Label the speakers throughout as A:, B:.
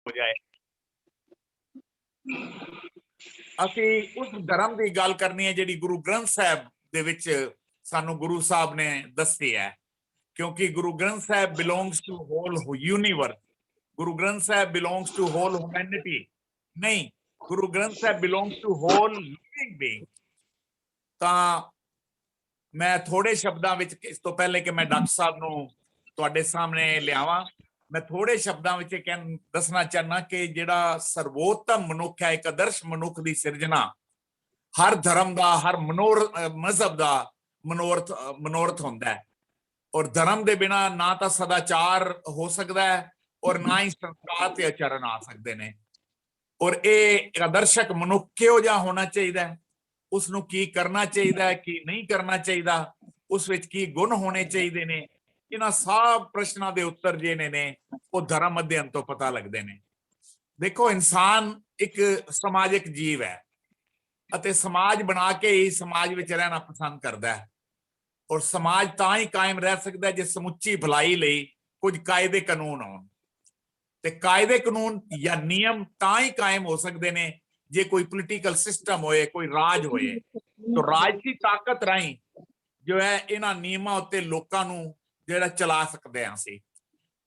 A: हो जाए। ਅਸੀਂ ਉਸ ਧਰਮ ਦੀ ਗੱਲ ਕਰਨੀ ਹੈ ਜਿਹੜੀ ਗੁਰੂ ਗ੍ਰੰਥ ਸਾਹਿਬ ਦੇ ਵਿੱਚ ਸਾਨੂੰ ਗੁਰੂ ਸਾਹਿਬ ਨੇ ਦੱਸੀ ਹੈ, ਕਿਉਂਕਿ Guru Granth Sahib belongs to whole universe. Guru Granth Sahib belongs to whole humanity ਨਹੀਂ, Guru Granth Sahib belongs to whole living being. ਤਾਂ ਮੈਂ ਥੋੜੇ ਸ਼ਬਦਾਂ ਵਿੱਚ, ਇਸ ਤੋਂ ਪਹਿਲੇ ਕਿ ਮੈਂ ਡਾਕਟਰ ਸਾਹਿਬ ਨੂੰ ਤੁਹਾਡੇ ਸਾਹਮਣੇ ਲਿਆਵਾਂ, ਮੈਂ ਥੋੜੇ ਸ਼ਬਦਾਂ ਵਿੱਚ ਦੱਸਣਾ ਚਾਹਨਾ ਕਿ ਜਿਹੜਾ ਸਰਵੋਤਮ ਮਨੁੱਖ ਹੈ, ਇੱਕ ਆਦਰਸ਼ ਮਨੁੱਖ ਦੀ ਸਿਰਜਣਾ ਹਰ ਧਰਮ ਦਾ, ਹਰ ਮਜ਼ਹਬ ਦਾ ਮਨੋਰਥ ਹੁੰਦਾ ਹੈ। ਔਰ ਧਰਮ ਦੇ ਬਿਨਾ ਨਾ ਤਾਂ ਸਦਾਚਾਰ ਹੋ ਸਕਦਾ ਹੈ ਔਰ ਨਾ ਹੀ ਸੰਸਕਾਰ ਤੇ ਆਚਰਨ ਆ ਸਕਦੇ ਨੇ। ਔਰ ਇਹ ਆਦਰਸ਼ਕ ਮਨੁੱਖ ਕਿਹੋ ਜਿਹਾ ਹੋਣਾ ਚਾਹੀਦਾ ਹੈ, ਉਸ ਨੂੰ ਕੀ ਕਰਨਾ ਚਾਹੀਦਾ ਹੈ, ਕੀ ਨਹੀਂ ਕਰਨਾ ਚਾਹੀਦਾ, ਉਸ ਵਿੱਚ ਕੀ ਗੁਣ ਹੋਣੇ ਚਾਹੀਦੇ ਨੇ, ਇਹਨਾਂ ਸਭ ਪ੍ਰਸ਼ਨਾਂ ਦੇ ਉੱਤਰ ਜਿਹੜੇ ਨੇ ਉਹ ਧਰਮ ਅਧਿਐਨ ਤੋਂ ਪਤਾ ਲੱਗਦੇ ਨੇ। ਦੇਖੋ, ਇਨਸਾਨ ਇੱਕ ਸਮਾਜਿਕ ਜੀਵ ਹੈ ਅਤੇ ਸਮਾਜ ਬਣਾ ਕੇ ਹੀ ਸਮਾਜ ਵਿੱਚ ਰਹਿਣਾ ਪਸੰਦ ਕਰਦਾ ਹੈ। ਔਰ ਸਮਾਜ ਤਾਂ ਹੀ ਕਾਇਮ ਰਹਿ ਸਕਦਾ ਜੇ ਸਮੁੱਚੀ ਭਲਾਈ ਲਈ ਕੁਝ ਕਾਇਦੇ ਕਾਨੂੰਨ ਹੋਣ। ਤੇ ਕਾਇਦੇ ਕਾਨੂੰਨ ਜਾਂ ਨਿਯਮ ਤਾਂ ਹੀ ਕਾਇਮ ਹੋ ਸਕਦੇ ਨੇ ਜੇ ਕੋਈ ਪੋਲੀਟੀਕਲ ਸਿਸਟਮ ਹੋਏ, ਕੋਈ ਰਾਜ ਹੋਏ। ਤਾਂ ਰਾਜ ਦੀ ਤਾਕਤ ਰਾਹੀਂ ਜੋ ਹੈ ਇਹਨਾਂ ਨਿਯਮਾਂ ਉੱਤੇ ਲੋਕਾਂ ਨੂੰ ਜਿਹੜਾ ਚਲਾ ਸਕਦੇ ਹਾਂ ਅਸੀਂ।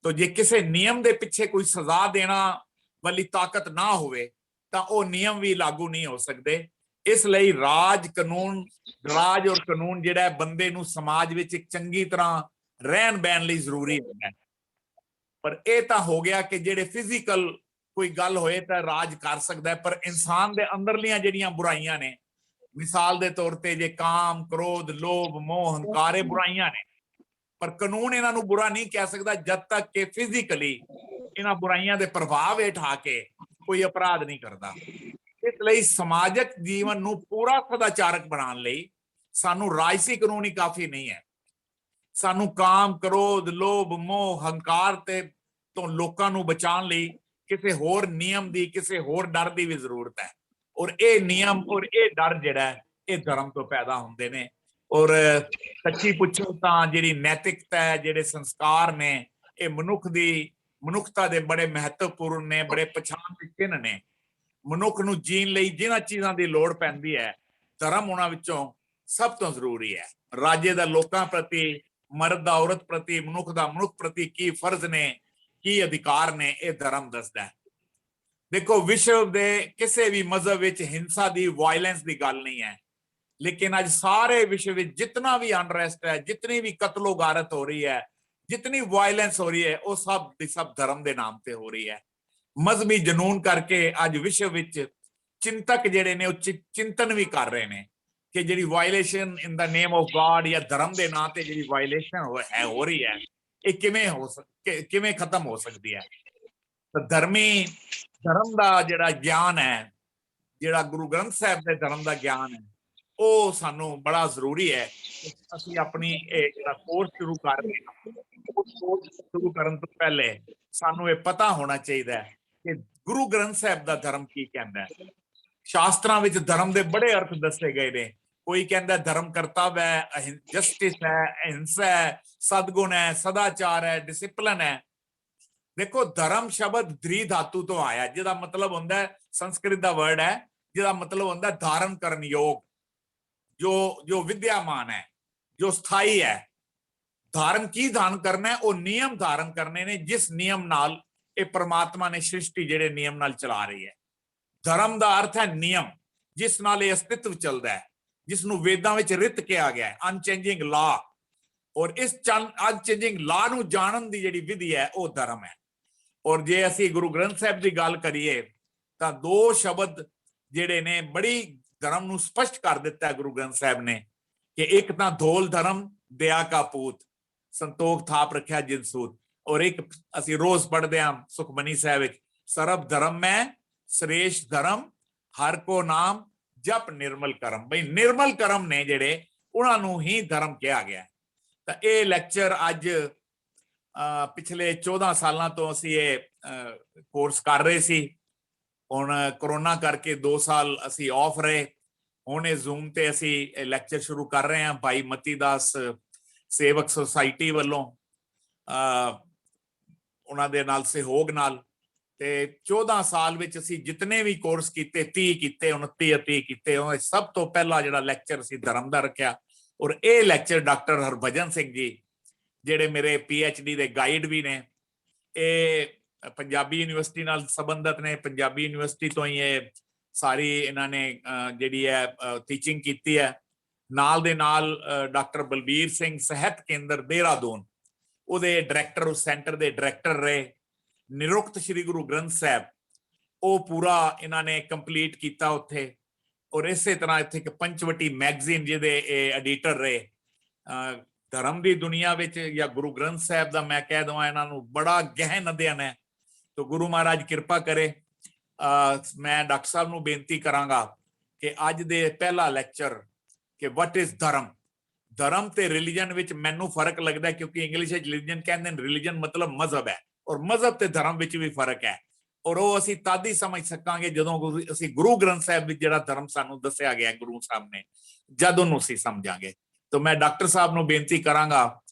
A: ਤਾਂ ਜੇ ਕਿਸੇ ਨਿਯਮ ਦੇ ਪਿੱਛੇ ਕੋਈ ਸਜ਼ਾ ਦੇਣਾ ਵਾਲੀ ਤਾਕਤ ਨਾ ਹੋਵੇ ਤਾਂ ਉਹ ਨਿਯਮ ਵੀ ਲਾਗੂ ਨਹੀਂ ਹੋ ਸਕਦੇ। ਇਸ ਲਈ ਰਾਜ ਔਰ ਕਾਨੂੰਨ ਜਿਹੜਾ ਬੰਦੇ ਨੂੰ ਸਮਾਜ ਵਿੱਚ ਇੱਕ ਚੰਗੀ ਤਰ੍ਹਾਂ ਰਹਿਣ ਬਹਿਣ ਲਈ ਜ਼ਰੂਰੀ ਹੁੰਦਾ ਹੈ। ਪਰ ਇਹ ਤਾਂ ਹੋ ਗਿਆ ਕਿ ਜਿਹੜੇ ਫਿਜ਼ੀਕਲ ਕੋਈ ਗੱਲ ਹੋਏ ਤਾਂ ਰਾਜ ਕਰ ਸਕਦਾ ਹੈ, ਪਰ ਇਨਸਾਨ ਦੇ ਅੰਦਰਲੀਆਂ ਜਿਹੜੀਆਂ ਬੁਰਾਈਆਂ ਨੇ, ਮਿਸਾਲ ਦੇ ਤੌਰ ਤੇ ਜੇ ਕਾਮ, ਕ੍ਰੋਧ, ਲੋਭ, ਮੋਹ, ਹੰਕਾਰ, ਇਹ ਬੁਰਾਈਆਂ ਨੇ, ਪਰ ਕਾਨੂੰਨ ਇਹਨਾਂ ਨੂੰ ਬੁਰਾ ਨਹੀਂ ਕਹਿ ਸਕਦਾ ਜਦ ਤੱਕ ਕਿ ਫਿਜ਼ੀਕਲੀ ਇਹਨਾਂ ਬੁਰਾਈਆਂ ਦੇ ਪ੍ਰਭਾਵ ਹੇਠ ਆ ਕੇ ਕੋਈ ਅਪਰਾਧ ਨਹੀਂ ਕਰਦਾ। ਇਸ ਲਈ ਸਮਾਜਿਕ ਜੀਵਨ ਨੂੰ ਪੂਰਾ ਸਦਾਚਾਰਕ ਬਣਾਉਣ ਲਈ ਸਾਨੂੰ ਰਾਜਸੀ ਕਾਨੂੰਨ ਹੀ ਕਾਫੀ ਨਹੀਂ ਹੈ। ਸਾਨੂੰ ਕਾਮ, ਕ੍ਰੋਧ, ਲੋਭ, ਮੋਹ, ਹੰਕਾਰ ਤੇ ਤੋਂ ਲੋਕਾਂ ਨੂੰ ਬਚਾਉਣ ਲਈ ਕਿਸੇ ਹੋਰ ਨਿਯਮ ਦੀ, ਕਿਸੇ ਹੋਰ ਡਰ ਦੀ ਵੀ ਜ਼ਰੂਰਤ ਹੈ। ਔਰ ਇਹ ਨਿਯਮ ਔਰ ਇਹ ਡਰ ਜਿਹੜਾ ਇਹ ਧਰਮ ਤੋਂ ਪੈਦਾ ਹੁੰਦੇ ਨੇ। ਔਰ ਸੱਚੀ ਪੁੱਛੋ ਤਾਂ ਜਿਹੜੀ ਨੈਤਿਕਤਾ ਹੈ, ਜਿਹੜੇ ਸੰਸਕਾਰ ਨੇ, ਇਹ ਮਨੁੱਖਤਾ ਦੇ ਬੜੇ ਮਹੱਤਵਪੂਰਨ ਨੇ, ਬੜੇ ਪਛਾਣ ਦੇ ਚਿੰਨ੍ਹ ਨੇ। ਮਨੁੱਖ ਨੂੰ ਜੀਣ ਲਈ ਜਿਨ੍ਹਾਂ ਚੀਜ਼ਾਂ ਦੀ ਲੋੜ ਪੈਂਦੀ ਹੈ, ਧਰਮ ਉਹਨਾਂ ਵਿੱਚੋਂ ਸਭ ਤੋਂ ਜ਼ਰੂਰੀ ਹੈ। ਰਾਜੇ ਦਾ ਲੋਕਾਂ ਪ੍ਰਤੀ, ਮਰਦ ਦਾ ਔਰਤ ਪ੍ਰਤੀ, ਮਨੁੱਖ ਦਾ ਮਨੁੱਖ ਪ੍ਰਤੀ ਕੀ ਫਰਜ਼ ਨੇ, ਕੀ ਅਧਿਕਾਰ ਨੇ, ਇਹ ਧਰਮ ਦੱਸਦਾ ਹੈ। ਦੇਖੋ, ਵਿਸ਼ਵ ਦੇ ਕਿਸੇ ਵੀ ਮਜ਼ਹਬ ਵਿੱਚ ਹਿੰਸਾ ਦੀ, ਵਾਇਲੈਂਸ ਦੀ ਗੱਲ ਨਹੀਂ ਹੈ, ਲੇਕਿਨ ਅੱਜ ਸਾਰੇ ਵਿਸ਼ਵ ਵਿੱਚ ਜਿਤਨਾ ਵੀ ਅਨਰੈਸਟ ਹੈ, ਜਿਤਨੀ ਵੀ ਕਤਲੋ ਗਾਰਤ ਹੋ ਰਹੀ ਹੈ, ਜਿਤਨੀ ਵਾਇਲੈਂਸ ਹੋ ਰਹੀ ਹੈ, ਉਹ ਸਭ ਦੀ ਸਭ ਧਰਮ ਦੇ ਨਾਮ ਤੇ ਹੋ ਰਹੀ ਹੈ। ਮਜ਼ਹਬੀ ਜਨੂਨ ਕਰਕੇ ਅੱਜ ਵਿਸ਼ਵ ਵਿੱਚ ਚਿੰਤਕ ਜਿਹੜੇ ਨੇ ਉਹ ਚਿੰਤਨ ਵੀ ਕਰ ਰਹੇ ਨੇ ਕਿ ਜਿਹੜੀ violation in the name of god ਜਾਂ ਧਰਮ ਦੇ ਨਾਂ ਤੇ ਜਿਹੜੀ ਵਾਇਲੇਸ਼ਨ ਹੋ ਰਹੀ ਹੈ, ਇਹ ਕਿਵੇਂ ਖਤਮ ਹੋ ਸਕਦੀ ਹੈ। ਤਾਂ ਧਰਮ ਦਾ ਜਿਹੜਾ ਗਿਆਨ ਹੈ, ਜਿਹੜਾ ਗੁਰੂ ਗ੍ਰੰਥ ਸਾਹਿਬ ਦੇ ਧਰਮ ਦਾ ਗਿਆਨ ਹੈ, ਉਹ ਸਾਨੂੰ ਬੜਾ ਜ਼ਰੂਰੀ ਹੈ। ਅਸੀਂ ਆਪਣੀ ਜਿਹੜਾ ਕੋਰਸ ਸ਼ੁਰੂ ਕਰ ਰਹੇ ਹਾਂ, ਉਸ ਕੋਰਸ ਸ਼ੁਰੂ ਕਰਨ ਤੋਂ ਪਹਿਲੇ ਸਾਨੂੰ ਇਹ ਪਤਾ ਹੋਣਾ ਚਾਹੀਦਾ ਹੈ ਕਿ ਗੁਰੂ ਗ੍ਰੰਥ ਸਾਹਿਬ ਦਾ ਧਰਮ ਕੀ ਕਹਿੰਦਾ ਹੈ। ਸ਼ਾਸਤਰਾਂ ਵਿੱਚ ਧਰਮ ਦੇ ਬੜੇ ਅਰਥ ਦੱਸੇ ਗਏ ਨੇ। ਕੋਈ ਕਹਿੰਦਾ ਧਰਮ ਕਰਤੱਵ ਹੈ, ਜਸਟਿਸ ਹੈ, ਅਹਿੰਸਾ ਹੈ, ਸਦਗੁਣ ਹੈ, ਸਦਾਚਾਰ ਹੈ, ਡਿਸਿਪਲਿਨ ਹੈ। ਦੇਖੋ, ਧਰਮ ਸ਼ਬਦ ਧ੍ਰੀ ਧਾਤੂ ਤੋਂ ਆਇਆ, ਜਿਹਦਾ ਮਤਲਬ ਹੁੰਦਾ ਹੈ, ਸੰਸਕ੍ਰਿਤ ਦਾ ਵਰਡ ਹੈ, ਜਿਹਦਾ ਮਤਲਬ ਹੁੰਦਾ ਧਾਰਨ ਕਰਨ ਯੋਗ, ਜੋ ਵਿਦਿਆਮਾਨ ਹੈ, ਜੋ ਸਥਾਈ ਹੈ। ਧਾਰਨ ਕੀ ਧਾਰਨ ਕਰਨਾ ਹੈ? ਉਹ ਨਿਯਮ ਧਾਰਨ ਕਰਨੇ ਨੇ, ਜਿਸ ਨਿਯਮ ਨਾਲ ਇਹ ਪ੍ਰਮਾਤਮਾ ਨੇ ਸ੍ਰਿਸ਼ਟੀ ਜਿਹੜੇ ਨਿਯਮ ਨਾਲ ਚਲਾ ਰਹੀ ਹੈ। ਧਰਮ ਦਾ ਅਰਥ ਹੈ ਨਿਯਮ, ਜਿਸ ਨਾਲ ਇਹ ਅਸਤਿਤਵ ਚੱਲਦਾ ਹੈ, ਜਿਸ ਨੂੰ ਵੇਦਾਂ ਵਿੱਚ ਰਿਤ ਕਿਹਾ ਗਿਆ ਹੈ, ਅਨਚੇਂਜਿੰਗ ਲਾ। ਔਰ ਇਸ ਅਨਚੇਂਜਿੰਗ ਲਾ ਨੂੰ ਜਾਣਨ ਦੀ ਜਿਹੜੀ ਵਿਧੀ ਹੈ ਉਹ ਧਰਮ ਹੈ। ਔਰ ਜੇ ਅਸੀਂ ਗੁਰੂ ਗ੍ਰੰਥ ਸਾਹਿਬ ਦੀ ਗੱਲ ਕਰੀਏ ਤਾਂ ਦੋ ਸ਼ਬਦ ਜਿਹੜੇ ਨੇ ਬੜੀ ਧਰਮ ਨੂੰ ਸਪਸ਼ਟ ਕਰ ਦਿੱਤਾ ਹੈ ਗੁਰੂ ਗ੍ਰੰਥ ਸਾਹਿਬ ਨੇ, ਕਿ ਇੱਕ ਤਾਂ ਧੋਲ ਧਰਮ ਦਇਆ ਕਾ ਪੂਤ, ਸੰਤੋਖ ਥਾਪ ਰੱਖਿਆ ਜਿਨ ਸੂਤ। ਔਰ ਇੱਕ ਅਸੀਂ ਰੋਜ਼ ਪੜ੍ਹਦੇ ਹਾਂ ਸੁਖਮਨੀ ਸਾਹਿਬ ਵਿੱਚ, ਸਰਬ ਧਰਮ ਮੈਂ ਸ੍ਰੇਸ਼ਟ ਧਰਮ ਹਰ ਕੋ ਨਾਮ ਜਪ ਨਿਰਮਲ ਕਰਮ। ਬਈ ਨਿਰਮਲ ਕਰਮ ਨੇ ਜਿਹੜੇ, ਉਹਨਾਂ ਨੂੰ ਹੀ ਧਰਮ ਕਿਹਾ ਗਿਆ। ਤਾਂ ਇਹ ਲੈਕਚਰ ਅੱਜ ਪਿਛਲੇ 14 ਸਾਲਾਂ ਤੋਂ ਅਸੀਂ ਇਹ ਕੋਰਸ ਕਰ ਰਹੇ ਸੀ। ਹੁਣ ਕਰੋਨਾ ਕਰਕੇ 2 ਸਾਲ ਅਸੀਂ ਆਫ ਰਹੇ। ਹੁਣ ਇਹ ਜ਼ੂਮ ਤੇ ਅਸੀਂ ਲੈਕਚਰ ਸ਼ੁਰੂ ਕਰ ਰਹੇ ਹਾਂ ਭਾਈ ਮਤੀ ਦਾਸ ਸੇਵਕ ਸੁਸਾਇਟੀ ਵੱਲੋਂ, ਉਹਨਾਂ ਦੇ ਨਾਲ ਸਹਿਯੋਗ ਨਾਲ। ਤੇ 14 ਸਾਲ ਵਿੱਚ ਅਸੀਂ ਜਿਤਨੇ ਵੀ ਕੋਰਸ ਕੀਤੇ 30 ਕੀਤੇ 29 30 ਕੀਤੇ ਉਹ ਸਭ ਤੋਂ ਪਹਿਲਾ ਜਿਹੜਾ ਲੈਕਚਰ ਅਸੀਂ ਧਰਮ ਦਾ ਰੱਖਿਆ। ਔਰ ਇਹ ਲੈਕਚਰ ਡਾਕਟਰ ਹਰਭਜਨ ਸਿੰਘ ਜੀ ਜਿਹੜੇ ਮੇਰੇ PhD ਦੇ ਗਾਈਡ ਵੀ ਨੇ, ਇਹ ਪੰਜਾਬੀ ਯੂਨੀਵਰਸਿਟੀ ਨਾਲ ਸੰਬੰਧਿਤ ਨੇ। ਪੰਜਾਬੀ ਯੂਨੀਵਰਸਿਟੀ ਤੋਂ ਹੀ ਇਹ ਸਾਰੀ ਇਹਨਾਂ ਨੇ ਜਿਹੜੀ ਹੈ ਟੀਚਿੰਗ ਕੀਤੀ ਹੈ। ਨਾਲ ਦੇ ਨਾਲ ਡਾਕਟਰ ਬਲਬੀਰ ਸਿੰਘ ਸਿਹਤ ਕੇਂਦਰ ਦੇਹਰਾਦੂਨ ਉਹਦੇ ਡਾਇਰੈਕਟਰ, ਉਸ ਸੈਂਟਰ ਦੇ ਡਾਇਰੈਕਟਰ ਰਹੇ। ਨਿਰੁਕਤ ਸ੍ਰੀ ਗੁਰੂ ਗ੍ਰੰਥ ਸਾਹਿਬ ਉਹ ਪੂਰਾ ਇਹਨਾਂ ਨੇ ਕੰਪਲੀਟ ਕੀਤਾ ਉੱਥੇ। ਔਰ ਇਸੇ ਤਰ੍ਹਾਂ ਇੱਥੇ ਇੱਕ ਪੰਚਵਟੀ ਮੈਗਜ਼ੀਨ ਜਿਹਦੇ ਇਹ ਐਡੀਟਰ ਰਹੇ। ਧਰਮ ਦੀ ਦੁਨੀਆ ਵਿੱਚ ਜਾਂ ਗੁਰੂ ਗ੍ਰੰਥ ਸਾਹਿਬ ਦਾ ਮੈਂ ਕਹਿ ਦਵਾਂ ਇਹਨਾਂ ਨੂੰ ਬੜਾ ਗਹਿਨ ਅਧਿਐਨ ਹੈ। ਤਾਂ ਗੁਰੂ ਮਹਾਰਾਜ ਕਿਰਪਾ ਕਰੇ। ਮੈਂ ਡਾਕਟਰ ਸਾਹਿਬ ਨੂੰ ਬੇਨਤੀ ਕਰਾਂਗਾ ਕਿ ਅੱਜ ਦੇ ਪਹਿਲਾ ਲੈਕਚਰ ਕਿ ਵਟ ਇਜ਼ ਧਰਮ, ਧਰਮ ਤੇ ਰਿਲੀਜਨ ਵਿੱਚ ਮੈਨੂੰ ਫਰਕ ਲੱਗਦਾ, ਕਿਉਂਕਿ ਇੰਗਲਿਸ਼ ਵਿੱਚ ਰਿਲੀਜਨ ਕਹਿੰਦੇ ਨੇ, ਰਿਲੀਜਨ ਮਤਲਬ ਮਜ਼ਹਬ ਹੈ, ਔਰ ਮਜ਼ਹਬ ਤੇ ਧਰਮ ਵਿੱਚ ਵੀ ਫਰਕ ਹੈ। ਔਰ ਉਹ ਅਸੀਂ ਤਦ ਹੀ ਸਮਝ ਸਕਾਂਗੇ ਜਦੋਂ ਅਸੀਂ ਗੁਰੂ ਗ੍ਰੰਥ ਸਾਹਿਬ ਵਿੱਚ ਜਿਹੜਾ ਧਰਮ ਸਾਨੂੰ ਦੱਸਿਆ ਗਿਆ ਗੁਰੂ ਸਾਹਿਬ ਨੇ, ਜਦ ਉਹਨੂੰ ਅਸੀਂ ਸਮਝਾਂਗੇ। ਤਾਂ ਮੈਂ ਡਾਕਟਰ ਸਾਹਿਬ ਨੂੰ ਬੇਨਤੀ ਕਰਾਂਗਾ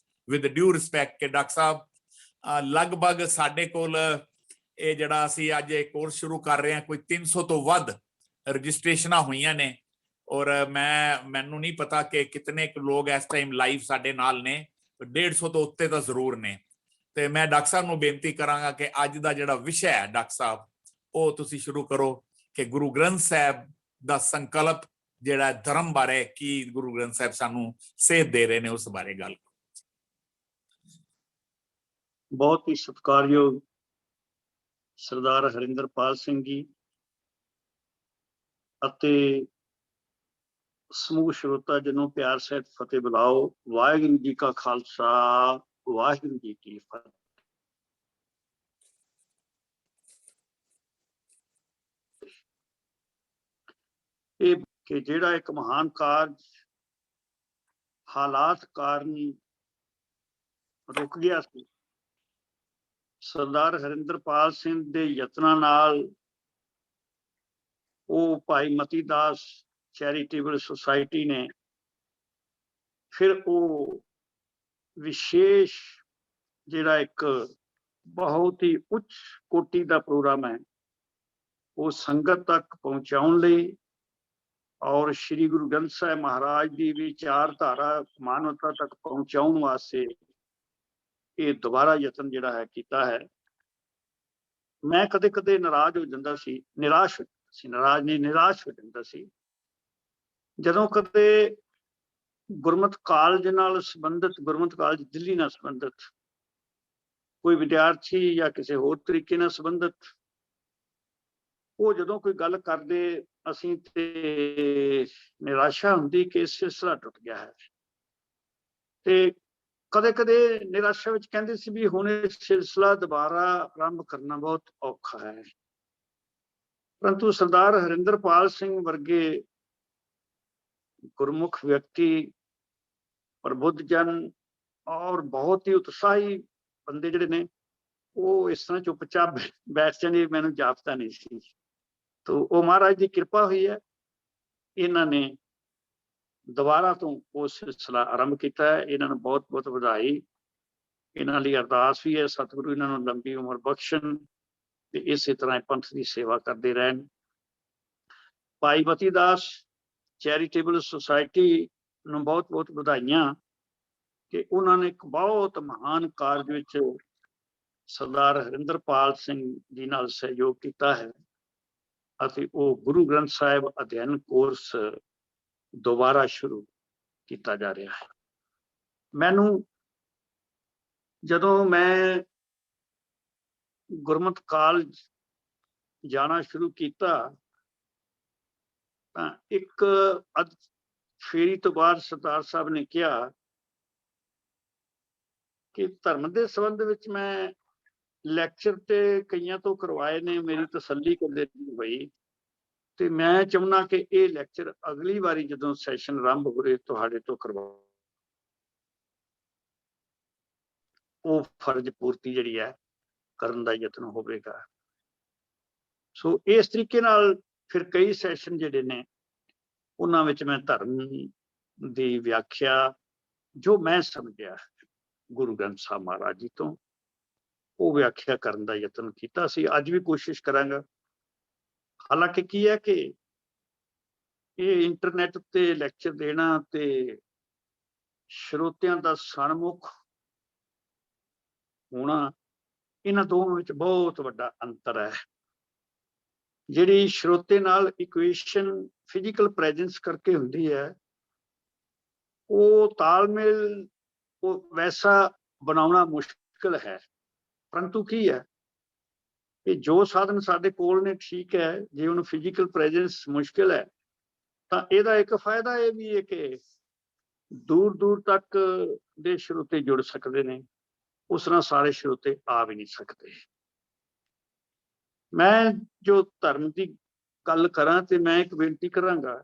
A: ਵਿਦ ਡਿਊ ਰਿਸਪੈਕਟ ਕਿ ਡਾਕਟਰ ਸਾਹਿਬ ਲਗਭਗ ਸਾਡੇ ਕੋਲ ਇਹ ਜਿਹੜਾ ਅਸੀਂ ਅੱਜ ਇਹ ਕੋਰਸ ਸ਼ੁਰੂ ਕਰ ਰਹੇ ਹਾਂ ਕੋਈ 300 ਤੋਂ ਵੱਧ ਰਜਿਸਟ੍ਰੇਸ਼ਨਾਂ ਹੋਈਆਂ ਨੇ। ਔਰ ਮੈਨੂੰ ਨਹੀਂ ਪਤਾ ਕਿ ਕਿਤਨੇ ਲੋਕ ਇਸ ਟਾਈਮ ਲਾਈਵ ਸਾਡੇ ਨਾਲ ਨੇ, 150 ਤੋਂ ਉੱਤੇ ਤਾਂ ਜ਼ਰੂਰ ਨੇ। ਤੇ ਮੈਂ ਡਾਕਟਰ ਸਾਹਿਬ ਨੂੰ ਬੇਨਤੀ ਕਰਾਂਗਾ ਕਿ ਅੱਜ ਦਾ ਜਿਹੜਾ ਵਿਸ਼ਾ ਹੈ ਡਾਕਟਰ ਸਾਹਿਬ ਉਹ ਤੁਸੀਂ ਸ਼ੁਰੂ ਕਰੋ ਕਿ ਗੁਰੂ ਗ੍ਰੰਥ ਸਾਹਿਬ ਦਾ ਸੰਕਲਪ ਜਿਹੜਾ ਧਰਮ ਬਾਰੇ ਕੀ ਗੁਰੂ ਗ੍ਰੰਥ ਸਾਹਿਬ ਸਾਨੂੰ ਸੇਧ ਦੇ ਰਹੇ ਨੇ ਉਸ ਬਾਰੇ ਗੱਲ।
B: ਬਹੁਤ ਹੀ ਸਤਿਕਾਰਯੋਗ ਸਰਦਾਰ ਹਰਿੰਦਰਪਾਲ ਸਿੰਘ ਜੀ ਅਤੇ ਸਮੂਹ ਸਰੋਤਾ ਜਿਹਨੂੰ ਪਿਆਰ ਸਹਿਤ ਫਤਿਹ ਬੁਲਾਓ। ਵਾਹਿਗੁਰੂ ਜੀ ਕਾ ਖਾਲਸਾ, ਵਾਹਿਗੁਰੂ ਜੀ ਕੀ ਫਤਿਹ। ਇਹ ਕਿ ਜਿਹੜਾ ਇੱਕ ਮਹਾਨ ਕਾਰਜ ਹਾਲਾਤ ਕਾਰਨ ਰੁਕ ਗਿਆ ਸੀ, ਸਰਦਾਰ ਹਰਿੰਦਰਪਾਲ ਸਿੰਘ ਦੇ ਯਤਨਾਂ ਨਾਲ ਉਹ ਭਾਈ ਮਤੀ ਦਾਸ ਚੈਰੀਟੇਬਲ ਸੁਸਾਇਟੀ ਨੇ ਫਿਰ ਉਹ ਵਿਸ਼ੇਸ਼ ਜਿਹੜਾ ਇੱਕ ਬਹੁਤ ਹੀ ਉੱਚ ਕੋਟੀ ਦਾ ਪ੍ਰੋਗਰਾਮ ਹੈ ਉਹ ਸੰਗਤ ਤੱਕ ਪਹੁੰਚਾਉਣ ਲਈ ਔਰ ਸ਼੍ਰੀ ਗੁਰੂ ਗ੍ਰੰਥ ਸਾਹਿਬ ਮਹਾਰਾਜ ਦੀ ਵਿਚਾਰਧਾਰਾ ਮਾਨਵਤਾ ਤੱਕ ਪਹੁੰਚਾਉਣ ਵਾਸਤੇ ਇਹ ਦੁਬਾਰਾ ਯਤਨ ਜਿਹੜਾ ਹੈ ਕੀਤਾ ਹੈ। ਮੈਂ ਕਦੇ ਕਦੇ ਨਾਰਾਜ਼ ਹੋ ਜਾਂਦਾ ਸੀ, ਨਿਰਾਸ਼ ਹੋ ਜਾਂਦਾ ਸੀ ਜਦੋਂ ਕਦੇ ਗੁਰਮਤਿ ਕਾਲਜ ਨਾਲ ਸੰਬੰਧਿਤ, ਗੁਰਮਤਿ ਕਾਲਜ ਦਿੱਲੀ ਨਾਲ ਸੰਬੰਧਿਤ ਕੋਈ ਵਿਦਿਆਰਥੀ ਜਾਂ ਕਿਸੇ ਹੋਰ ਤਰੀਕੇ ਨਾਲ ਸੰਬੰਧਿਤ ਉਹ ਜਦੋਂ ਕੋਈ ਗੱਲ ਕਰਦੇ ਅਸੀਂ ਤੇ ਨਿਰਾਸ਼ਾ ਹੁੰਦੀ ਕਿ ਸਿਲਸਿਲਾ ਟੁੱਟ ਗਿਆ ਹੈ। ਤੇ ਕਦੇ ਕਦੇ ਨਿਰਾਸ਼ਾ ਵਿੱਚ ਕਹਿੰਦੇ ਸੀ ਵੀ ਹੁਣ ਇਹ ਸਿਲਸਿਲਾ ਦੁਬਾਰਾ ਆਰੰਭ ਕਰਨਾ ਬਹੁਤ ਔਖਾ ਹੈ। ਪਰੰਤੂ ਸਰਦਾਰ ਹਰਿੰਦਰਪਾਲ ਸਿੰਘ ਵਰਗੇ ਗੁਰਮੁਖ ਵਿਅਕਤੀ, ਪ੍ਰਬੁੱਧ ਜਨ ਔਰ ਬਹੁਤ ਹੀ ਉਤਸ਼ਾਹੀ ਬੰਦੇ ਜਿਹੜੇ ਨੇ ਉਹ ਇਸ ਤਰ੍ਹਾਂ ਚੁੱਪਚਾਪ ਬੈਠ ਜਾਂਦੇ, ਮੈਨੂੰ ਜਾਪਦਾ ਨਹੀਂ ਸੀ। ਤੋ ਉਹ ਮਹਾਰਾਜ ਦੀ ਕਿਰਪਾ ਹੋਈ ਹੈ, ਇਹਨਾਂ ਨੇ ਦੁਬਾਰਾ ਤੋਂ ਉਹ ਸਿਲਸਿਲਾ ਆਰੰਭ ਕੀਤਾ ਹੈ। ਇਹਨਾਂ ਨੂੰ ਬਹੁਤ ਬਹੁਤ ਵਧਾਈ। ਇਹਨਾਂ ਲਈ ਅਰਦਾਸ ਵੀ ਹੈ ਸਤਿਗੁਰੂ ਇਹਨਾਂ ਨੂੰ ਲੰਬੀ ਉਮਰ ਬਖਸ਼ਣ ਤੇ ਇਸੇ ਤਰ੍ਹਾਂ ਪੰਥ ਦੀ ਸੇਵਾ ਕਰਦੇ ਰਹਿਣ। ਭਾਈ ਮਤੀ ਦਾਸ ਚੈਰੀਟੇਬਲ ਸੁਸਾਇਟੀ ਨੂੰ ਬਹੁਤ ਬਹੁਤ ਵਧਾਈਆਂ ਕਿ ਉਹਨਾਂ ਨੇ ਇੱਕ ਬਹੁਤ ਮਹਾਨ ਕਾਰਜ ਵਿੱਚ ਸਰਦਾਰ ਹਰਿੰਦਰਪਾਲ ਸਿੰਘ ਜੀ ਨਾਲ ਸਹਿਯੋਗ ਕੀਤਾ ਹੈ ਅਤੇ ਉਹ ਗੁਰੂ ਗ੍ਰੰਥ ਸਾਹਿਬ ਅਧਿਐਨ ਕੋਰਸ ਦੁਬਾਰਾ ਸ਼ੁਰੂ ਕੀਤਾ ਜਾ ਰਿਹਾ ਹੈ। ਮੈਨੂੰ ਜਦੋਂ ਮੈਂ ਗੁਰਮਤਿ ਕਾਲਜ ਜਾਣਾ ਸ਼ੁਰੂ ਕੀਤਾ ਤਾਂ ਇੱਕ ਫੇਰੀ ਤੋਂ ਬਾਅਦ ਸਰਦਾਰ ਸਾਹਿਬ ਨੇ ਕਿਹਾ ਕਿ ਧਰਮ ਦੇ ਸੰਬੰਧ ਵਿੱਚ ਮੈਂ ਲੈਕਚਰ ਤੇ ਕਈਆਂ ਤੋਂ ਕਰਵਾਏ ਨੇ, ਮੇਰੀ ਤਸੱਲੀ ਕਰਦੇ ਹੋਈ ਤੇ ਮੈਂ ਚਾਹੁੰਦਾ ਕਿ ਇਹ ਲੈਕਚਰ ਅਗਲੀ ਵਾਰੀ ਜਦੋਂ ਸੈਸ਼ਨ ਆਰੰਭ ਹੋਵੇ ਤੁਹਾਡੇ ਤੋਂ ਕਰਵਾਓ। ਉਹ ਫਰਜ਼ ਪੂਰਤੀ ਜਿਹੜੀ ਹੈ ਕਰਨ ਦਾ ਯਤਨ ਹੋਵੇਗਾ। ਸੋ ਇਸ ਤਰੀਕੇ ਨਾਲ ਫਿਰ ਕਈ ਸੈਸ਼ਨ ਜਿਹੜੇ ਨੇ ਉਹਨਾਂ ਵਿੱਚ ਮੈਂ ਧਰਮ ਦੀ ਵਿਆਖਿਆ ਜੋ ਮੈਂ ਸਮਝਿਆ ਗੁਰੂ ਗ੍ਰੰਥ ਸਾਹਿਬ ਮਹਾਰਾਜ ਜੀ ਤੋਂ ਉਹ ਵਿਆਖਿਆ ਕਰਨ ਦਾ ਯਤਨ ਕੀਤਾ ਸੀ। ਅੱਜ ਵੀ ਕੋਸ਼ਿਸ਼ ਕਰਾਂਗਾ। ਹਾਲਾਂਕਿ ਕੀ ਹੈ ਕਿ ਇਹ ਇੰਟਰਨੈਟ ਤੇ ਲੈਕਚਰ ਦੇਣਾ ਤੇ ਸਰੋਤਿਆਂ ਦਾ ਸਨਮੁਖ ਹੋਣਾ, ਇਹਨਾਂ ਦੋਵਾਂ ਵਿੱਚ ਬਹੁਤ ਵੱਡਾ ਅੰਤਰ ਹੈ। ਜਿਹੜੀ ਸਰੋਤੇ ਨਾਲ ਇਕੁਏਸ਼ਨ ਫਿਜ਼ੀਕਲ ਪ੍ਰੈਜ਼ੈਂਸ ਕਰਕੇ ਹੁੰਦੀ ਹੈ, ਉਹ ਤਾਲਮੇਲ ਉਹ ਵੈਸਾ ਬਣਾਉਣਾ ਮੁਸ਼ਕਿਲ ਹੈ। ਪਰੰਤੂ ਕੀ ਹੈ ਕਿ ਜੋ ਸਾਧਨ ਸਾਡੇ ਕੋਲ ਨੇ ਠੀਕ ਹੈ, ਜੇ ਹੁਣ ਫਿਜ਼ੀਕਲ ਪ੍ਰੈਜ਼ੈਂਸ ਮੁਸ਼ਕਿਲ ਹੈ ਤਾਂ ਇਹਦਾ ਇੱਕ ਫਾਇਦਾ ਇਹ ਵੀ ਹੈ ਕਿ ਦੂਰ ਦੂਰ ਤੱਕ ਦੇ ਸਰੋਤੇ ਜੁੜ ਸਕਦੇ ਨੇ, ਉਸ ਨਾਲ ਸਾਰੇ ਸਰੋਤੇ ਆ ਵੀ ਨਹੀਂ ਸਕਦੇ। ਮੈਂ ਜੋ ਧਰਮ ਦੀ ਗੱਲ ਕਰਾਂ ਤੇ ਮੈਂ ਇੱਕ ਬੇਨਤੀ ਕਰਾਂਗਾ,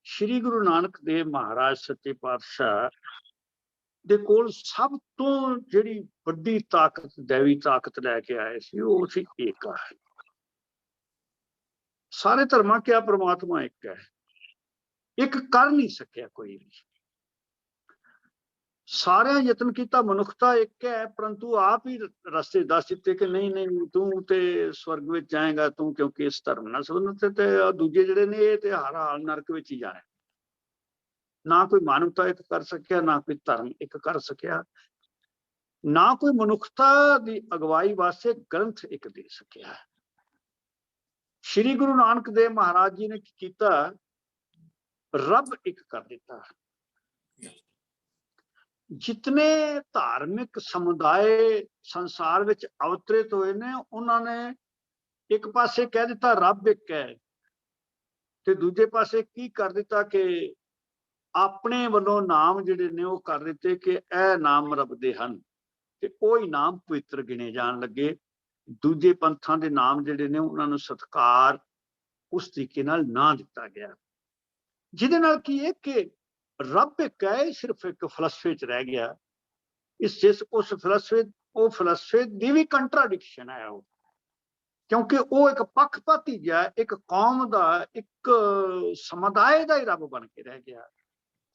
B: ਸ਼੍ਰੀ ਗੁਰੂ ਨਾਨਕ ਦੇਵ ਮਹਾਰਾਜ ਸੱਚੇ ਪਾਤਸ਼ਾਹ ਦੇ ਕੋਲ ਸਭ ਤੋਂ ਜਿਹੜੀ ਵੱਡੀ ਤਾਕਤ, ਦੇਵੀ ਤਾਕਤ ਲੈ ਕੇ ਆਏ ਸੀ, ਉਹ ਸੀ ਏਕਾ। ਸਾਰੇ ਧਰਮਾਂ ਕਿਹਾ ਪ੍ਰਮਾਤਮਾ ਇੱਕ ਹੈ, ਇੱਕ ਕਰ ਨਹੀਂ ਸਕਿਆ ਕੋਈ ਵੀ। ਸਾਰਿਆਂ ਯਤਨ ਕੀਤਾ, ਮਨੁੱਖਤਾ ਇੱਕ ਹੈ, ਪਰੰਤੂ ਆਪ ਹੀ ਰਸਤੇ ਦੱਸ ਦਿੱਤੇ ਕਿ ਨਹੀਂ ਨਹੀਂ ਤੂੰ ਤੇ ਸਵਰਗ ਵਿੱਚ ਜਾਏਗਾ, ਤੂੰ ਕਿਉਂਕਿ ਇਸ ਧਰਮ ਨਾਲ ਸੰਬੰਧਿਤ, ਤੇ ਦੂਜੇ ਜਿਹੜੇ ਨੇ ਇਹ ਤੇ ਹਰ ਹਾਲ ਨਰਕ ਵਿੱਚ ਹੀ ਜਾਣਾ। ਨਾ ਕੋਈ ਮਾਨਵਤਾ ਇੱਕ ਕਰ ਸਕਿਆ, ਨਾ ਕੋਈ ਧਰਮ ਇੱਕ ਕਰ ਸਕਿਆ, ਨਾ ਕੋਈ ਮਨੁੱਖਤਾ ਦੀ ਅਗਵਾਈ ਵਾਸਤੇ ਗ੍ਰੰਥ ਇੱਕ ਦੇ ਸਕਿਆ। ਸ਼੍ਰੀ ਗੁਰੂ ਨਾਨਕ ਦੇਵ ਮਹਾਰਾਜ ਜੀ ਨੇ ਕੀ ਕੀਤਾ, ਰੱਬ ਇੱਕ ਕਰ ਦਿੱਤਾ। ਜਿਤਨੇ ਧਾਰਮਿਕ ਸਮੁਦਾਇ ਸੰਸਾਰ ਵਿੱਚ ਅਵਤਰਿਤ ਹੋਏ ਨੇ, ਉਹਨਾਂ ਨੇ ਇੱਕ ਪਾਸੇ ਕਹਿ ਦਿੱਤਾ ਰੱਬ ਇੱਕ ਹੈ, ਤੇ ਦੂਜੇ ਪਾਸੇ ਕੀ ਕਰ ਦਿੱਤਾ ਕਿ ਆਪਣੇ ਵੱਲੋਂ ਨਾਮ ਜਿਹੜੇ ਨੇ ਉਹ ਕਰ ਦਿੱਤੇ ਕਿ ਇਹ ਨਾਮ ਰੱਬ ਦੇ ਹਨ, ਤੇ ਉਹ ਹੀ ਨਾਮ ਪਵਿੱਤਰ ਗਿਣੇ ਜਾਣ ਲੱਗੇ। ਦੂਜੇ ਪੰਥਾਂ ਦੇ ਨਾਮ ਜਿਹੜੇ ਨੇ ਉਹਨਾਂ ਨੂੰ ਸਤਿਕਾਰ ਉਸ ਤਰੀਕੇ ਨਾਲ ਨਾ ਦਿੱਤਾ ਗਿਆ, ਜਿਹਦੇ ਨਾਲ ਕੀ ਹੈ ਕਿ ਰੱਬ ਇੱਕ ਹੈ ਸਿਰਫ ਇੱਕ ਫਲਸਫੇ ਚ ਰਹਿ ਗਿਆ। ਉਸ ਫਲਸਫੇ ਦੀ ਵੀ ਕੰਟਰਾਡਿਕਸ਼ਨ ਹੈ ਉਹ, ਕਿਉਂਕਿ ਉਹ ਇੱਕ ਪੱਖਪਾਤੀ ਜਿਹਾ ਇੱਕ ਕੌਮ ਦਾ, ਇੱਕ ਸਮੁਦਾਇ ਦਾ ਹੀ ਰੱਬ ਬਣ ਕੇ ਰਹਿ ਗਿਆ,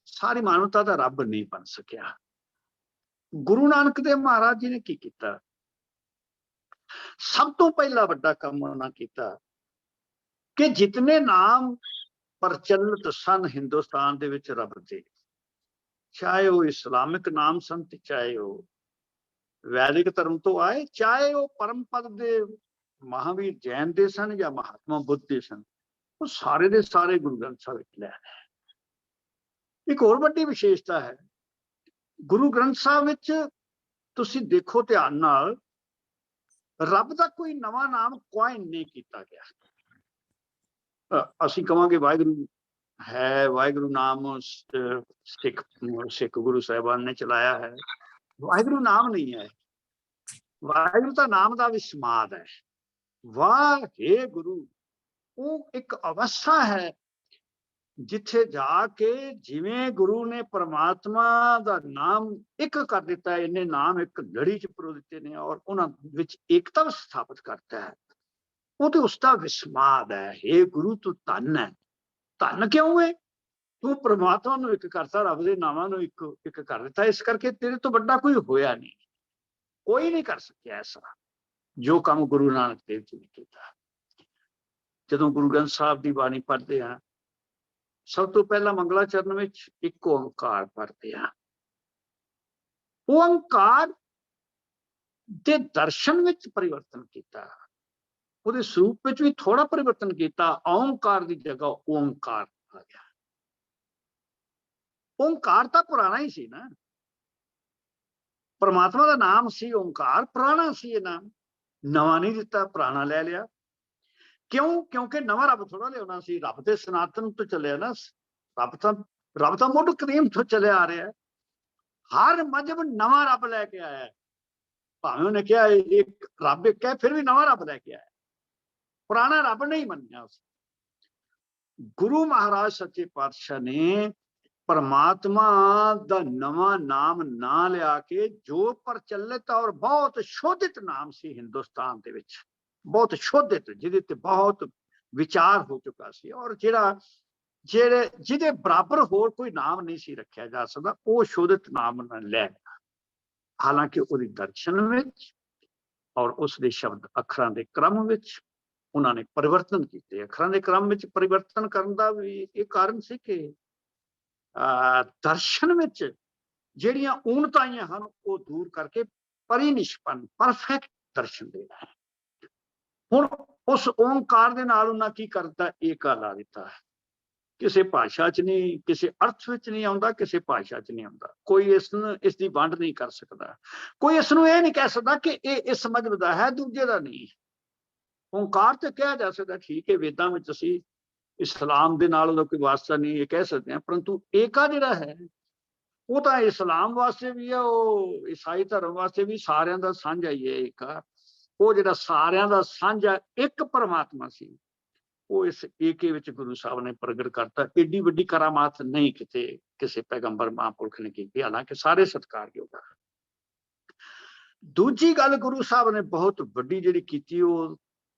B: ਸਾਰੀ ਮਾਨਵਤਾ ਦਾ ਰੱਬ ਨਹੀਂ ਬਣ ਸਕਿਆ। ਗੁਰੂ ਨਾਨਕ ਦੇਵ ਮਹਾਰਾਜ ਜੀ ਨੇ ਕੀ ਕੀਤਾ, ਸਭ ਤੋਂ ਪਹਿਲਾ ਵੱਡਾ ਕੰਮ ਉਹਨਾਂ ਕੀਤਾ ਕਿ ਜਿਤਨੇ ਨਾਮ ਪ੍ਰਚਲਿਤ ਸਨ ਹਿੰਦੁਸਤਾਨ ਦੇ ਵਿੱਚ ਰੱਬ ਦੇ, ਚਾਹੇ ਉਹ ਇਸਲਾਮਿਕ ਨਾਮ ਸਨ, ਚਾਹੇ ਉਹ ਵੈਦਿਕ ਧਰਮ ਤੋਂ ਆਏ, ਚਾਹੇ ਉਹ ਪਰਮ ਪਦ ਦੇ ਮਹਾਵੀਰ ਜੈਨ ਦੇ ਸਨ ਜਾਂ ਮਹਾਤਮਾ ਬੁੱਧ ਦੇ ਸਨ, ਉਹ ਸਾਰੇ ਦੇ ਸਾਰੇ ਗੁਰੂ ਗ੍ਰੰਥ ਸਾਹਿਬ ਵਿੱਚ ਲੈ ਆਏ। ਇੱਕ ਹੋਰ ਵੱਡੀ ਵਿਸ਼ੇਸ਼ਤਾ ਹੈ, ਗੁਰੂ ਗ੍ਰੰਥ ਸਾਹਿਬ ਵਿੱਚ ਤੁਸੀਂ ਦੇਖੋ ਧਿਆਨ ਨਾਲ, ਰੱਬ ਦਾ ਕੋਈ ਨਵਾਂ ਨਾਮ ਕੁਆਇਨ ਨਹੀਂ ਕੀਤਾ ਗਿਆ। ਅਸੀਂ ਕਹਾਂਗੇ ਵਾਹਿਗੁਰੂ ਹੈ, ਵਾਹਿਗੁਰੂ ਨਾਮ ਸਿੱਖ ਗੁਰੂ ਸਾਹਿਬਾਨ ਨੇ ਚਲਾਇਆ ਹੈ, ਵਾਹਿਗੁਰੂ ਨਾਮ ਨਹੀਂ ਹੈ। ਵਾਹਿਗੁਰੂ ਤਾਂ ਨਾਮ ਦਾ ਵੀ ਸਮਾਦ ਹੈ। ਵਾਹਿ ਗੁਰੂ ਉਹ ਇੱਕ ਅਵਸਥਾ ਹੈ ਜਿੱਥੇ ਜਾ ਕੇ ਜਿਵੇਂ ਗੁਰੂ ਨੇ ਪਰਮਾਤਮਾ ਦਾ ਨਾਮ ਇੱਕ ਕਰ ਦਿੱਤਾ, ਇਹਨੇ ਨਾਮ ਇੱਕ ਲੜੀ ਚ ਪਰੋ ਦਿੱਤੇ ਨੇ ਔਰ ਉਹਨਾਂ ਵਿੱਚ ਏਕਤਾ ਸਥਾਪਿਤ ਕਰਤਾ ਹੈ, ਉਹ ਤੇ ਉਸਦਾ ਵਿਸਮਾਦ ਹੈ। ਹੇ ਗੁਰੂ ਤੂੰ ਧੰਨ ਹੈ। ਧੰਨ ਕਿਉਂ ਹੈ? ਤੂੰ ਪ੍ਰਮਾਤਮਾ ਨੂੰ ਇੱਕ ਕਰਤਾ, ਰੱਬ ਦੇ ਨਾਮਾਂ ਨੂੰ ਇੱਕ ਕਰ ਦਿੱਤਾ, ਇਸ ਕਰਕੇ ਤੇਰੇ ਤੋਂ ਵੱਡਾ ਕੋਈ ਹੋਇਆ ਨਹੀਂ, ਕੋਈ ਨਹੀਂ ਕਰ ਸਕਿਆ ਐਸਾ ਜੋ ਕੰਮ ਗੁਰੂ ਨਾਨਕ ਦੇਵ ਜੀ ਨੇ ਕੀਤਾ। ਜਦੋਂ ਗੁਰੂ ਗ੍ਰੰਥ ਸਾਹਿਬ ਦੀ ਬਾਣੀ ਪੜ੍ਹਦੇ ਹਾਂ, ਸਭ ਤੋਂ ਪਹਿਲਾਂ ਮੰਗਲਾ ਚਰਨ ਵਿੱਚ ਇੱਕ ਓਂਕਾਰ ਪੜ੍ਹਦੇ ਹਾਂ। ਓਂਕਾਰ ਦੇ ਦਰਸ਼ਨ ਵਿੱਚ ਪਰਿਵਰਤਨ ਕੀਤਾ, ਉਹਦੇ ਸਰੂਪ ਵਿੱਚ ਵੀ ਥੋੜਾ ਪਰਿਵਰਤਨ ਕੀਤਾ। ਓਂਕਾਰ ਦੀ ਜਗ੍ਹਾ ਓਂਕਾਰ ਆ ਗਿਆ। ਓਂਕਾਰ ਤਾਂ ਪੁਰਾਣਾ ਹੀ ਸੀ ਨਾ, ਪਰਮਾਤਮਾ ਦਾ ਨਾਮ ਸੀ ਓਂਕਾਰ, ਪੁਰਾਣਾ ਸੀ ਇਹ ਨਾਮ, ਨਵਾਂ ਨਹੀਂ ਦਿੱਤਾ, ਪੁਰਾਣਾ ਲੈ ਲਿਆ। ਕਿਉਂ? ਕਿਉਂਕਿ ਨਵਾਂ ਰੱਬ ਥੋੜਾ ਲਿਆਉਣਾ ਸੀ, ਰੱਬ ਦੇ ਸਨਾਤਨ ਤੋਂ ਚੱਲਿਆ ਨਾ, ਰੱਬ ਤਾਂ ਮੁੱਢ ਕਦੀਮ ਤੋਂ ਚੱਲਿਆ ਆ ਰਿਹਾ। ਹਰ ਮਜ਼ਹਬ ਨਵਾਂ ਰੱਬ ਲੈ ਕੇ ਆਇਆ, ਭਾਵੇਂ ਉਹਨੇ ਕਿਹਾ ਇੱਕ ਰੱਬ ਇੱਕ ਹੈ, ਫਿਰ ਵੀ ਨਵਾਂ ਰੱਬ ਲੈ ਕੇ ਆਇਆ, ਪੁਰਾਣਾ ਰੱਬ ਨਹੀਂ ਮੰਨਿਆ ਉਸ। ਗੁਰੂ ਮਹਾਰਾਜ ਸੱਚੇ ਪਾਤਸ਼ਾਹ ਨੇ ਪਰਮਾਤਮਾ ਦਾ ਨਵਾਂ ਨਾਮ ਨਾ ਲਿਆ ਕੇ, ਜੋ ਪ੍ਰਚਲਿਤ ਔਰ ਬਹੁਤ ਸ਼ੋਧਿਤ ਨਾਮ ਸੀ ਹਿੰਦੁਸਤਾਨ ਦੇ ਵਿੱਚ, ਬਹੁਤ ਸ਼ੋਧਿਤ, ਜਿਹਦੇ ਤੇ ਬਹੁਤ ਵਿਚਾਰ ਹੋ ਚੁੱਕਾ ਸੀ, ਔਰ ਜਿਹਦੇ ਬਰਾਬਰ ਹੋਰ ਕੋਈ ਨਾਮ ਨਹੀਂ ਸੀ ਰੱਖਿਆ ਜਾ ਸਕਦਾ, ਉਹ ਸ਼ੋਧਿਤ ਨਾਮ ਲੈ ਲਿਆ। ਹਾਲਾਂਕਿ ਉਹਦੀ ਦਰਸ਼ਨ ਵਿੱਚ ਔਰ ਉਸ ਦੇ ਸ਼ਬਦ ਅੱਖਰਾਂ ਦੇ ਕ੍ਰਮ ਵਿੱਚ ਉਹਨਾਂ ਨੇ ਪਰਿਵਰਤਨ ਕੀਤੇ। ਅੱਖਰਾਂ ਦੇ ਕ੍ਰਮ ਵਿੱਚ ਪਰਿਵਰਤਨ ਕਰਨ ਦਾ ਵੀ ਇਹ ਕਾਰਨ ਸੀ ਕਿ ਦਰਸ਼ਨ ਵਿੱਚ ਜਿਹੜੀਆਂ ਊਣਤਾਈਆਂ ਹਨ ਉਹ ਦੂਰ ਕਰਕੇ ਪਰਿਨਿਸ਼ਪਨ ਪਰਫੈਕਟ ਦਰਸ਼ਨ ਦੇਣਾ ਹੈ। ਹੁਣ ਉਸ ਓਂਕਾਰ ਦੇ ਨਾਲ ਉਹਨਾਂ ਕੀ ਕਰਤਾ, ਏਕਾ ਲਾ ਦਿੱਤਾ ਹੈ। ਕਿਸੇ ਭਾਸ਼ਾ 'ਚ ਨਹੀਂ, ਕਿਸੇ ਅਰਥ ਵਿੱਚ ਨਹੀਂ ਆਉਂਦਾ, ਕਿਸੇ ਭਾਸ਼ਾ 'ਚ ਨਹੀਂ ਆਉਂਦਾ। ਕੋਈ ਇਸ ਦੀ ਵੰਡ ਨਹੀਂ ਕਰ ਸਕਦਾ। ਕੋਈ ਇਸ ਨੂੰ ਇਹ ਨਹੀਂ ਕਹਿ ਸਕਦਾ ਕਿ ਇਹ ਇਸ ਮਜ਼ਹਬ ਦਾ ਹੈ, ਦੂਜੇ ਦਾ ਨਹੀਂ। ਓਂਕਾਰ ਤੇ ਕਿਹਾ ਜਾ ਸਕਦਾ, ਠੀਕ ਹੈ, ਵੇਦਾਂ ਵਿੱਚ ਅਸੀਂ ਇਸਲਾਮ ਦੇ ਨਾਲ ਉਹਦਾ ਕੋਈ ਵਾਸਤਾ ਨਹੀਂ ਇਹ ਕਹਿ ਸਕਦੇ ਹਾਂ, ਪਰੰਤੂ ਏਕਾ ਜਿਹੜਾ ਹੈ ਉਹ ਤਾਂ ਇਸਲਾਮ ਵਾਸਤੇ ਵੀ ਹੈ, ਉਹ ਈਸਾਈ ਧਰਮ ਵਾਸਤੇ ਵੀ ਸਾਰਿਆਂ ਦਾ ਸਾਂਝਾ ਹੀ ਹੈ ਏਕਾ। ਉਹ ਜਿਹੜਾ ਸਾਰਿਆਂ ਦਾ ਸਾਂਝਾ ਇੱਕ ਪਰਮਾਤਮਾ ਸੀ, ਉਹ ਇਸ ਏਕੇ ਵਿੱਚ ਗੁਰੂ ਸਾਹਿਬ ਨੇ ਪ੍ਰਗਟ ਕਰਤਾ। ਏਡੀ ਵੱਡੀ ਕਰਾਮਾਤ ਨਹੀਂ ਕਿਤੇ ਕਿਸੇ ਪੈਗੰਬਰ ਮਹਾਂਪੁਰਖ ਨੇ ਕੀਤੀ, ਹਾਲਾਂਕਿ ਸਾਰੇ ਸਤਿਕਾਰਯੋਗ। ਦੂਜੀ ਗੱਲ ਗੁਰੂ ਸਾਹਿਬ ਨੇ ਬਹੁਤ ਵੱਡੀ ਜਿਹੜੀ ਕੀਤੀ, ਉਹ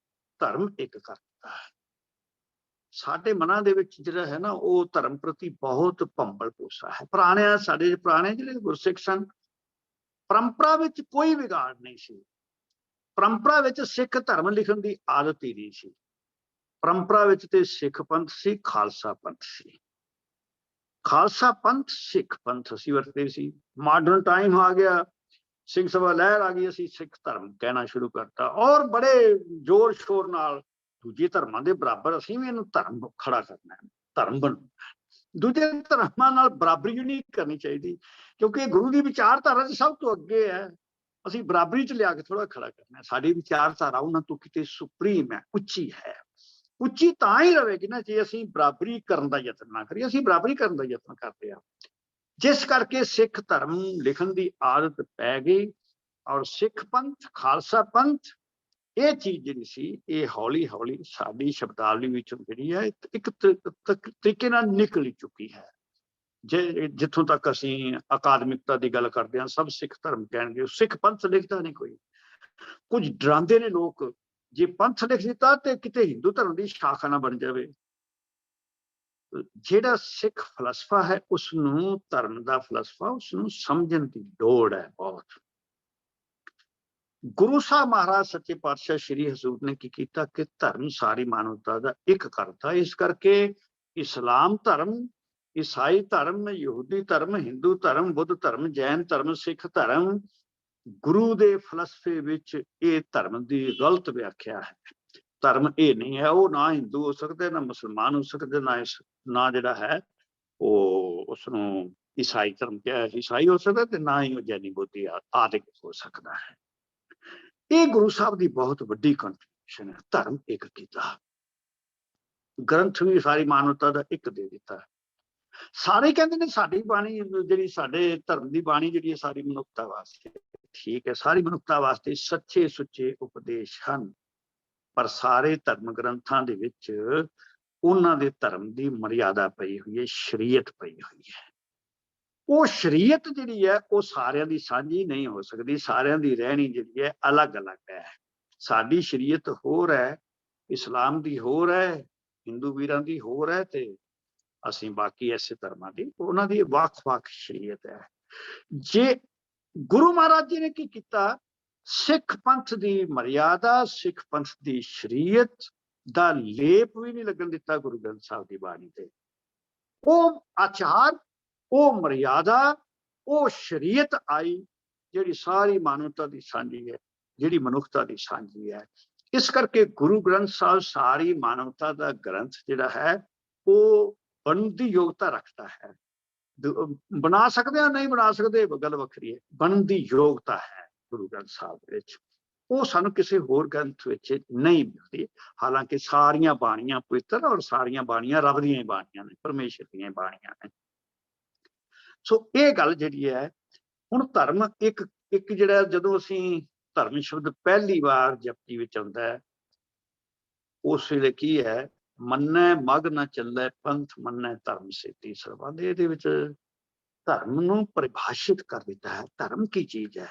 B: ਧਰਮ ਇੱਕ ਕਰ ਦਿੱਤਾ। ਸਾਡੇ ਮਨਾਂ ਦੇ ਵਿੱਚ ਜਿਹੜਾ ਹੈ ਨਾ, ਉਹ ਧਰਮ ਪ੍ਰਤੀ ਬਹੁਤ ਭੰਬਲ ਭੂਸਾ ਹੈ। ਸਾਡੇ ਪੁਰਾਣੇ ਜਿਹੜੇ ਗੁਰਸਿੱਖ ਸਨ, ਪਰੰਪਰਾ ਵਿੱਚ ਕੋਈ ਵਿਗਾੜ ਨਹੀਂ ਸੀ। ਪਰੰਪਰਾ ਵਿੱਚ ਸਿੱਖ ਧਰਮ ਲਿਖਣ ਦੀ ਆਦਤ ਹੀ ਨਹੀਂ ਸੀ। ਪਰੰਪਰਾ ਵਿੱਚ ਤੇ ਸਿੱਖ ਪੰਥ ਸੀ, ਖਾਲਸਾ ਪੰਥ ਸੀ। ਖਾਲਸਾ ਪੰਥ ਸਿੱਖ ਪੰਥ ਅਸੀਂ ਵਰਤਦੇ ਸੀ। ਮਾਡਰਨ ਟਾਈਮ ਆ ਗਿਆ, ਸਿੰਘ ਸਭਾ ਲਹਿਰ ਆ ਗਈ, ਅਸੀਂ ਸਿੱਖ ਧਰਮ ਕਹਿਣਾ ਸ਼ੁਰੂ ਕਰਤਾ, ਔਰ ਬੜੇ ਜ਼ੋਰ ਸ਼ੋਰ ਨਾਲ ਦੂਜੇ ਧਰਮਾਂ ਦੇ ਬਰਾਬਰ ਅਸੀਂ ਵੀ ਇਹਨੂੰ ਧਰਮ ਖੜਾ ਕਰਨਾ ਹੈ, ਧਰਮ ਬਣਨਾ। ਦੂਜੇ ਧਰਮਾਂ ਨਾਲ ਬਰਾਬਰੀ ਨਹੀਂ ਕਰਨੀ ਚਾਹੀਦੀ, ਕਿਉਂਕਿ ਇਹ ਗੁਰੂ ਦੀ ਵਿਚਾਰਧਾਰਾ ਸਭ ਤੋਂ ਅੱਗੇ ਹੈ। ਅਸੀਂ ਬਰਾਬਰੀ 'ਚ ਲਿਆ ਕੇ ਥੋੜਾ ਖੜਾ ਕਰਨਾ। ਸਾਡੀ ਵਿਚਾਰਧਾਰਾ ਉਹਨਾਂ ਤੋਂ ਕਿਤੇ ਸੁਪਰੀਮ ਹੈ, ਉੱਚੀ ਹੈ। ਉੱਚੀ ਤਾਂ ਹੀ ਰਹੇਗੀ ਨਾ ਜੇ ਅਸੀਂ ਬਰਾਬਰੀ ਕਰਨ ਦਾ ਯਤਨ ਨਾ ਕਰੀਏ। ਅਸੀਂ ਬਰਾਬਰੀ ਕਰਨ ਦਾ ਯਤਨ ਕਰਦੇ ਹਾਂ, ਜਿਸ ਕਰਕੇ ਸਿੱਖ ਧਰਮ ਲਿਖਣ ਦੀ ਆਦਤ ਪੈ ਗਈ। ਔਰ ਸਿੱਖ ਪੰਥ, ਖਾਲਸਾ ਪੰਥ, ਇਹ ਚੀਜ਼ ਜਿਹੜੀ ਸੀ ਇਹ ਹੌਲੀ ਹੌਲੀ ਸਾਡੀ ਸ਼ਬਦਾਵਲੀ ਵਿੱਚੋਂ ਜਿਹੜੀ ਹੈ ਇੱਕ ਤਰੀਕੇ ਨਾਲ ਨਿਕਲ ਚੁੱਕੀ ਹੈ। ਜਿੱਥੋਂ ਤੱਕ ਅਸੀਂ ਅਕਾਦਮਿਕਤਾ ਦੀ ਗੱਲ ਕਰਦੇ ਹਾਂ, ਸਭ ਸਿੱਖ ਧਰਮ ਕਹਿਣਗੇ, ਸਿੱਖ ਪੰਥ ਲਿਖਦਾ ਨਹੀਂ ਕੋਈ। ਕੁਝ ਡਰਾਉਂਦੇ ਨੇ ਲੋਕ, ਜੇ ਪੰਥ ਲਿਖ ਦਿੱਤਾ ਤੇ ਕਿਤੇ ਹਿੰਦੂ ਧਰਮ ਦੀ ਸ਼ਾਖਾ ਨਾ ਬਣ ਜਾਵੇ। ਜਿਹੜਾ ਸਿੱਖ ਫਲਸਫਾ ਹੈ, ਉਸਨੂੰ ਧਰਮ ਦਾ ਫਲਸਫਾ, ਉਸਨੂੰ ਸਮਝਣ ਦੀ ਲੋੜ ਹੈ ਬਹੁਤ। ਗੁਰੂ ਸਾਹਿਬ ਮਹਾਰਾਜ ਸੱਚੇ ਪਾਤਸ਼ਾਹ ਸ਼੍ਰੀ ਹਜ਼ੂਰ ਨੇ ਕੀ ਕੀਤਾ ਕਿ ਧਰਮ ਸਾਰੀ ਮਾਨਵਤਾ ਦਾ ਇੱਕ ਕਰਤਾ। ਇਸ ਕਰਕੇ ਇਸਲਾਮ ਧਰਮ, ਈਸਾਈ ਧਰਮ, ਯਹੂਦੀ ਧਰਮ, ਹਿੰਦੂ ਧਰਮ, ਬੁੱਧ ਧਰਮ, ਜੈਨ ਧਰਮ, ਸਿੱਖ ਧਰਮ, ਗੁਰੂ ਦੇ ਫਲਸਫੇ ਵਿੱਚ ਇਹ ਧਰਮ ਦੀ ਗਲਤ ਵਿਆਖਿਆ ਹੈ। ਧਰਮ ਇਹ ਨਹੀਂ ਹੈ, ਉਹ ਨਾ ਹਿੰਦੂ ਹੋ ਸਕਦੇ, ਨਾ ਮੁਸਲਮਾਨ ਹੋ ਸਕਦੇ, ਨਾ ਜਿਹੜਾ ਹੈ ਉਹ ਉਸਨੂੰ ਈਸਾਈ ਧਰਮ ਕਿਹਾ ਈਸਾਈ ਹੋ ਸਕਦਾ, ਤੇ ਨਾ ਹੀ ਉਹ ਜੈਨੀ ਬੁੱਧੀ ਆਦਿਕ ਹੋ ਸਕਦਾ ਹੈ। ਇਹ ਗੁਰੂ ਸਾਹਿਬ ਦੀ ਬਹੁਤ ਵੱਡੀ ਕੰਟਰੀਬਿਊਸ਼ਨ ਹੈ। ਧਰਮ ਇੱਕ ਕੀਤਾ, ਗ੍ਰੰਥ ਵੀ ਸਾਰੀ ਮਾਨਵਤਾ ਦਾ ਇੱਕ ਦੇ ਦਿੱਤਾ। ਸਾਰੇ ਕਹਿੰਦੇ ਨੇ ਸਾਡੀ ਬਾਣੀ ਜਿਹੜੀ, ਸਾਡੇ ਧਰਮ ਦੀ ਬਾਣੀ ਜਿਹੜੀ ਹੈ ਸਾਰੀ ਮਨੁੱਖਤਾ ਵਾਸਤੇ। ਠੀਕ ਹੈ, ਸਾਰੀ ਮਨੁੱਖਤਾ ਵਾਸਤੇ ਸੱਚੇ ਸੁੱਚੇ ਉਪਦੇਸ਼ ਹਨ, ਪਰ ਸਾਰੇ ਧਰਮ ਗ੍ਰੰਥਾਂ ਦੇ ਵਿੱਚ ਉਹਨਾਂ ਦੇ ਧਰਮ ਦੀ ਮਰਿਆਦਾ ਪਈ ਹੋਈ ਹੈ, ਸ਼ਰੀਅਤ ਪਈ ਹੋਈ ਹੈ। ਉਹ ਸ਼ਰੀਅਤ ਜਿਹੜੀ ਹੈ ਉਹ ਸਾਰਿਆਂ ਦੀ ਸਾਂਝੀ ਨਹੀਂ ਹੋ ਸਕਦੀ। ਸਾਰਿਆਂ ਦੀ ਰਹਿਣੀ ਜਿਹੜੀ ਹੈ ਅਲੱਗ-ਅਲੱਗ ਹੈ। ਸਾਡੀ ਸ਼ਰੀਅਤ ਹੋਰ ਹੈ, ਇਸਲਾਮ ਦੀ ਹੋਰ ਹੈ, ਹਿੰਦੂ ਵੀਰਾਂ ਦੀ ਹੋਰ ਹੈ, ਤੇ ਅਸੀਂ ਬਾਕੀ ਐਸੇ ਧਰਮਾਂ ਦੀ, ਉਹਨਾਂ ਦੀ ਵੱਖ-ਵੱਖ ਸ਼ਰੀਅਤ ਹੈ। ਜੇ ਗੁਰੂ ਮਹਾਰਾਜ ਜੀ ਨੇ ਕੀ ਕੀਤਾ, ਸਿੱਖ ਪੰਥ ਦੀ ਮਰਿਆਦਾ, ਸਿੱਖ ਪੰਥ ਦੀ ਸ਼ਰੀਅਤ ਦਾ ਲੇਪ ਵੀ ਨਹੀਂ ਲੱਗਣ ਦਿੱਤਾ ਗੁਰੂ ਗ੍ਰੰਥ ਸਾਹਿਬ ਦੀ ਬਾਣੀ ਤੇ। ਉਹ ਆਚਾਰ, ਉਹ ਮਰਿਆਦਾ, ਉਹ ਸ਼ਰੀਅਤ ਆਈ ਜਿਹੜੀ ਸਾਰੀ ਮਾਨਵਤਾ ਦੀ ਸਾਂਝੀ ਹੈ, ਜਿਹੜੀ ਮਨੁੱਖਤਾ ਦੀ ਸਾਂਝੀ ਹੈ। ਇਸ ਕਰਕੇ ਗੁਰੂ ਗ੍ਰੰਥ ਸਾਹਿਬ ਸਾਰੀ ਮਾਨਵਤਾ ਦਾ ਗ੍ਰੰਥ ਜਿਹੜਾ ਹੈ ਉਹ ਬਣਨ ਦੀ ਯੋਗਤਾ ਰੱਖਦਾ ਹੈ। ਬਣਾ ਸਕਦੇ ਆ, ਨਹੀਂ ਬਣਾ ਸਕਦੇ, ਗੱਲ ਵੱਖਰੀ ਹੈ। ਬਣਨ ਦੀ ਯੋਗਤਾ ਹੈ ਗੁਰੂ ਗ੍ਰੰਥ ਸਾਹਿਬ ਵਿੱਚ, ਉਹ ਸਾਨੂੰ ਕਿਸੇ ਹੋਰ ਗ੍ਰੰਥ ਵਿੱਚ ਨਹੀਂ ਮਿਲਦੀ। ਹਾਲਾਂਕਿ ਸਾਰੀਆਂ ਬਾਣੀਆਂ ਪਵਿੱਤਰ, ਔਰ ਸਾਰੀਆਂ ਬਾਣੀਆਂ ਰੱਬ ਦੀਆਂ ਹੀ ਬਾਣੀਆਂ ਨੇ, ਪਰਮੇਸ਼ਰ ਦੀਆਂ ਬਾਣੀਆਂ ਨੇ। ਸੋ ਇਹ ਗੱਲ ਜਿਹੜੀ ਹੈ, ਹੁਣ ਧਰਮ ਇੱਕ ਜਿਹੜਾ, ਜਦੋਂ ਅਸੀਂ ਧਰਮ ਸ਼ਬਦ ਪਹਿਲੀ ਵਾਰ ਜਪਜੀ ਵਿੱਚ ਆਉਂਦਾ ਹੈ, ਉਸ ਵੇਲੇ ਕੀ ਹੈ, ਮੰਨੈ ਮਗ ਨ ਚੱਲੈ ਪੰਥ, ਮੰਨੈ ਧਰਮ ਸੇਤੀ ਸਰਬੰਧ। ਇਹਦੇ ਵਿੱਚ ਧਰਮ ਨੂੰ ਪਰਿਭਾਸ਼ਿਤ ਕਰ ਦਿੱਤਾ ਹੈ। ਧਰਮ ਕੀ ਚੀਜ਼ ਹੈ?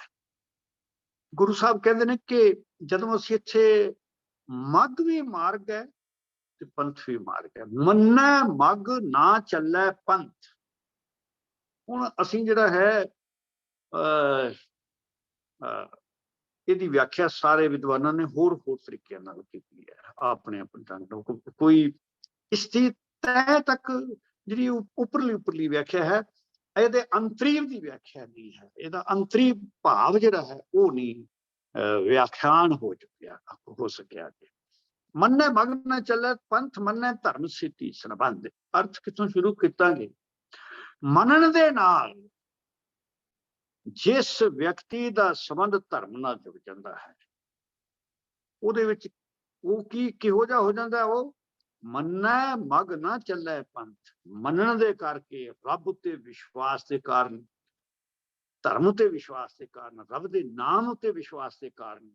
B: ਗੁਰੂ ਸਾਹਿਬ ਕਹਿੰਦੇ ਨੇ ਕਿ ਜਦੋਂ ਅਸੀਂ ਇੱਥੇ ਮਗ ਵੀ ਮਾਰਗ ਹੈ ਤੇ ਪੰਥ ਵੀ ਮਾਰਗ ਹੈ। ਮੰਨੈ ਮਗ ਨਾ ਚੱਲੈ ਪੰਥ। ਹੁਣ ਅਸੀਂ ਜਿਹੜਾ ਹੈ ਇਹਦੀ ਵਿਆਖਿਆ ਸਾਰੇ ਵਿਦਵਾਨਾਂ ਨੇ ਹੋਰ ਤਰੀਕਿਆਂ ਨਾਲ ਕੀਤੀ ਹੈ, ਆਪਣੇ ਆਪਣੇ ਢੰਗ ਨਾਲ। ਕੋਈ ਇਸ ਦੀ ਤਹਿ ਤੱਕ ਜਿਹੜੀ ਉੱਪਰਲੀ ਵਿਆਖਿਆ ਹੈ, ਇਹਦੇ ਅੰਤਰੀਵ ਦੀ ਵਿਆਖਿਆ ਨਹੀਂ ਹੈ, ਇਹਦਾ ਅੰਤਰੀ ਭਾਵ ਜਿਹੜਾ ਹੈ ਉਹ ਨਹੀਂ ਵਿਆਖਿਆਨ ਹੋ ਸਕਿਆ। ਮੰਨੇ ਮਗ ਨਾ ਚੱਲੇ ਪੰਥ ਮੰਨੇ ਧਰਮ ਸਿੱਧੀ ਸੰਬੰਧ। ਅਰਥ ਕਿੱਥੋਂ ਸ਼ੁਰੂ ਕੀਤਾਂਗੇ? ਮੰਨਣ ਦੇ ਨਾਲ ਜਿਸ ਵਿਅਕਤੀ ਦਾ ਸੰਬੰਧ ਧਰਮ ਨਾਲ ਜੁੜ ਜਾਂਦਾ ਹੈ, ਉਹਦੇ ਵਿੱਚ ਉਹ ਕਿਹੋ ਜਿਹਾ ਹੋ ਜਾਂਦਾ? ਉਹ ਮੰਨੈ ਮਗ ਨਾ ਚੱਲੇ ਪੰਥ। ਮੰਨਣ ਦੇ ਕਰਕੇ, ਰੱਬ ਉੱਤੇ ਵਿਸ਼ਵਾਸ ਦੇ ਕਾਰਨ, ਧਰਮ ਉੱਤੇ ਵਿਸ਼ਵਾਸ ਦੇ ਕਾਰਨ, ਰੱਬ ਦੇ ਨਾਮ ਉੱਤੇ ਵਿਸ਼ਵਾਸ ਦੇ ਕਾਰਨ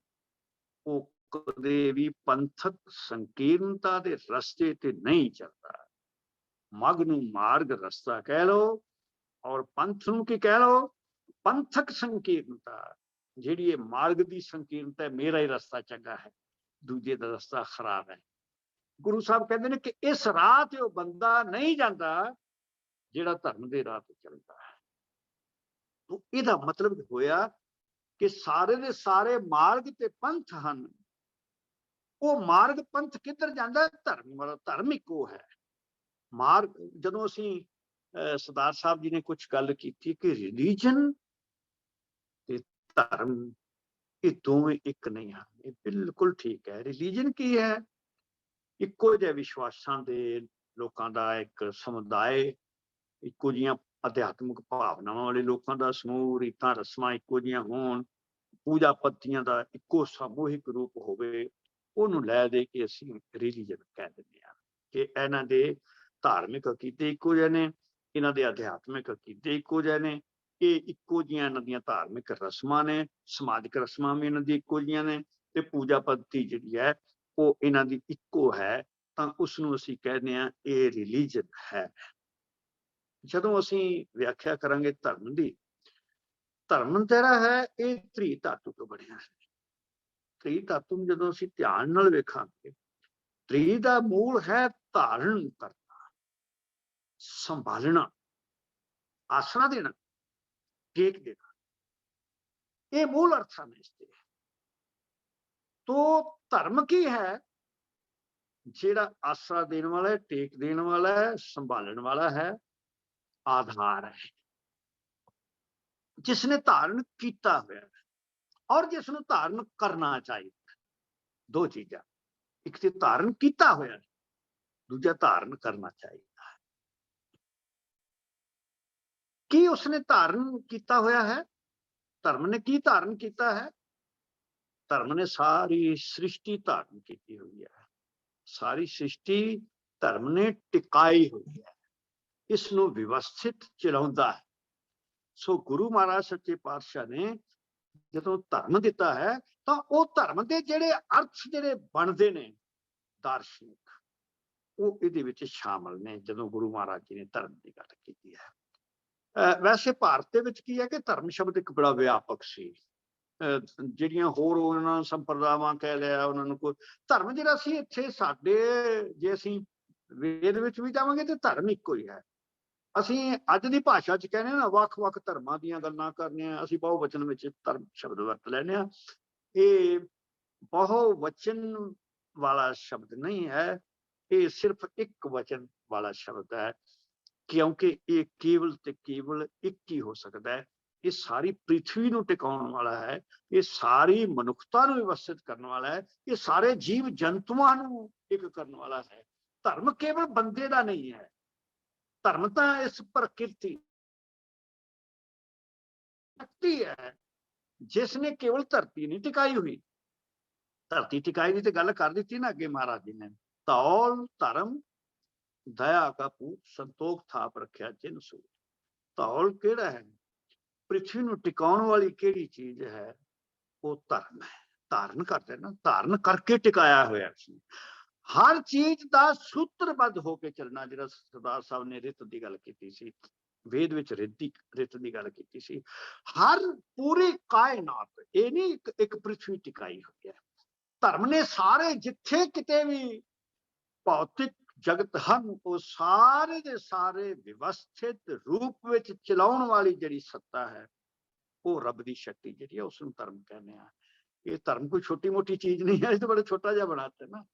B: ਉਹ ਕਦੇ ਵੀ ਪੰਥਕ ਸੰਕੀਰਨਤਾ ਦੇ ਰਸਤੇ ਤੇ ਨਹੀਂ ਚੱਲਦਾ। ਮਗ ਨੂੰ ਮਾਰਗ ਰਸਤਾ ਕਹਿ ਲਓ, ਔਰ ਪੰਥ ਨੂੰ ਕੀ ਕਹਿ ਲਓ? ਪੰਥਕ ਸੰਕੀਰਨਤਾ। ਜਿਹੜੀ ਇਹ ਮਾਰਗ ਦੀ ਸੰਕੀਰਨਤਾ ਹੈ, ਮੇਰਾ ਹੀ ਰਸਤਾ ਚੰਗਾ ਹੈ, ਦੂਜੇ ਦਾ ਰਸਤਾ ਖਰਾਬ ਹੈ। ਗੁਰੂ ਸਾਹਿਬ ਕਹਿੰਦੇ ਨੇ ਕਿ ਇਸ ਰਾਹ ਤੇ ਉਹ ਬੰਦਾ ਨਹੀਂ ਜਾਂਦਾ ਜਿਹੜਾ ਧਰਮ ਦੇ ਰਾਹ ਤੇ ਚੱਲਦਾ ਹੈ। ਇਹਦਾ ਮਤਲਬ ਹੋਇਆ ਕਿ ਸਾਰੇ ਦੇ ਸਾਰੇ ਮਾਰਗ ਤੇ ਪੰਥ ਹਨ। ਉਹ ਮਾਰਗ ਪੰਥ ਕਿੱਧਰ ਜਾਂਦਾ? ਧਰਮ ਵਾਲਾ। ਧਰਮ ਇੱਕੋ ਹੈ। ਮਾਰਗ, ਜਦੋਂ ਅਸੀਂ ਸਰਦਾਰ ਸਾਹਿਬ ਜੀ ਨੇ ਕੁਝ ਗੱਲ ਕੀਤੀ ਕਿ ਰਿਲੀਜਨ ਤੇ ਧਰਮ ਇਹ ਦੋਵੇਂ ਇੱਕ ਨਹੀਂ ਹਨ, ਇਹ ਬਿਲਕੁਲ ਠੀਕ ਹੈ। ਰਿਲੀਜਨ ਕੀ ਹੈ? ਇੱਕੋ ਜਿਹੇ ਵਿਸ਼ਵਾਸਾਂ ਦੇ ਲੋਕਾਂ ਦਾ ਇੱਕ ਸਮੁਦਾਇ, ਇੱਕੋ ਜਿਹੀਆਂ ਅਧਿਆਤਮਿਕ ਭਾਵਨਾਵਾਂ ਵਾਲੇ ਲੋਕਾਂ ਦਾ ਸਮੂਹ, ਰੀਤਾਂ ਰਸਮਾਂ ਇੱਕੋ ਜਿਹੀਆਂ ਹੋਣ, ਪੂਜਾ ਪੱਤੀਆਂ ਦਾ ਇੱਕੋ ਸਮੂਹਿਕ ਰੂਪ ਹੋਵੇ, ਉਹਨੂੰ ਲੈ ਦੇ ਕੇ ਅਸੀਂ ਰਿਲੀਜਨ ਕਹਿ ਦਿੰਦੇ ਹਾਂ ਕਿ ਇਹਨਾਂ ਦੇ ਧਾਰਮਿਕ ਅਕੀਦੇ ਇੱਕੋ ਜਿਹੇ ਨੇ, ਇਹਨਾਂ ਦੇ ਅਧਿਆਤਮਿਕ ਅਕੀਦੇ ਇੱਕੋ ਜਿਹੇ ਨੇ, ਇਹ ਇੱਕੋ ਜਿਹੀਆਂ ਇਹਨਾਂ ਦੀਆਂ ਧਾਰਮਿਕ ਰਸਮਾਂ ਨੇ, ਸਮਾਜਿਕ ਰਸਮਾਂ ਵੀ ਇਹਨਾਂ ਦੀ ਇੱਕੋ ਜਿਹੀਆਂ ਨੇ, ਤੇ ਪੂਜਾ ਪੱਤੀ ਜਿਹੜੀ ਹੈ ਉਹ ਇਹਨਾਂ ਦੀ ਇੱਕੋ ਹੈ, ਤਾਂ ਉਸਨੂੰ ਅਸੀਂ ਕਹਿੰਦੇ ਹਾਂ ਇਹ ਰਿਲੀਜਨ ਹੈ। ਜਦੋਂ ਅਸੀਂ ਵਿਆਖਿਆ ਕਰਾਂਗੇ ਧਰਮ ਦੀ, ਧਰਮ ਜਿਹੜਾ ਹੈ ਇਹ ਤ੍ਰੀ ਧਾਤੂ ਤੋਂ ਬਣਿਆ ਹੈ। ਤ੍ਰੀ ਧਾਤੂ ਨੂੰ ਜਦੋਂ ਅਸੀਂ ਧਿਆਨ ਨਾਲ ਵੇਖਾਂਗੇ, ਤ੍ਰੀ ਦਾ ਮੂਲ ਹੈ ਧਾਰਨ ਕਰਨਾ, ਸੰਭਾਲਣਾ, ਆਸਰਾ ਦੇਣਾ, ਟੇਕ ਦੇਣਾ। ਇਹ ਮੂਲ ਅਰਥ ਹਨ ਇਸਦੇ। ਤੋ ਧਰਮ ਕੀ ਹੈ? ਜਿਹੜਾ ਆਸਰਾ ਦੇਣ ਵਾਲਾ ਹੈ, ਟੇਕ ਦੇਣ ਵਾਲਾ ਹੈ, ਸੰਭਾਲਣ ਵਾਲਾ ਹੈ, ਆਧਾਰ ਹੈ, ਜਿਸਨੇ ਧਾਰਨ ਕੀਤਾ ਹੋਇਆ ਔਰ ਜਿਸ ਨੂੰ ਧਾਰਨ ਕਰਨਾ ਚਾਹੀਦਾ। ਦੋ ਚੀਜ਼ਾਂ, ਇੱਕ ਤੇ ਧਾਰਨ ਕੀਤਾ ਹੋਇਆ, ਦੂਜਾ ਧਾਰਨ ਕਰਨਾ ਚਾਹੀਦਾ ਹੈ। ਕੀ ਉਸਨੇ ਧਾਰਨ ਕੀਤਾ ਹੋਇਆ ਹੈ? ਧਰਮ ਨੇ ਕੀ ਧਾਰਨ ਕੀਤਾ ਹੈ? ਧਰਮ ਨੇ ਸਾਰੀ ਸ੍ਰਿਸ਼ਟੀ ਧਾਰਨ ਕੀਤੀ ਹੋਈ ਹੈ। ਸਾਰੀ ਸ੍ਰਿਸ਼ਟੀ ਧਰਮ ਨੇ ਟਿਕਾਈ ਹੋਈ ਹੈ, ਇਸ ਨੂੰ ਵਿਵਸਥਿਤ ਚਲਾਉਂਦਾ ਹੈ। ਸੋ ਗੁਰੂ ਮਹਾਰਾਜ ਸੱਚੇ ਪਾਤਸ਼ਾਹ ਨੇ ਜਦੋਂ ਧਰਮ ਦਿੱਤਾ ਹੈ, ਤਾਂ ਉਹ ਧਰਮ ਦੇ ਜਿਹੜੇ ਅਰਥ ਜਿਹੜੇ ਬਣਦੇ ਨੇ ਦਾਰਸ਼ਨਿਕ, ਉਹ ਇਹਦੇ ਵਿੱਚ ਸ਼ਾਮਲ ਨੇ ਜਦੋਂ ਗੁਰੂ ਮਹਾਰਾਜ ਜੀ ਨੇ ਧਰਮ ਦੀ ਗੱਲ ਕੀਤੀ ਹੈ। ਵੈਸੇ ਭਾਰਤ ਦੇ ਵਿੱਚ ਕੀ ਹੈ ਕਿ ਧਰਮ ਸ਼ਬਦ ਇੱਕ ਬੜਾ ਵਿਆਪਕ ਸੀ। ਜਿਹੜੀਆਂ ਹੋਰ ਉਹਨਾਂ ਸੰਪਰਦਾਵਾਂ ਕਹਿ ਲਿਆ, ਉਹਨਾਂ ਨੂੰ ਕੋਈ ਧਰਮ ਜਿਹੜਾ ਸੀ ਇੱਥੇ ਸਾਡੇ, ਜੇ ਅਸੀਂ ਵੇਦ ਵਿੱਚ ਵੀ ਜਾਵਾਂਗੇ ਤੇ ਧਰਮ ਇੱਕੋ ਹੀ ਹੈ। ਅਸੀਂ ਅੱਜ ਦੀ ਭਾਸ਼ਾ 'ਚ ਕਹਿੰਦੇ ਨਾ ਵੱਖ-ਵੱਖ ਧਰਮਾਂ ਦੀਆਂ ਗੱਲਾਂ ਕਰਨੀਆਂ, ਅਸੀਂ ਬਹੁਵਚਨ ਵਿੱਚ ਧਰਮ ਸ਼ਬਦ ਵਰਤ ਲੈਂਦੇ ਹਾਂ। ਇਹ ਬਹੁਵਚਨ ਵਾਲਾ ਸ਼ਬਦ ਨਹੀਂ ਹੈ, ਇਹ ਸਿਰਫ ਇੱਕ ਵਚਨ ਵਾਲਾ ਸ਼ਬਦ ਹੈ, ਕਿਉਂਕਿ ਇਹ ਕੇਵਲ ਤੇ ਕੇਵਲ ਇੱਕ ਹੀ ਹੋ ਸਕਦਾ ਹੈ। ਇਹ ਸਾਰੀ ਪ੍ਰਿਥਵੀ ਨੂੰ ਟਿਕਾਉਣ ਵਾਲਾ ਹੈ, ਇਹ ਸਾਰੀ ਮਨੁੱਖਤਾ ਨੂੰ ਵਿਵਸਥਿਤ ਕਰਨ ਵਾਲਾ ਹੈ, ਇਹ ਸਾਰੇ ਜੀਵ ਜੰਤੂਆਂ ਨੂੰ ਇੱਕ ਕਰਨ ਵਾਲਾ ਹੈ। ਧਰਮ ਕੇਵਲ ਬੰਦੇ ਦਾ ਨਹੀਂ ਹੈ, ਧਰਮ ਤਾਂ ਇਸ ਪ੍ਰਕਿਰਤੀ ਹੈ ਜਿਸ ਨੇ ਕੇਵਲ ਧਰਤੀ ਨਹੀਂ ਟਿਕਾਈ ਹੋਈ। ਧਰਤੀ ਟਿਕਾਈ ਦੀ ਤੇ ਗੱਲ ਕਰ ਦਿੱਤੀ ਨਾ ਅੱਗੇ ਮਹਾਰਾਜ ਜੀ ਨੇ। ਧੌਲ ਧਰਮ ਦਇਆ ਕਾ ਪੂਤ ਸੰਤੋਖ ਥਾਪ ਰੱਖਿਆ ਜਿਨ ਸੂਤ। ਧੌਲ ਕਿਹੜਾ ਹੈ? ਪ੍ਰਿਥਵੀ ਨੂੰ ਟਿਕਾਉਣ ਵਾਲੀ ਕਿਹੜੀ ਚੀਜ਼ ਹੈ? ਉਹ ਧਰਮ ਹੈ। ਧਾਰਨ ਕਰਦੇ ਨਾ, ਧਾਰਨ ਕਰਕੇ ਟਿਕਾਇਆ ਹੋਇਆ ਸੀ। ਹਰ ਚੀਜ਼ ਦਾ ਸੂਤਰਬੱਧ ਹੋ ਕੇ ਚੱਲਣਾ, ਜਿਹੜਾ ਸਰਦਾਰ ਸਾਹਿਬ ਨੇ ਰਿਤ ਦੀ ਗੱਲ ਕੀਤੀ ਸੀ, ਵੇਦ ਵਿੱਚ ਰਿਤ ਦੀ ਗੱਲ ਕੀਤੀ ਸੀ। ਹਰ ਪੂਰੀ ਕਾਇਨਾਤ, ਇਹ ਨਹੀਂ ਇੱਕ ਪ੍ਰਿਥਵੀ ਟਿਕਾਈ ਹੋਈ ਹੈ। ਧਰਮ ਨੇ ਸਾਰੇ ਜਿੱਥੇ ਕਿਤੇ ਵੀ ਭੌਤਿਕ ਜਗਤ ਹਨ, ਉਹ ਸਾਰੇ ਦੇ ਸਾਰੇ ਵਿਵਸਥਿਤ ਰੂਪ ਵਿੱਚ ਚਲਾਉਣ ਵਾਲੀ ਜਿਹੜੀ ਸੱਤਾ ਹੈ, वो रब की शक्ति जी है उसनूं धर्म कहने आ। ये धर्म कोई छोटी मोटी चीज नहीं है, तो बड़ा छोटा जहा बनाते ना।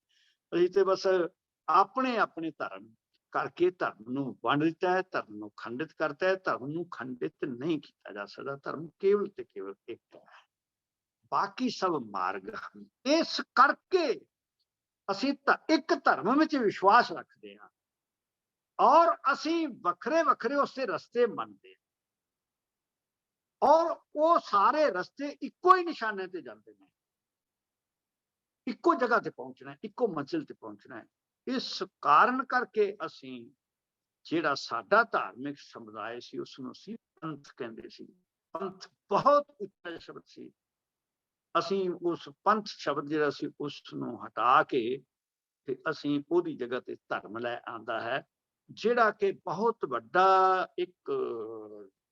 B: असीं ते बस अपने अपने धर्म करके धर्म नूं वंड दिता है, धर्म नूं खंडित करता है। धर्म नूं खंडित नहीं किया जा सकता, धर्म केवल ते केवल एक है, बाकी सब मार्ग हैं। इस करके असीं एक धर्म में विश्वास रखते हैं और असीं वखरे वखरे उसके रस्ते मनते हैं, और वो सारे रस्ते इको ही निशाने ते जाते हैं, इको जगह ते पहुंचना है, इको मंजिल ते पहुंचना है। इस कारण करके असीं जिहड़ा साडा धार्मिक समुदाय सी उसनूं असीं पंथ कहंदे सी। पंथ बहुत उच्चा शब्द सी। असीं उस पंथ शब्द जिहड़ा सी उसनूं हटा के ते असीं ओहदी जगह ते धर्म लै आंदा है, जिहड़ा कि बहुत वड्डा एक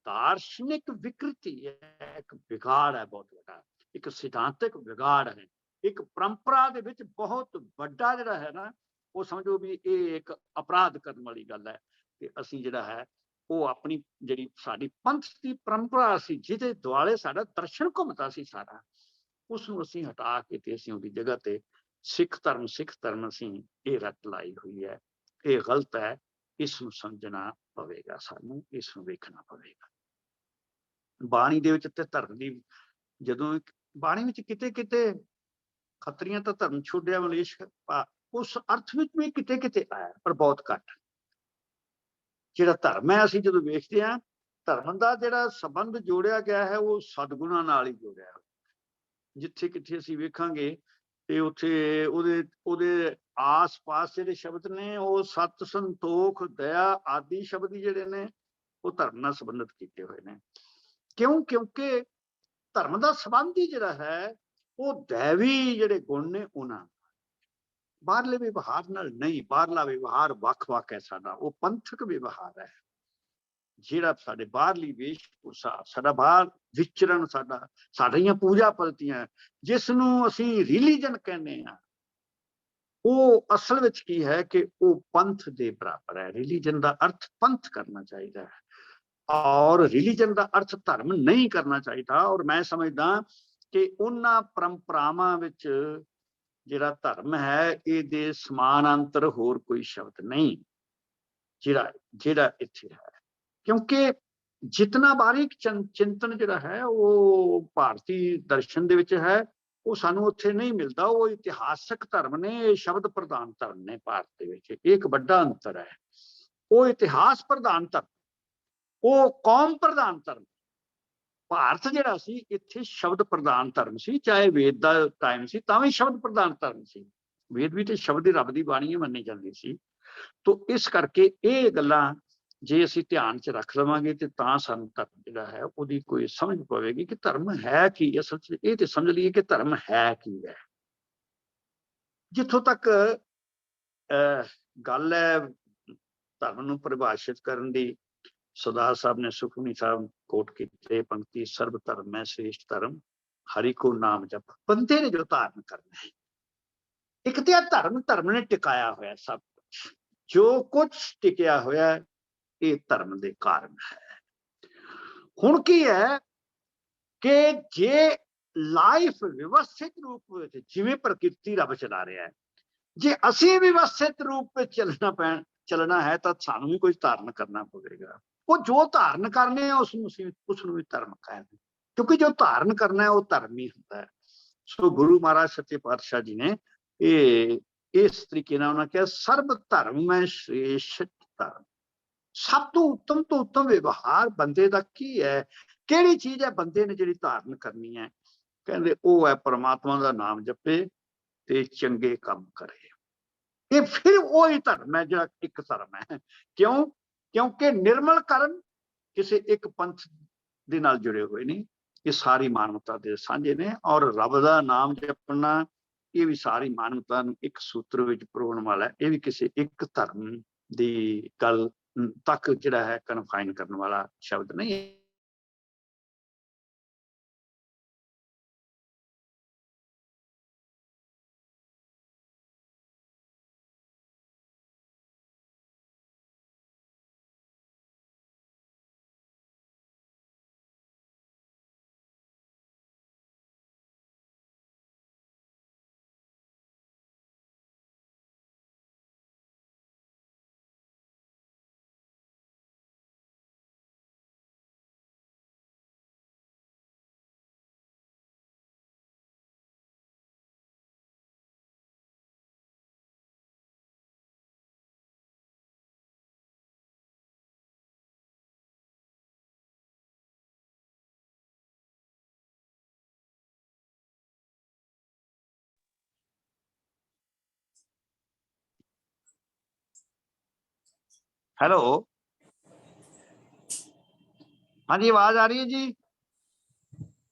B: दार्शनिक विकृति है, एक बिगाड़ है बहुत वड्डा, एक सिद्धांतक बिगाड़ है, एक परंपरा दे विच बहुत वड्डा जिहड़ा है ना, वो समझो भी ये एक अपराध करने वाली गल है कि असीं जिहड़ा है वो अपनी जिहड़ी साडी पंथ की परंपरा सी जिहदे दुआले साडा दर्शन घुमदा सी सारा, उसनूं असीं हटा के ते असीं उहदी जगह ते सिख धर्म असीं ये रट लाई हुई है। ये गलत है, इसनूं समझना पवेगा, सानूं इसनूं वेखना पवेगा। बाणी दे विच ते धर्म दी जदों बाणी विच किते किते खत्रियां तो धर्म छोड़िया मलेश उस अर्थ विच भी किते किते आया, पर बहुत घट। जिहड़ा धर्म है असीं जदों वेखदे हां, धर्म दा जिहड़ा संबंध जोड़िया गया है वो सदगुणां नाल ही जोड़िया है। जिथे किथे असीं वेखांगे ते उत्थे ओहदे आस पास जिहड़े शब्द ने वो सत संतोख दया आदि शब्द ही जिहड़े ने वो धर्म नाल संबंधित कीते हुए ने। क्यों? क्योंकि धर्म का संबंध ही जिहड़ा है वो दैवी जिहड़े गुण ने उन्हां बाहरले व्यवहार नाल नहीं। बाहरला व्यवहार वख-वख है साडा, वो पंथक व्यवहार है। जिहड़ा साडे बाहरली वेशभूषा साडा बाहर विचरण साडियां पूजा पद्धतियां जिसनूं असीं रिलीजन कहने आ, वो असल विच की है कि वो पंथ दे बराबर है। रिलीजन का अर्थ पंथ करना चाहिए है और रिलीजन का अर्थ धर्म नहीं करना चाहिए। और मैं समझदा कि उन्हां परंपरावां विच जिहड़ा धर्म है इहदे समानांतर होर कोई शब्द नहीं जिहड़ा जिहड़ा इत्थे है। क्योंकि जितना बारीक चिंतन जिहड़ा है वो भारतीय दर्शन दे विच है, वो सानू उत्थे नहीं मिलता। वो इतिहासक धर्म ने, ये शब्द प्रधान धर्म ने भारत दे विच। एक बड़ा अंतर है, वो इतिहास प्रधान धर्म, वो कौम प्रधान धर्म। भारत जिहड़ा सी इत्थे शब्द प्रधान धर्म सी, चाहे वेद दा टाइम सी तां भी शब्द प्रधान धर्म सी। वेद भी ते शब्द रब दी बाणी ही मन्नी जांदी सी। तो इस करके ये गल्लां जे असीं ध्यान च रख लवांगे ते तां सानूं धर्म जिहड़ा है उहदी कोई समझ पवेगी कि धर्म है की। असल च ये ते समझ लईए कि धर्म है की है। जिथों तक गल है धर्म नूं परिभाषित करन दी, सरदार साहब ने सुखमनी साहब कोट कीते पंक्ति, सर्व धर्म है श्रेष्ठ धर्म हरि को नाम जप। बंदे ने जो धारण करना है, एक तो धर्म धर्म ने टिकाया होया, सब कुछ जो कुछ टिकया होया ये धर्म के कारण है। हुण की है कि जे लाइफ व्यवस्थित रूप में जिवें प्रकृति रब चला रहा है, जे असीं व्यवस्थित रूप में चलना है तो सानू भी कुछ धारण करना पवेगा। वो जो धारण करने हैं उसनूं भी धर्म कहते, क्योंकि जो धारण करना है वो धर्म ही होता है। सो गुरु महाराज सच्चे पातशाह जी ने ये इस तरीके नाल उन्होंने कहा, सर्व धर्म है श्रेष्ठ धर्म। सब तो उत्तम व्यवहार बंदे का की है, किहड़ी चीज है बंदे ने जिहड़ी धारण करनी है, कहंदे वो है परमात्मा का नाम जपे ते चंगे काम करे। ये फिर वही धर्म है जो एक धर्म है। क्यों? क्योंकि निर्मल करन किसी एक पंथ दे नाल जुड़े हुए नहीं, ये सारी मानवता दे सांझे ने। और रब दा नाम जपना ये भी सारी मानवता नूं एक सूत्र विच परोण वाला है। ये भी किसी एक धर्म दी गल तक जिहड़ा है कन्फाइन करने वाला शब्द नहीं है। हेलो, हाँ जी, आवाज आ रही है जी?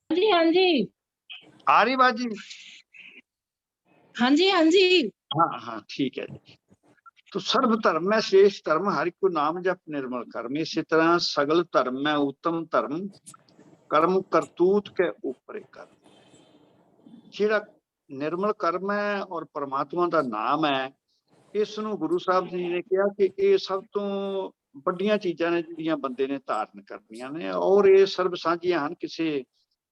C: जी हाँ जी,
B: आ रही आवाज जी?
C: हाँ जी, हाँ जी।
B: हाँ हाँ, ठीक है जी। तो सर्व धर्म में श्रेष्ठ धर्म, हरि को नाम जप निर्मल कर्म। इसी तरह सगल धर्म में उत्तम धर्म, कर्म करतूत के ऊपर कर्म। ਜਿਹੜਾ निर्मल कर्म है और परमात्मा का नाम है, इस ਨੂੰ गुरु साहब जी ने कहा कि ये सब तो ਵੱਡੀਆਂ ਚੀਜ਼ਾਂ ਨੇ ਜਿਹੜੀਆਂ ਬੰਦੇ ਨੇ ਧਾਰਨ ਕਰਨੀਆਂ ਨੇ, ਔਰ ਇਹ ਸਰਬ ਸਾਂਝੀਆਂ ਹਨ, ਕਿਸੇ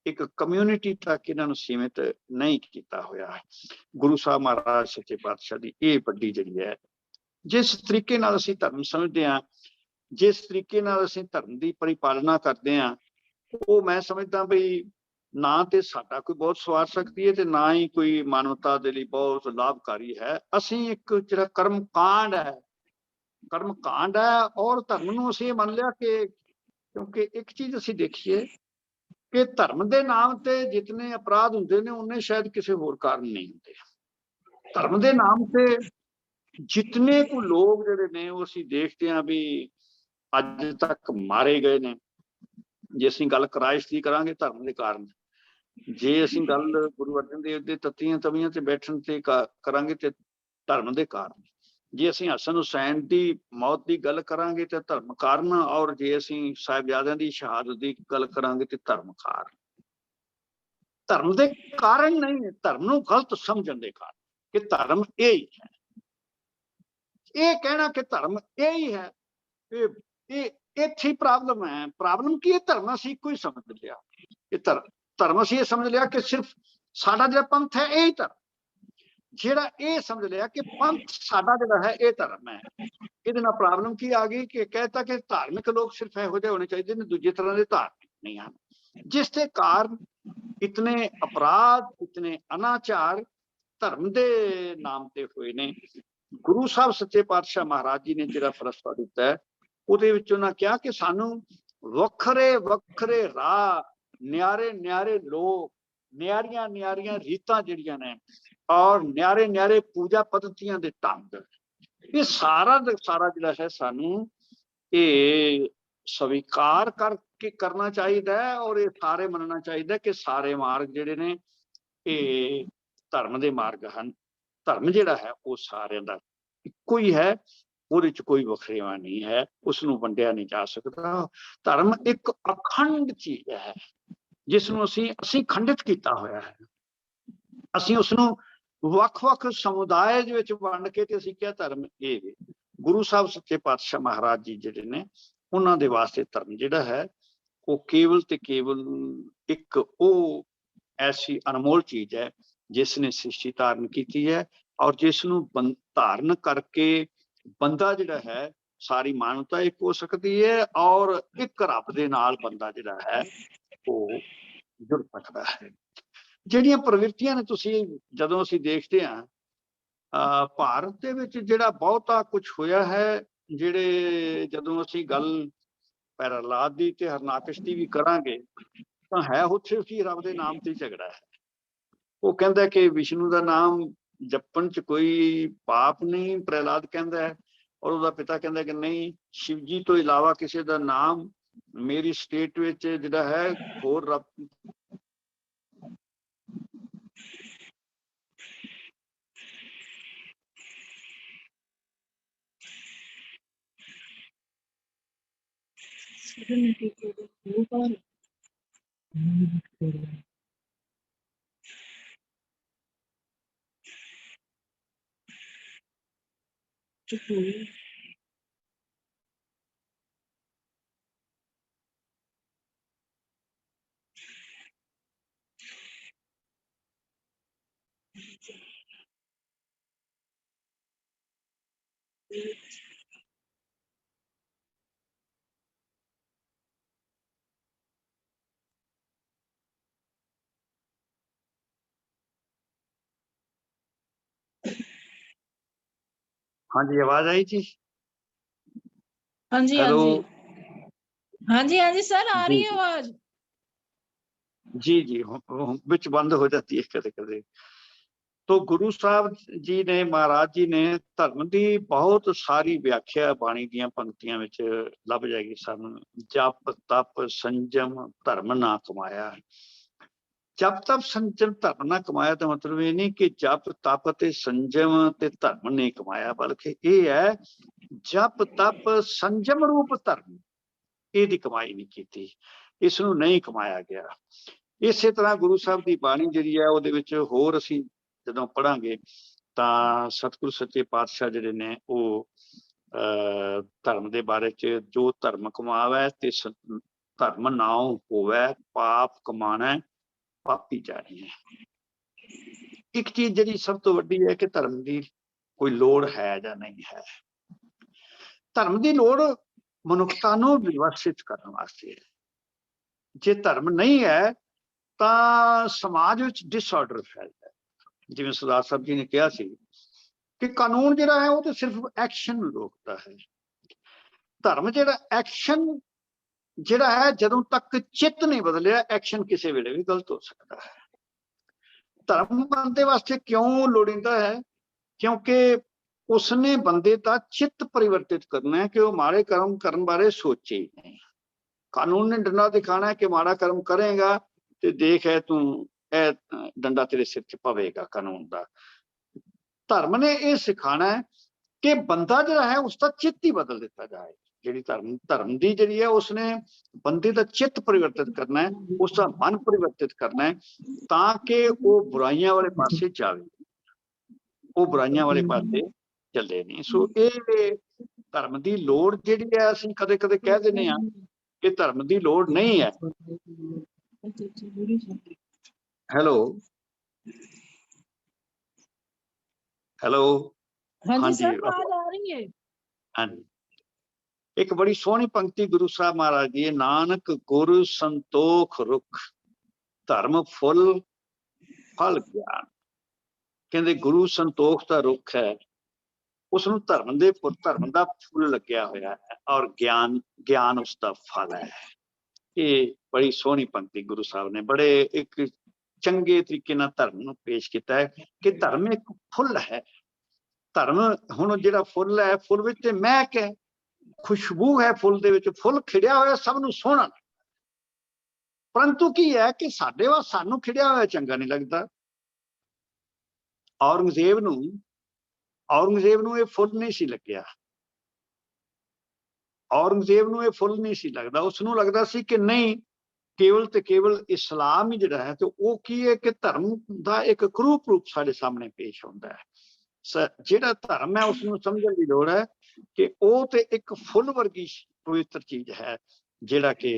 B: ਇੱਕ ਕਮਿਊਨਿਟੀ ਤੱਕ ਇਹਨਾਂ ਨੂੰ ਸੀਮਿਤ ਨਹੀਂ ਕੀਤਾ ਹੋਇਆ ਹੈ। ਗੁਰੂ ਸਾਹਿਬ ਮਹਾਰਾਜ ਸੱਚੇ ਪਾਤਸ਼ਾਹ ਦੀ ਇਹ ਵੱਡੀ ਜਿਹੜੀ ਹੈ, ਜਿਸ ਤਰੀਕੇ ਨਾਲ ਅਸੀਂ ਧਰਮ ਸਮਝਦੇ ਹਾਂ, ਜਿਸ ਤਰੀਕੇ ਨਾਲ ਅਸੀਂ ਧਰਮ ਦੀ ਪਰਿਪਾਲਨਾ ਕਰਦੇ ਹਾਂ, ਉਹ ਮੈਂ ਸਮਝਦਾ ਬਈ ਨਾ ਤੇ ਸਾਡਾ ਕੋਈ ਬਹੁਤ ਸਵਾਰ ਸਕਦੀ ਹੈ, ਤੇ ਨਾ ਹੀ ਕੋਈ ਮਾਨਵਤਾ ਦੇ ਲਈ ਬਹੁਤ ਲਾਭਕਾਰੀ ਹੈ। ਅਸੀਂ ਇੱਕ ਜਿਹੜਾ ਕਰਮ ਕਾਂਡ ਹੈ, ਔਰ ਧਰਮ ਨੂੰ ਅਸੀਂ ਮੰਨ ਲਿਆ ਕਿ, ਕਿਉਂਕਿ ਇੱਕ ਚੀਜ਼ ਅਸੀਂ ਦੇਖੀਏ ਕਿ ਧਰਮ ਦੇ ਨਾਮ ਤੇ ਜਿਤਨੇ ਅਪਰਾਧ ਹੁੰਦੇ ਨੇ, ਉਹਨੇ ਸ਼ਾਇਦ ਕਿਸੇ ਹੋਰ ਕਾਰਨ ਨਹੀਂ ਹੁੰਦੇ। ਧਰਮ ਦੇ ਨਾਮ ਤੇ ਜਿਤਨੇ ਕੁ ਲੋਕ ਜਿਹੜੇ ਨੇ, ਉਹ ਅਸੀਂ ਦੇਖਦੇ ਹਾਂ ਵੀ ਅੱਜ ਤੱਕ ਮਾਰੇ ਗਏ ਨੇ। ਜੇ ਅਸੀਂ ਗੱਲ ਕ੍ਰਾਈਸਟ ਦੀ ਕਰਾਂਗੇ, ਧਰਮ ਦੇ ਕਾਰਨ। ਜੇ ਅਸੀਂ ਗੱਲ ਗੁਰੂ ਅਰਜਨ ਦੇਵ ਦੇ ਤੱਤੀਆਂ ਤਵੀਆਂ ਤੇ ਬੈਠਣ ਤੇ ਕਰਾਂਗੇ ਤੇ ਧਰਮ ਦੇ ਕਾਰਨ। ਜੇ ਅਸੀਂ ਹਸਨ ਹੁਸੈਨ ਦੀ ਮੌਤ ਦੀ ਗੱਲ ਕਰਾਂਗੇ ਤੇ ਧਰਮ ਕਾਰਨ, ਔਰ ਜੇ ਅਸੀਂ ਸਾਹਿਬਜ਼ਾਦਿਆਂ ਦੀ ਸ਼ਹਾਦਤ ਦੀ ਗੱਲ ਕਰਾਂਗੇ ਤੇ ਧਰਮ ਕਾਰਨ। ਧਰਮ ਦੇ ਕਾਰਨ ਨਹੀਂ, ਧਰਮ ਨੂੰ ਗਲਤ ਸਮਝਣ ਦੇ ਕਾਰਨ ਕਿ ਧਰਮ ਇਹ ਹੀ ਹੈ। ਇਹ ਕਹਿਣਾ ਕਿ ਧਰਮ ਇਹ ਹੀ ਹੈ, ਇਹ ਇੱਥੇ ਹੀ ਪ੍ਰੋਬਲਮ ਹੈ। ਪ੍ਰੋਬਲਮ ਕੀ ਹੈ? ਧਰਮ ਅਸੀਂ ਇੱਕੋ ਹੀ ਸਮਝ ਲਿਆ ਕਿ ਧਰਮ ਅਸੀਂ ਇਹ ਸਮਝ ਲਿਆ ਕਿ ਸਿਰਫ ਸਾਡਾ ਜਿਹੜਾ ਪੰਥ ਹੈ ਇਹ ਹੀ ਧਰਮ। ਜਿਹੜਾ ਇਹ ਸਮਝ ਲਿਆ ਕਿ ਪੰਥ ਸਾਡਾ ਜਿਹੜਾ ਹੈ ਇਹ ਧਰਮ ਹੈ, ਇਹਦੇ ਨਾਲ ਪ੍ਰੋਬਲਮ ਕੀ ਆ ਗਈ ਕਿ ਕਹਿਤਾ ਕਿ ਧਾਰਮਿਕ ਲੋਕ ਸਿਰਫ ਇਹੋ ਜਿਹੇ ਹੋਣੇ ਚਾਹੀਦੇ ਨੇ, ਦੂਜੇ ਤਰ੍ਹਾਂ ਦੇ ਧਾਰਮਿਕ ਨਹੀਂ ਹਨ, ਜਿਸ ਦੇ ਕਾਰਨ ਇਤਨੇ ਅਪਰਾਧ, ਇਤਨੇ ਅਨਾਚਾਰ ਧਰਮ ਦੇ ਨਾਮ ਤੇ ਹੋਏ ਨੇ। ਗੁਰੂ ਸਾਹਿਬ ਸੱਚੇ ਪਾਤਸ਼ਾਹ ਮਹਾਰਾਜ ਜੀ ਨੇ ਜਿਹੜਾ ਫਲਸਫਾ ਦਿੱਤਾ ਹੈ, ਉਹਦੇ ਵਿੱਚ ਉਹਨਾਂ ਕਿਹਾ ਕਿ ਸਾਨੂੰ ਵੱਖਰੇ ਵੱਖਰੇ ਰਾਹ, ਨਿਆਰੇ ਨਿਆਰੇ ਲੋਕ, ਨਿਆਰੀਆਂ ਨਿਆਰੀਆਂ ਰੀਤਾਂ ਜਿਹੜੀਆਂ ਨੇ, ਔਰ ਨਿਆਰੇ ਨਿਆਰੇ ਪੂਜਾ ਪद्धतियां ਦੇ ਢੰਗ, ਇਹ ਸਾਰਾ ਦਾ ਸਾਰਾ ਜਿਹੜਾ ਹੈ ਸਾਨੂੰ ਇਹ ਸਵੀਕਾਰ ਕਰਕੇ ਕਰਨਾ ਚਾਹੀਦਾ ਹੈ, ਔਰ ਇਹ ਸਾਰੇ ਮੰਨਣਾ ਚਾਹੀਦਾ ਕਿ ਸਾਰੇ ਮਾਰਗ ਜਿਹੜੇ ਨੇ ਇਹ ਧਰਮ ਦੇ ਮਾਰਗ ਹਨ। ਧਰਮ ਜਿਹੜਾ ਹੈ ਉਹ ਸਾਰਿਆਂ ਦਾ ਇੱਕੋ ਹੀ ਹੈ, ਉਹਦੇ ਚ ਕੋਈ ਵੱਖਰੇਵਾ ਨਹੀਂ ਹੈ, ਉਸ ਨੂੰ ਵੰਡਿਆ ਨਹੀਂ ਜਾ ਸਕਦਾ। ਧਰਮ ਇੱਕ ਅਖੰਡ ਚੀਜ਼ ਹੈ, ਜਿਸ ਨੂੰ ਅਸੀਂ ਖੰਡਿਤ ਕੀਤਾ ਹੋਇਆ ਹੈ। ਅਸੀਂ ਉਸ ਨੂੰ ਵੱਖ-ਵੱਖ ਸਮੁਦਾਇ ਦੇ ਵਿੱਚ ਵੰਡ ਕੇ ਤੇ ਅਸੀਂ ਕਿਹਾ ਧਰਮ ਇਹ ਵੇ। ਗੁਰੂ ਸਾਹਿਬ ਸੱਚੇ ਪਾਤਸ਼ਾਹ ਮਹਾਰਾਜ ਜੀ ਜਿਹੜੇ ਨੇ, ਉਹਨਾਂ ਦੇ ਵਾਸਤੇ ਧਰਮ ਜਿਹੜਾ ਹੈ ਉਹ ਕੇਵਲ ਤੇ ਕੇਵਲ ਇੱਕ ਉਹ ਐਸੀ ਅਨਮੋਲ ਚੀਜ਼ ਹੈ ਜਿਸ ਨੇ ਸ੍ਰਿਸ਼ਟੀ ਧਾਰਨ ਕੀਤੀ ਹੈ, ਔਰ ਜਿਸ ਨੂੰ ਧਾਰਨ ਕਰਕੇ ਬੰਦਾ ਜਿਹੜਾ ਹੈ, ਸਾਰੀ ਮਾਨਵਤਾ ਇੱਕ ਹੋ ਸਕਦੀ ਹੈ, ਔਰ ਇੱਕ ਰੱਬ ਦੇ ਨਾਲ ਬੰਦਾ ਜਿਹੜਾ ਹੈ ਉਹ ਜੁੜ ਸਕਦਾ ਹੈ। ਜਿਹੜੀਆਂ ਪ੍ਰਵਿਰਤੀਆਂ ਨੇ, ਤੁਸੀਂ ਜਦੋਂ ਅਸੀਂ ਦੇਖਦੇ ਹਾਂ ਭਾਰਤ ਦੇ ਵਿੱਚ ਜਿਹੜਾ ਬਹੁਤਾ ਕੁਝ ਹੋਇਆ ਹੈ, ਜਿਹੜੇ ਜਦੋਂ ਅਸੀਂ ਗੱਲ ਪ੍ਰਹਿਲਾਦ ਦੀ ਤੇ ਹਰਨਾਕਸ਼ ਦੀ ਵੀ ਕਰਾਂਗੇ ਤਾਂ ਹੈ ਉੱਥੇ ਵੀ ਰੱਬ ਦੇ ਨਾਮ ਤੇ ਝਗੜਾ ਹੈ। ਉਹ ਕਹਿੰਦਾ ਕਿ ਵਿਸ਼ਨੂੰ ਦਾ ਨਾਮ ਜਪਣ ਚ ਕੋਈ ਪਾਪ ਨਹੀਂ, ਪ੍ਰਹਿਲਾਦ ਕਹਿੰਦਾ ਹੈ, ਔਰ ਉਹਦਾ ਪਿਤਾ ਕਹਿੰਦਾ ਕਿ ਨਹੀਂ, ਸ਼ਿਵ ਜੀ ਤੋਂ ਇਲਾਵਾ ਕਿਸੇ ਦਾ ਨਾਮ ਮੇਰੀ ਸਟੇਟ ਵਿੱਚ ਜਿਹੜਾ ਹੈ ਹੋਰ ਰੱਬ हाँ जी, आवाज आई जी?
C: हाँ जी, हाँ
B: हेलो
C: जी, हाँ जी, हाँ जी सर, आ
B: जी
C: रही है आवाज।
B: जी जी, बिच बंद हो जाती है कदे कदे। तो गुरु साहब जी ने, महाराज जी ने धर्म की बहुत सारी व्याख्या बाणी ਦੀਆਂ पंक्तियां ਵਿੱਚ ਲੱਭ ਜਾਏਗੀ ਸਾਨੂੰ। जप तप संजम धर्म ना कमाया। जप तप संजम धर्म ना कमाया तो मतलब ये नहीं कि जप तप ते संजम ते धर्म नहीं कमाया, बल्कि ये है जप तप संजम रूप धर्म ਇਹਦੀ कमाई नहीं की, इसनूं नहीं कमाया गया। इसे तरह गुरु साहब की बाणी जी है ਉਹਦੇ ਵਿੱਚ ਹੋਰ ਅਸੀਂ ਜਦੋਂ ਪੜਾਂਗੇ ਤਾਂ ਸਤਿਗੁਰੂ ਸੱਚੇ ਪਾਤਸ਼ਾਹ ਜਿਹੜੇ ਨੇ ਉਹ ਧਰਮ ਦੇ ਬਾਰੇ ਚ ਜੋ ਧਰਮ ਕਮਾਵੈ ਤੇ ਧਰਮ ਨਾਉ ਹੋਵੈ ਪਾਪ ਕਮਾਣਾ ਪਾਪੀ ਜਾਣੀ ਹੈ। ਇੱਕ ਚੀਜ਼ ਜਿਹੜੀ ਸਭ ਤੋਂ ਵੱਡੀ ਹੈ ਕਿ ਧਰਮ ਦੀ ਕੋਈ ਲੋੜ ਹੈ ਜਾਂ ਨਹੀਂ ਹੈ। ਧਰਮ ਦੀ ਲੋੜ ਮਨੁੱਖਤਾ ਨੂੰ ਵਿਵਸਥਿਤ ਕਰਨ ਵਾਸਤੇ ਹੈ। ਜੇ ਧਰਮ ਨਹੀਂ ਹੈ ਤਾਂ ਸਮਾਜ ਵਿੱਚ ਡਿਸਆਰਡਰ ਫੈਲਦਾ। ਜਿਵੇਂ ਸਰਦਾਰ ਸਾਹਿਬ ਜੀ ਨੇ ਕਿਹਾ ਸੀ ਕਿ ਕਾਨੂੰਨ ਜਿਹੜਾ ਹੈ ਉਹ ਤਾਂ ਸਿਰਫ ਐਕਸ਼ਨ ਨੂੰ ਰੋਕਦਾ ਹੈ। ਧਰਮ ਜਿਹੜਾ ਐਕਸ਼ਨ ਜਿਹੜਾ ਹੈ ਜਦੋਂ ਤੱਕ ਚਿੱਤ ਨਹੀਂ ਬਦਲਿਆ ਐਕਸ਼ਨ ਕਿਸੇ ਵੇਲੇ ਵੀ ਗਲਤ ਹੋ ਸਕਦਾ ਹੈ। ਧਰਮ ਬੰਦੇ ਵਾਸਤੇ ਕਿਉਂ ਲੋੜੀਂਦਾ ਹੈ? ਕਿਉਂਕਿ ਉਸਨੇ ਬੰਦੇ ਦਾ ਚਿੱਤ ਪਰਿਵਰਤਿਤ ਕਰਨਾ ਹੈ ਕਿ ਉਹ ਮਾੜੇ ਕਰਮ ਕਰਨ ਬਾਰੇ ਸੋਚੇ ਹੀ ਨਹੀਂ। ਕਾਨੂੰਨ ਨੇ ਡੰਡਾ ਦਿਖਾਣਾ ਹੈ ਕਿ ਮਾੜਾ ਕਰਮ ਕਰੇਗਾ ਤੇ ਦੇਖ ਹੈ ਤੂੰ ਇਹ ਡੰਡਾ ਤੇਰੇ ਸਿਰ 'ਚ ਪਵੇਗਾ ਕਾਨੂੰਨ ਦਾ। ਧਰਮ ਨੇ ਇਹ ਸਿਖਾਣਾ ਹੈ ਕਿ ਬੰਦਾ ਜਿਹੜਾ ਹੈ ਉਸਦਾ ਚਿੱਤ ਹੀ ਬਦਲ ਦਿੱਤਾ ਜਾਏ। ਜਿਹੜੀ ਧਰਮ ਦੀ ਜਿਹੜੀ ਹੈ ਉਸਨੇ ਬੰਦੇ ਦਾ ਚਿੱਤ ਪਰਿਵਰਤਿਤ ਕਰਨਾ ਹੈ, ਉਸਦਾ ਮਨ ਪਰਿਵਰਤਿਤ ਕਰਨਾ ਹੈ ਤਾਂ ਕਿ ਉਹ ਬੁਰਾਈਆਂ ਵਾਲੇ ਪਾਸੇ ਜਾਵੇ, ਉਹ ਬੁਰਾਈਆਂ ਵਾਲੇ ਪਾਸੇ ਚੱਲੇ ਨਹੀਂ। ਸੋ ਇਹ ਧਰਮ ਦੀ ਲੋੜ ਜਿਹੜੀ ਹੈ ਅਸੀਂ ਕਦੇ ਕਦੇ ਕਹਿ ਦਿੰਦੇ ਹਾਂ ਕਿ ਧਰਮ ਦੀ ਲੋੜ ਨਹੀਂ ਹੈ। ਹੈਲੋ ਹੈਲੋ
C: ਹਾਂਜੀ ਸਰ, ਆਵਾਜ਼ ਆ ਰਹੀ ਹੈ।
B: ਹਾਂਜੀ, ਇੱਕ ਬੜੀ ਸੋਹਣੀ ਪੰਕਤੀ ਗੁਰੂ ਸਾਹਿਬ ਮਹਾਰਾਜ ਦੀ ਹੈ, ਨਾਨਕ ਗੁਰ ਸੰਤੋਖ ਰੁੱਖ ਧਰਮ ਫੁੱਲ ਫਲ ਗਿਆਨ। ਕਹਿੰਦੇ ਗੁਰੂ ਸੰਤੋਖ ਦਾ ਰੁੱਖ ਹੈ, ਉਸਨੂੰ ਧਰਮ ਦਾ ਫੁੱਲ ਲੱਗਿਆ ਹੋਇਆ ਹੈ ਔਰ ਗਿਆਨ ਉਸਦਾ ਫਲ ਹੈ। ਇਹ ਬੜੀ ਸੋਹਣੀ ਪੰਕਤੀ ਗੁਰੂ ਸਾਹਿਬ ਨੇ ਬੜੇ ਇੱਕ ਚੰਗੇ ਤਰੀਕੇ ਨਾਲ ਧਰਮ ਨੂੰ ਪੇਸ਼ ਕੀਤਾ ਹੈ ਕਿ ਧਰਮ ਇੱਕ ਫੁੱਲ ਹੈ। ਧਰਮ ਹੁਣ ਜਿਹੜਾ ਫੁੱਲ ਹੈ, ਫੁੱਲ ਵਿੱਚ ਤੇ ਮਹਿਕ ਹੈ, ਖੁਸ਼ਬੂ ਹੈ ਫੁੱਲ ਦੇ ਵਿੱਚ, ਫੁੱਲ ਖਿੜਿਆ ਹੋਇਆ ਸਭ ਨੂੰ ਸੋਹਣਾ, ਪਰੰਤੂ ਕੀ ਹੈ ਕਿ ਸਾਨੂੰ ਖਿੜਿਆ ਹੋਇਆ ਚੰਗਾ ਨਹੀਂ ਲੱਗਦਾ। ਔਰੰਗਜ਼ੇਬ ਨੂੰ ਇਹ ਫੁੱਲ ਨਹੀਂ ਸੀ ਲੱਗਿਆ। ਔਰੰਗਜ਼ੇਬ ਨੂੰ ਇਹ ਫੁੱਲ ਨਹੀਂ ਸੀ ਲੱਗਦਾ। ਉਸਨੂੰ ਲੱਗਦਾ ਸੀ ਕਿ ਨਹੀਂ, ਕੇਵਲ ਤੇ ਕੇਵਲ ਇਸਲਾਮ ਹੀ ਜਿਹੜਾ ਹੈ ਤੇ ਉਹ ਕੀ ਹੈ ਕਿ ਧਰਮ ਦਾ ਇੱਕ ਕਰੂਪ ਰੂਪ ਸਾਡੇ ਸਾਹਮਣੇ ਪੇਸ਼ ਹੁੰਦਾ ਹੈ। ਜਿਹੜਾ ਧਰਮ ਹੈ ਉਸਨੂੰ ਸਮਝਣ ਦੀ ਲੋੜ ਹੈ ਕਿ ਉਹ ਤੇ ਇੱਕ ਫੁੱਲ ਵਰਗੀ ਪਵਿੱਤਰ ਚੀਜ਼ ਹੈ। ਜਿਹੜਾ ਕਿ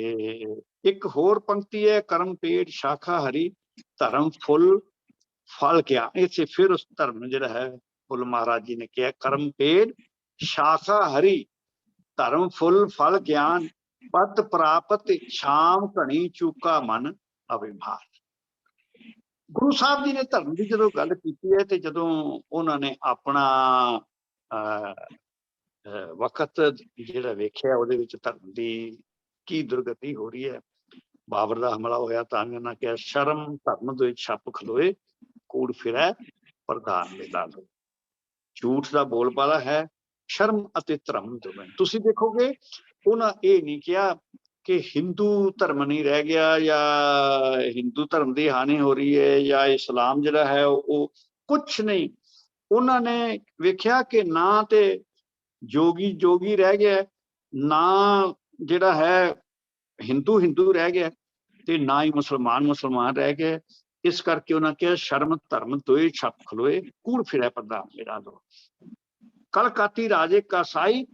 B: ਇੱਕ ਹੋਰ ਪੰਕਤੀ ਹੈ, ਕਰਮ ਪੇੜ ਸ਼ਾਖਾ ਹਰੀ ਧਰਮ ਫੁੱਲ ਫਲ ਗਿਆ। ਇਸੇ ਫਿਰ ਉਸ ਧਰਮ ਜਿਹੜਾ ਹੈ ਫੁੱਲ ਮਹਾਰਾਜ ਜੀ ਨੇ ਕਿਹਾ ਕਰਮ ਪੇੜ ਸ਼ਾਖਾ ਹਰੀ ਧਰਮ ਫੁੱਲ ਫਲ ਗਿਆਨ ਪਦ ਪ੍ਰਾਪਤ ਸ਼ਾਮ ਘਣੀ ਚੂਕਾ ਮਨ ਅਭਿਮਾਨ। ਗੁਰੂ ਸਾਹਿਬ ਜੀ ਨੇ ਧਰਮ ਦੀ ਜਦੋਂ ਗੱਲ ਕੀਤੀ ਹੈ ਤੇ ਜਦੋਂ ਉਹਨਾਂ ਨੇ ਆਪਣਾ ਵਕਤ ਜਿਹੜਾ ਵੇਖਿਆ ਉਹਦੇ ਵਿੱਚ ਧਰਮ ਦੀ ਕੀ ਦੁਰਗਤੀ ਹੋ ਰਹੀ ਹੈ। ਬਾਬਰ ਦਾ ਹਮਲਾ ਹੋਇਆ ਤਾਂ ਉਹਨਾਂ ਕਿਹਾ ਸ਼ਰਮ ਧਰਮ ਦੋਇ ਛੱਪ ਖਲੋਏ ਕੂੜ ਫਿਰੈ ਪ੍ਰਧਾਨ ਮੇਲਾ ਲੋ। ਝੂਠ ਦਾ ਬੋਲਬਾਲਾ ਹੈ, ਸ਼ਰਮ ਅਤੇ ਧਰਮ ਦੋਵੇਂ। ਤੁਸੀਂ ਦੇਖੋਗੇ ਉਹਨਾਂ ਇਹ ਨਹੀਂ ਕਿਹਾ ਕਿ ਹਿੰਦੂ ਧਰਮ ਨਹੀਂ ਰਹਿ ਗਿਆ ਜਾਂ ਹਿੰਦੂ ਧਰਮ ਦੀ ਹਾਨੀ ਹੋ ਰਹੀ ਹੈ ਜਾਂ ਇਸਲਾਮ ਜਿਹੜਾ ਹੈ ਉਹ ਕੁਛ ਨਹੀਂ। ਉਹਨਾਂ ਨੇ ਵੇਖਿਆ ਕਿ ਨਾ ਤੇ ਜੋਗੀ ਰਹਿ ਗਿਆ, ਨਾ ਜਿਹੜਾ ਹੈ ਹਿੰਦੂ ਰਹਿ ਗਿਆ ਤੇ ਨਾ ਹੀ ਮੁਸਲਮਾਨ ਰਹਿ ਗਏ। ਇਸ ਕਰਕੇ ਉਹਨਾਂ ਕਿਹਾ ਸ਼ਰਮ ਧਰਮ ਦੋਏ ਛੱਪ ਖਲੋਏ ਕੂੜ ਫਿਰੈ ਪ੍ਰਧਾਨ ਮੇਰਾ ਲੋ। ਕਲਕਾਤੀ ਰਾਜੇ ਕਾ ਸਾਈ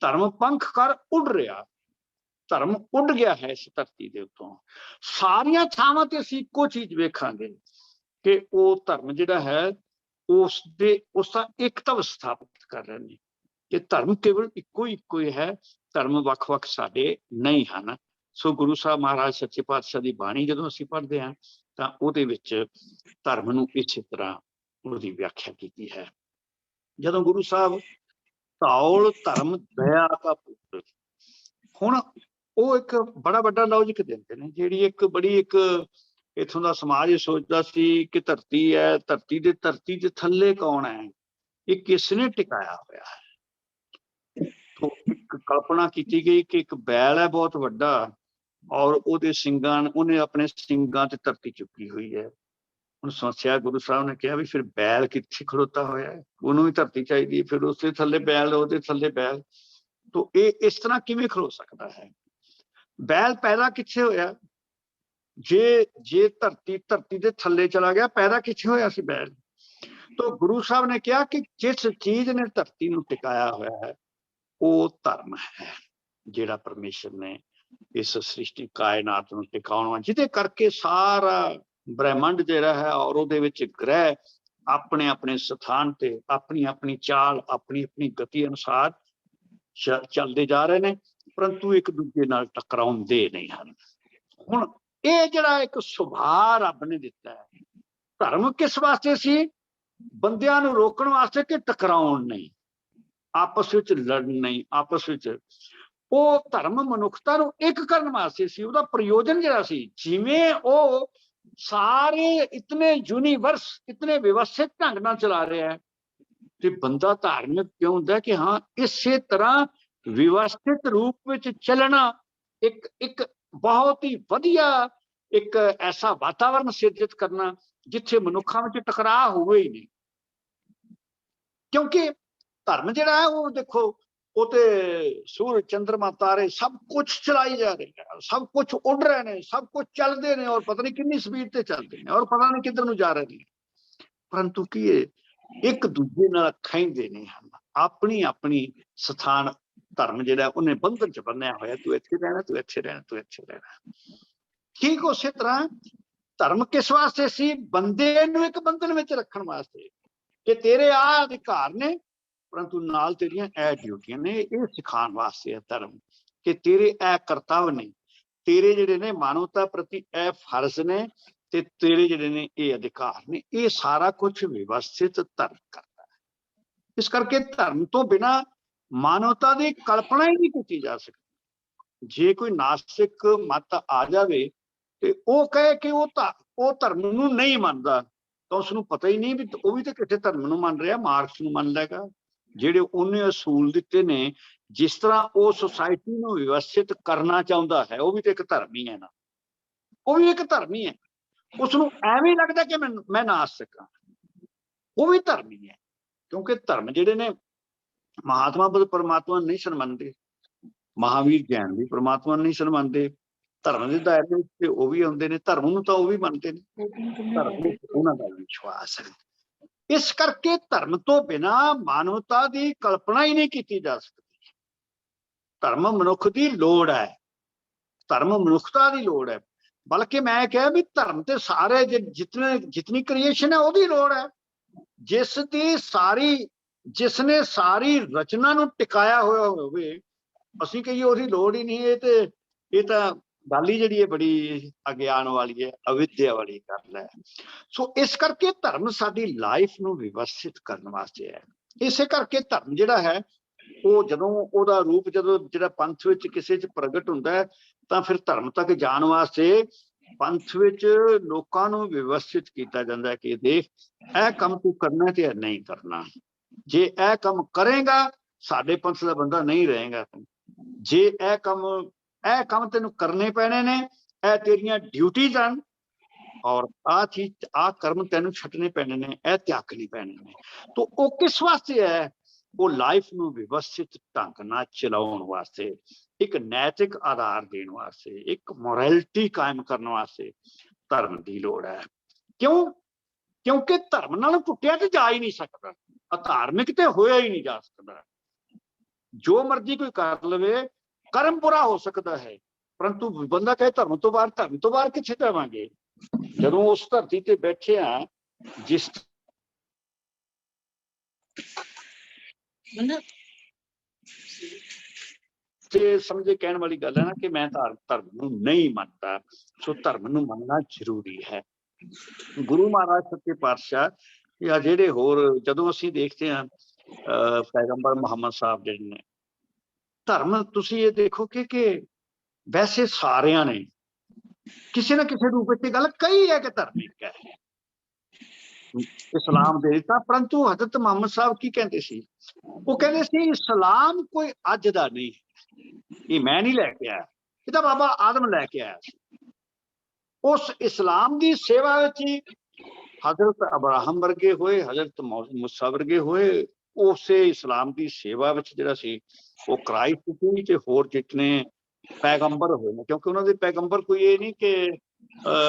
B: ਧਰਮ ਪੰਖ ਕਰ ਉੱਡ ਰਿਹਾ। ਧਰਮ ਉੱਡ ਗਿਆ ਹੈ ਇਸ ਧਰਤੀ ਦੇ ਉੱਤੋਂ। ਸਾਰੀਆਂ ਥਾਵਾਂ ਤੇ ਅਸੀਂ ਇੱਕੋ ਚੀਜ਼ ਵੇਖਾਂਗੇ ਕਿ ਉਹ ਧਰਮ ਜਿਹੜਾ ਹੈ ਉਸਦਾ ਇਕਤਵ ਸਥਾਪਿਤ ਕਰ ਰਹੇ ਨੇ ਕਿ ਧਰਮ ਕੇਵਲ ਇੱਕੋ ਹੀ ਹੈ, ਧਰਮ ਵੱਖ-ਵੱਖ ਸਾਡੇ ਨਹੀਂ ਹਨ। ਸੋ ਗੁਰੂ ਸਾਹਿਬ ਮਹਾਰਾਜ ਸੱਚੇ ਪਾਤਸ਼ਾਹ ਦੀ ਬਾਣੀ ਜਦੋਂ ਅਸੀਂ ਪੜ੍ਹਦੇ ਹਾਂ ਤਾਂ ਉਹਦੇ ਵਿੱਚ ਧਰਮ ਨੂੰ ਇਸੇ ਤਰ੍ਹਾਂ ਉਹਦੀ ਵਿਆਖਿਆ ਕੀਤੀ ਹੈ। ਜਦੋਂ ਗੁਰੂ ਸਾਹਿਬ ਧੌਲ ਧਰਮ ਦਇਆ ਦਾ ਪੁੱਤਰ, ਹੁਣ ਉਹ ਇੱਕ ਬੜਾ ਵੱਡਾ ਲੌਜਿਕ ਦਿੰਦੇ ਨੇ ਜਿਹੜੀ ਇੱਕ इत्थों का समाज ये सोचता सी कि धरती है, धरती के थल्ले कौन है, ये किसने टिकाया हुआ है। तो एक कल्पना की गई कि एक बैल है बहुत वड्डा और उहदे सिंगां, उन्हें अपने सिंगां ते धरती चुकी हुई है। ਹੁਣ सोचा गुरु साहब ने कहा भी फिर बैल कित्थे खड़ोता होया है, ਉਹਨੂੰ भी धरती चाहिए, फिर उसके थल्ले बैल, ਉਹਦੇ थल्ले बैल, तो ये इस तरह किवें खड़ो सकता है। बैल पैदा कित्थे होया, जे धरती दे थल्ले चला गया, पैदा कित्थे होया सी बैल। तो गुरु साहब ने कहा कि जिस चीज ने धरती नूं टिकाया होया है वो धर्म है, जिहड़ा परमेश्वर ने इस सृष्टि कायनात नूं टिकाउणा, जिहदे करके सारा ब्रह्मंड जिहड़ा है और उहदे विच ग्रह अपने अपने स्थान ते अपनी अपनी चाल, अपनी अपनी गति अनुसार चलते जा रहे हैं, परंतु एक दूजे नाल टकराउंदे नहीं हैं। हुण ये जिहड़ा एक सुभाव रब ने दिता है, धर्म किस वास्ते सी, बंदियां नूं रोकण वास्ते कि टकराउण नहीं, आपस विच लड़न नहीं, आपस विच वो धर्म मनुखता नूं एक करन वास्ते सी। उहदा प्रयोजन जिहड़ा सी, जिवें वो सारे इतने यूनीवर्स इतने व्यवस्थित ढंग नाल चला रहा है, ते बंदा धार्मिक क्यों हुंदा कि हाँ इसे तरह व्यवस्थित रूप विच चलना, एक बहुत ही वधिया एक ऐसा वातावरण सिरजित करना जिथे मनुखा में टकराव होवे ही नहीं। क्योंकि धर्म जिहड़ा है वो देखो, वो ते सूरज चंद्रमा तारे सब कुछ चलाई जा रहे हैं, सब कुछ उड़ रहे हैं, सब कुछ चलते हैं और पता नहीं कितनी स्पीड से चलते हैं और पता नहीं किधर नूं जा रहे हैं, परंतु की एक दूजे नाल खाइंदे नहीं हैं, अपनी अपनी स्थान धर्म जिहड़ा उन्हें बंधन च बन्निया होया, तू इत्थे रहना, तू इत्थे रहना, तू इत्थे रहना। ठीक उसी तरह धर्म किस वास्ते सी, बंदे नूं एक बंधन विच रखण वास्ते कि तेरे आ अधिकार ने, परंतु नाल तेरियां ए ड्यूटियां ने, ये सिखाण वास्ते है धर्म कि तेरे ए कर्तव्य ने, तेरे जिहड़े ने मानवता प्रति ए फर्ज ने, ते तेरे जिहड़े ने ये अधिकार ने, ये सारा कुछ व्यवस्थित धर्म करता है। इस करके धर्म तो बिना मानवता की कल्पना ही नहीं की जा सकती। जे कोई नास्तिक मत आ जाए तो वो कहे कि वो धर्म नूं नहीं मानता, तो उसनूं पता ही नहीं भी वो भी तो किसी धर्म नूं मान रहा, मार्क्स नूं मान लेगा, जिहड़े उन्हें असूल दिते ने, जिस तरह वो सोसाइटी नूं व्यवस्थित करना चाहुंदा है, वो भी तो एक धर्म ही है ना, वो भी एक धर्म ही है। उसनूं एवें लगता कि मैं नास्तिक हाँ, वो भी धर्म ही है। क्योंकि धर्म जिहड़े ने महात्मा बुद्ध परमात्मा नहीं सन मनते, महावीर जैन भी परमात्मा नहीं सन मनते, धर्म के दायरे में वो भी आउंदे ने, धर्म नूं तां वो भी मनते ने, धर्म विच उन्हां दा विश्वास है। इस करके धर्म तो बिना मानवता की कल्पना ही नहीं की जा सकती। धर्म मनुख की लोड़ है, धर्म मनुखता की लोड़ है, बल्कि मैं कहा भी धर्म ते सारे जितनी क्रिएशन है वो लोड़ है, जिसने सारी रचना नूं टिकाया होया होवे, असीं कहिए उसदी लोड़ ही नहीं है, ये तां गल ही जिहड़ी बड़ी अज्ञान वाली है, अविद्या वाली गल है। सो इस करके धर्म साडी लाइफ नूं व्यवस्थित करने वास्ते है। इसे करके धर्म जिहड़ा है वो जदों ओहदा रूप जदों जिहड़ा पंथ विच किसे च प्रगट हुंदा है, तां फिर धर्म तक जाण वास्ते पंथ विच लोकां नूं व्यवस्थित कीता जांदा है कि देख ਇਹ ਕੰਮ तू करना ते नहीं करना, जे ਇਹ ਕੰਮ करेगा साडे पंथ दा बंदा नहीं रहेगा, जे ਇਹ ਕੰਮ तेनू करने पैने ने, ਇਹ तेरियां ड्यूटीज हैं और आ चीज आ कर्म तेनू छड्डने पैने ने, ਇਹ त्यागने पैने ने। तो वो किस वास्ते है, वो लाइफ नूं व्यवस्थित ढंग नाल चलाउण वास्ते, एक नैतिक आधार देण वास्ते, एक मोरैलिटी कायम करने वास्ते धर्म की लोड़ है। क्यों? क्योंकि धर्म नाल टुटिया तो जा ही नहीं सकता, अधार्मिक तो होया ही नहीं जा सकता। जो मर्जी कोई कर लवे, कर्म बुरा हो सकता है, परंतु बंदा कहे धर्म तो बाहर किथे जावांगे। जदों उस धरती ते बैठे हाँ, जिस समझे कहने वाली गल है ना कि मैं धर्म नूं नहीं मानता, सो धर्म नूं मनना जरूरी है। गुरु महाराज सच्चे पातशाह या जेडे होर जदों असीं देखते हैं पैगंबर मुहम्मद साहब जिहड़े ने, धर्म तुसीं ये देखो कि वैसे सारियां ने ਕਿਸੇ ਨਾ ਕਿਸੇ ਰੂਪ ਵਿੱਚ ਗੱਲ ਕਹੀ ਹੈ ਕਿ ਧਰਮ ਇੱਕ ਹੈ ਇਸਲਾਮ ਦੇ ਤਾਂ, ਪਰੰਤੂ ਹਜ਼ਰਤ ਮੁਹੰਮਦ ਸਾਹਿਬ ਕੀ ਕਹਿੰਦੇ ਸੀ? ਉਹ ਕਹਿੰਦੇ ਸੀ ਇਸਲਾਮ ਕੋਈ ਅੱਜ ਦਾ ਨਹੀਂ, ਇਹ ਮੈਂ ਨਹੀਂ ਲੈ ਕੇ ਆਇਆ, ਇਹ ਤਾਂ ਬਾਬਾ ਆਦਮ ਲੈ ਕੇ ਆਇਆ ਸੀ। ਉਸ ਇਸਲਾਮ ਦੀ ਸੇਵਾ ਵਿੱਚ ਹੀ ਹਜ਼ਰਤ ਅਬਰਾਹਮ ਵਰਗੇ ਹੋਏ, ਹਜ਼ਰਤ ਮੂਸਾ ਵਰਗੇ ਹੋਏ, ਉਸੇ ਇਸਲਾਮ ਦੀ ਸੇਵਾ ਵਿੱਚ ਜਿਹੜਾ ਸੀ ਉਹ ਕ੍ਰਾਈਸਟ ਸੀ। ਤੇ ਹੋਰ ਜਿਤਨੇ ਪੈਗੰਬਰ ਹੋਏ ਨੇ, ਕਿਉਂਕਿ ਉਹਨਾਂ ਦੇ ਪੈਗੰਬਰ ਕੋਈ ਇਹ ਨਹੀਂ ਕਿ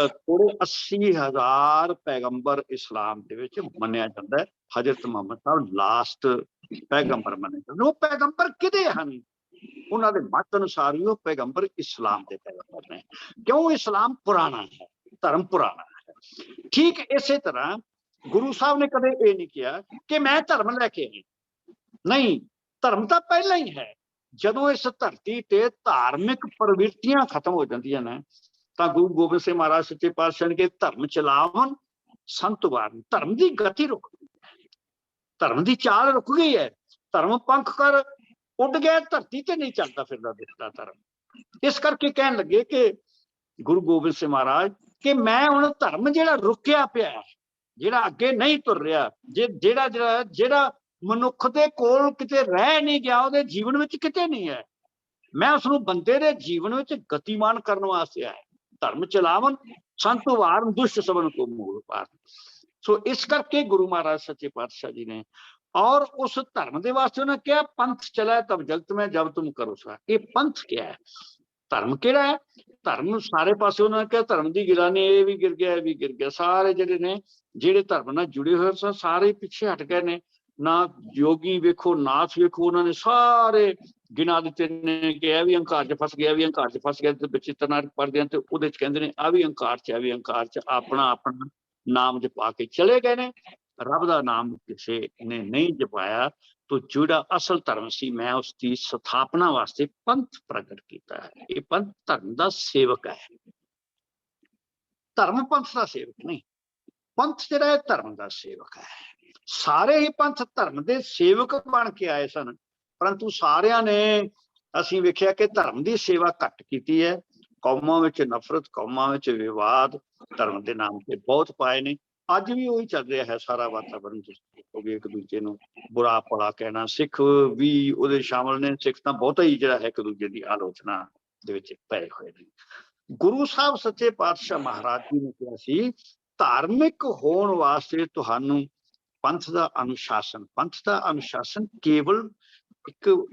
B: ਥੋੜੇ 80,000 ਪੈਗੰਬਰ ਇਸਲਾਮ ਦੇ ਵਿੱਚ ਮੰਨਿਆ ਜਾਂਦਾ ਹੈ। ਹਜ਼ਰਤ ਮੁਹੰਮਦ ਸਾਹਿਬ ਲਾਸਟ ਪੈਗੰਬਰ ਮੰਨੇ ਜਾਂਦੇ। ਉਹ ਪੈਗੰਬਰ ਕਿਹਦੇ ਹਨ? ਉਹਨਾਂ ਦੇ ਮਤ ਅਨੁਸਾਰ ਵੀ ਉਹ ਪੈਗੰਬਰ ਇਸਲਾਮ ਦੇ ਪੈਗੰਬਰ ਨੇ, ਕਿਉਂ ਇਸਲਾਮ ਪੁਰਾਣਾ ਹੈ, ਧਰਮ ਪੁਰਾਣਾ ਹੈ। ਠੀਕ ਇਸੇ ਤਰ੍ਹਾਂ ਗੁਰੂ ਸਾਹਿਬ ਨੇ ਕਦੇ ਇਹ ਨਹੀਂ ਕਿਹਾ ਕਿ ਮੈਂ ਧਰਮ ਲੈ ਕੇ ਆਈ, ਨਹੀਂ, ਧਰਮ ਤਾਂ ਪਹਿਲਾਂ ਹੀ ਹੈ। ਜਦੋਂ ਇਸ ਧਰਤੀ ਤੇ ਧਾਰਮਿਕ ਪ੍ਰਵਿਰਤੀਆਂ ਖਤਮ ਹੋ ਜਾਂਦੀਆਂ ਨੇ ਤਾਂ ਗੁਰੂ ਗੋਬਿੰਦ ਸਿੰਘ ਮਹਾਰਾਜ ਸੱਚੇ ਪਾਤਸ਼ਾਹ ਨੇ ਕਿ ਧਰਮ ਚਲਾਵਨ ਸੰਤ ਵਾਰਨ, ਧਰਮ ਦੀ ਗਤੀ ਰੁਕ ਗਈ, ਧਰਮ ਦੀ ਚਾਲ ਰੁਕ ਗਈ ਹੈ। ਧਰਮ ਪੰਖ ਕਰ ਉੱਡ ਗਿਆ, ਧਰਤੀ ਤੇ ਨਹੀਂ ਚੱਲਦਾ ਫਿਰਦਾ ਦਿਸਦਾ ਧਰਮ। ਇਸ ਕਰਕੇ ਕਹਿਣ ਲੱਗੇ ਕਿ ਗੁਰੂ ਗੋਬਿੰਦ ਸਿੰਘ ਮਹਾਰਾਜ ਕਿ ਮੈਂ ਹੁਣ ਧਰਮ ਜਿਹੜਾ ਰੁਕਿਆ ਪਿਆ, ਜਿਹੜਾ ਅੱਗੇ ਨਹੀਂ ਤੁਰ ਰਿਹਾ, ਜਿਹੜਾ ਮਨੁੱਖ ਦੇ ਕੋਲ ਕਿਤੇ ਰਹਿ ਨਹੀਂ ਗਿਆ, ਉਹਦੇ ਜੀਵਨ ਵਿੱਚ ਕਿਤੇ ਨਹੀਂ ਹੈ, ਮੈਂ ਉਸਨੂੰ ਬੰਦੇ ਦੇ ਜੀਵਨ ਵਿੱਚ ਗਤੀਮਾਨ ਕਰਨ ਵਾਸਤੇ ਆਇਆ। ਧਰਮ ਚਲਾਵਨ ਸੰਤ ਵਾਰਨ ਦੁਸ਼ਟ ਸਭਨ ਕੋ ਮੂਲ ਪਾਰ। ਸੋ ਇਸ ਕਰਕੇ ਗੁਰੂ ਮਹਾਰਾਜ ਸੱਚੇ ਪਾਤਸ਼ਾਹ ਜੀ ਨੇ ਔਰ ਉਸ ਧਰਮ ਦੇ ਵਾਸਤੇ ਉਹਨੇ ਕਿਹਾ ਪੰਥ ਚਲਾ ਤਬ ਜਗਤ ਮੈਂ ਜਬ ਤੁਮ ਕਰੋ ਸਾ। ਇਹ ਪੰਥ ਕਿਹਾ ਹੈ, ਧਰਮ ਕਿਹੜਾ ਹੈ? ਧਰਮ ਸਾਰੇ ਪਾਸੇ ਉਹਨਾਂ ਨੇ ਕਿਹਾ ਧਰਮ ਦੀ ਗਿਰਾਨੀ, ਇਹ ਵੀ ਗਿਰ ਗਿਆ, ਇਹ ਵੀ ਗਿਰ ਗਿਆ। ਸਾਰੇ ਜਿਹੜੇ ਨੇ ਜਿਹੜੇ ਧਰਮ ਨਾਲ ਜੁੜੇ ਹੋਏ ਸਨ ਸਾਰੇ ਪਿੱਛੇ ਹਟ ਗਏ ਨੇ। ਨਾ ਯੋਗੀ ਵੇਖੋ, ਨਾਥ ਵੇਖੋ, ਉਹਨਾਂ ਨੇ ਸਾਰੇ ਗਿਣਾ ਦਿੱਤੇ ਨੇ ਕਿ ਇਹ ਵੀ ਹੰਕਾਰ ਚ ਫਸ ਗਿਆ, ਇਹ ਵੀ ਹੰਕਾਰ ਚ ਫਸ ਗਿਆ। ਤੇ ਬੱਚੇ ਤਨਾਰ ਪੜ੍ਹਦੇ ਹਨ ਤੇ ਉਹਦੇ ਚ ਕਹਿੰਦੇ ਨੇ ਆ ਵੀ ਹੰਕਾਰ ਚ, ਆ ਵੀ ਹੰਕਾਰ ਚ, ਆਪਣਾ ਨਾਮ ਜਪਾ ਕੇ ਚਲੇ ਗਏ ਨੇ। ਰੱਬ ਦਾ ਨਾਮ ਕਿਸੇ ਨੇ ਨਹੀਂ ਜਪਾਇਆ। ਤੋ ਜਿਹੜਾ ਅਸਲ ਧਰਮ ਸੀ ਮੈਂ ਉਸ ਦੀ ਸਥਾਪਨਾ ਵਾਸਤੇ ਪੰਥ ਪ੍ਰਗਟ ਕੀਤਾ ਹੈ। ਇਹ ਪੰਥ ਧਰਮ ਦਾ ਸੇਵਕ ਹੈ, ਧਰਮ ਪੰਥ ਦਾ ਸੇਵਕ ਨਹੀਂ। ਪੰਥ ਜਿਹੜਾ ਹੈ ਧਰਮ ਦਾ ਸੇਵਕ ਹੈ। ਸਾਰੇ ਹੀ ਪੰਥ ਧਰਮ ਦੇ ਸੇਵਕ ਬਣ ਕੇ ਆਏ ਸਨ, ਪਰੰਤੂ ਸਾਰਿਆਂ ਨੇ ਅਸੀਂ ਵੇਖਿਆ ਕਿ ਧਰਮ ਦੀ ਸੇਵਾ ਘੱਟ ਕੀਤੀ ਹੈ। ਕੌਮਾਂ ਵਿੱਚ ਨਫ਼ਰਤ, ਕੌਮਾਂ ਵਿੱਚ ਵਿਵਾਦ ਧਰਮ ਦੇ ਨਾਮ ਤੇ ਬਹੁਤ ਪਾਏ ਨੇ। ਅੱਜ ਵੀ ਉਹੀ ਚੱਲ ਰਿਹਾ ਹੈ ਸਾਰਾ ਵਾਤਾਵਰਨ। ਤੁਸੀਂ ਇੱਕ ਦੂਜੇ ਨੂੰ ਬੁਰਾ ਭਲਾ ਕਹਿਣਾ, ਸਿੱਖ ਵੀ ਉਹਦੇ ਸ਼ਾਮਲ ਨੇ। ਸਿੱਖ ਤਾਂ ਬਹੁਤਾ ਹੀ ਜਿਹੜਾ ਹੈ ਇੱਕ ਦੂਜੇ ਦੀ ਆਲੋਚਨਾ ਦੇ ਵਿੱਚ ਪਏ ਹੋਏ ਨੇ। ਗੁਰੂ ਸਾਹਿਬ ਸੱਚੇ ਪਾਤਸ਼ਾਹ ਮਹਾਰਾਜ ਜੀ ਨੇ ਕਿਹਾ ਸੀ ਧਾਰਮਿਕ ਹੋਣ ਵਾਸਤੇ ਤੁਹਾਨੂੰ ਪੰਥ ਦਾ ਅਨੁਸ਼ਾਸਨ ਕੇਵਲ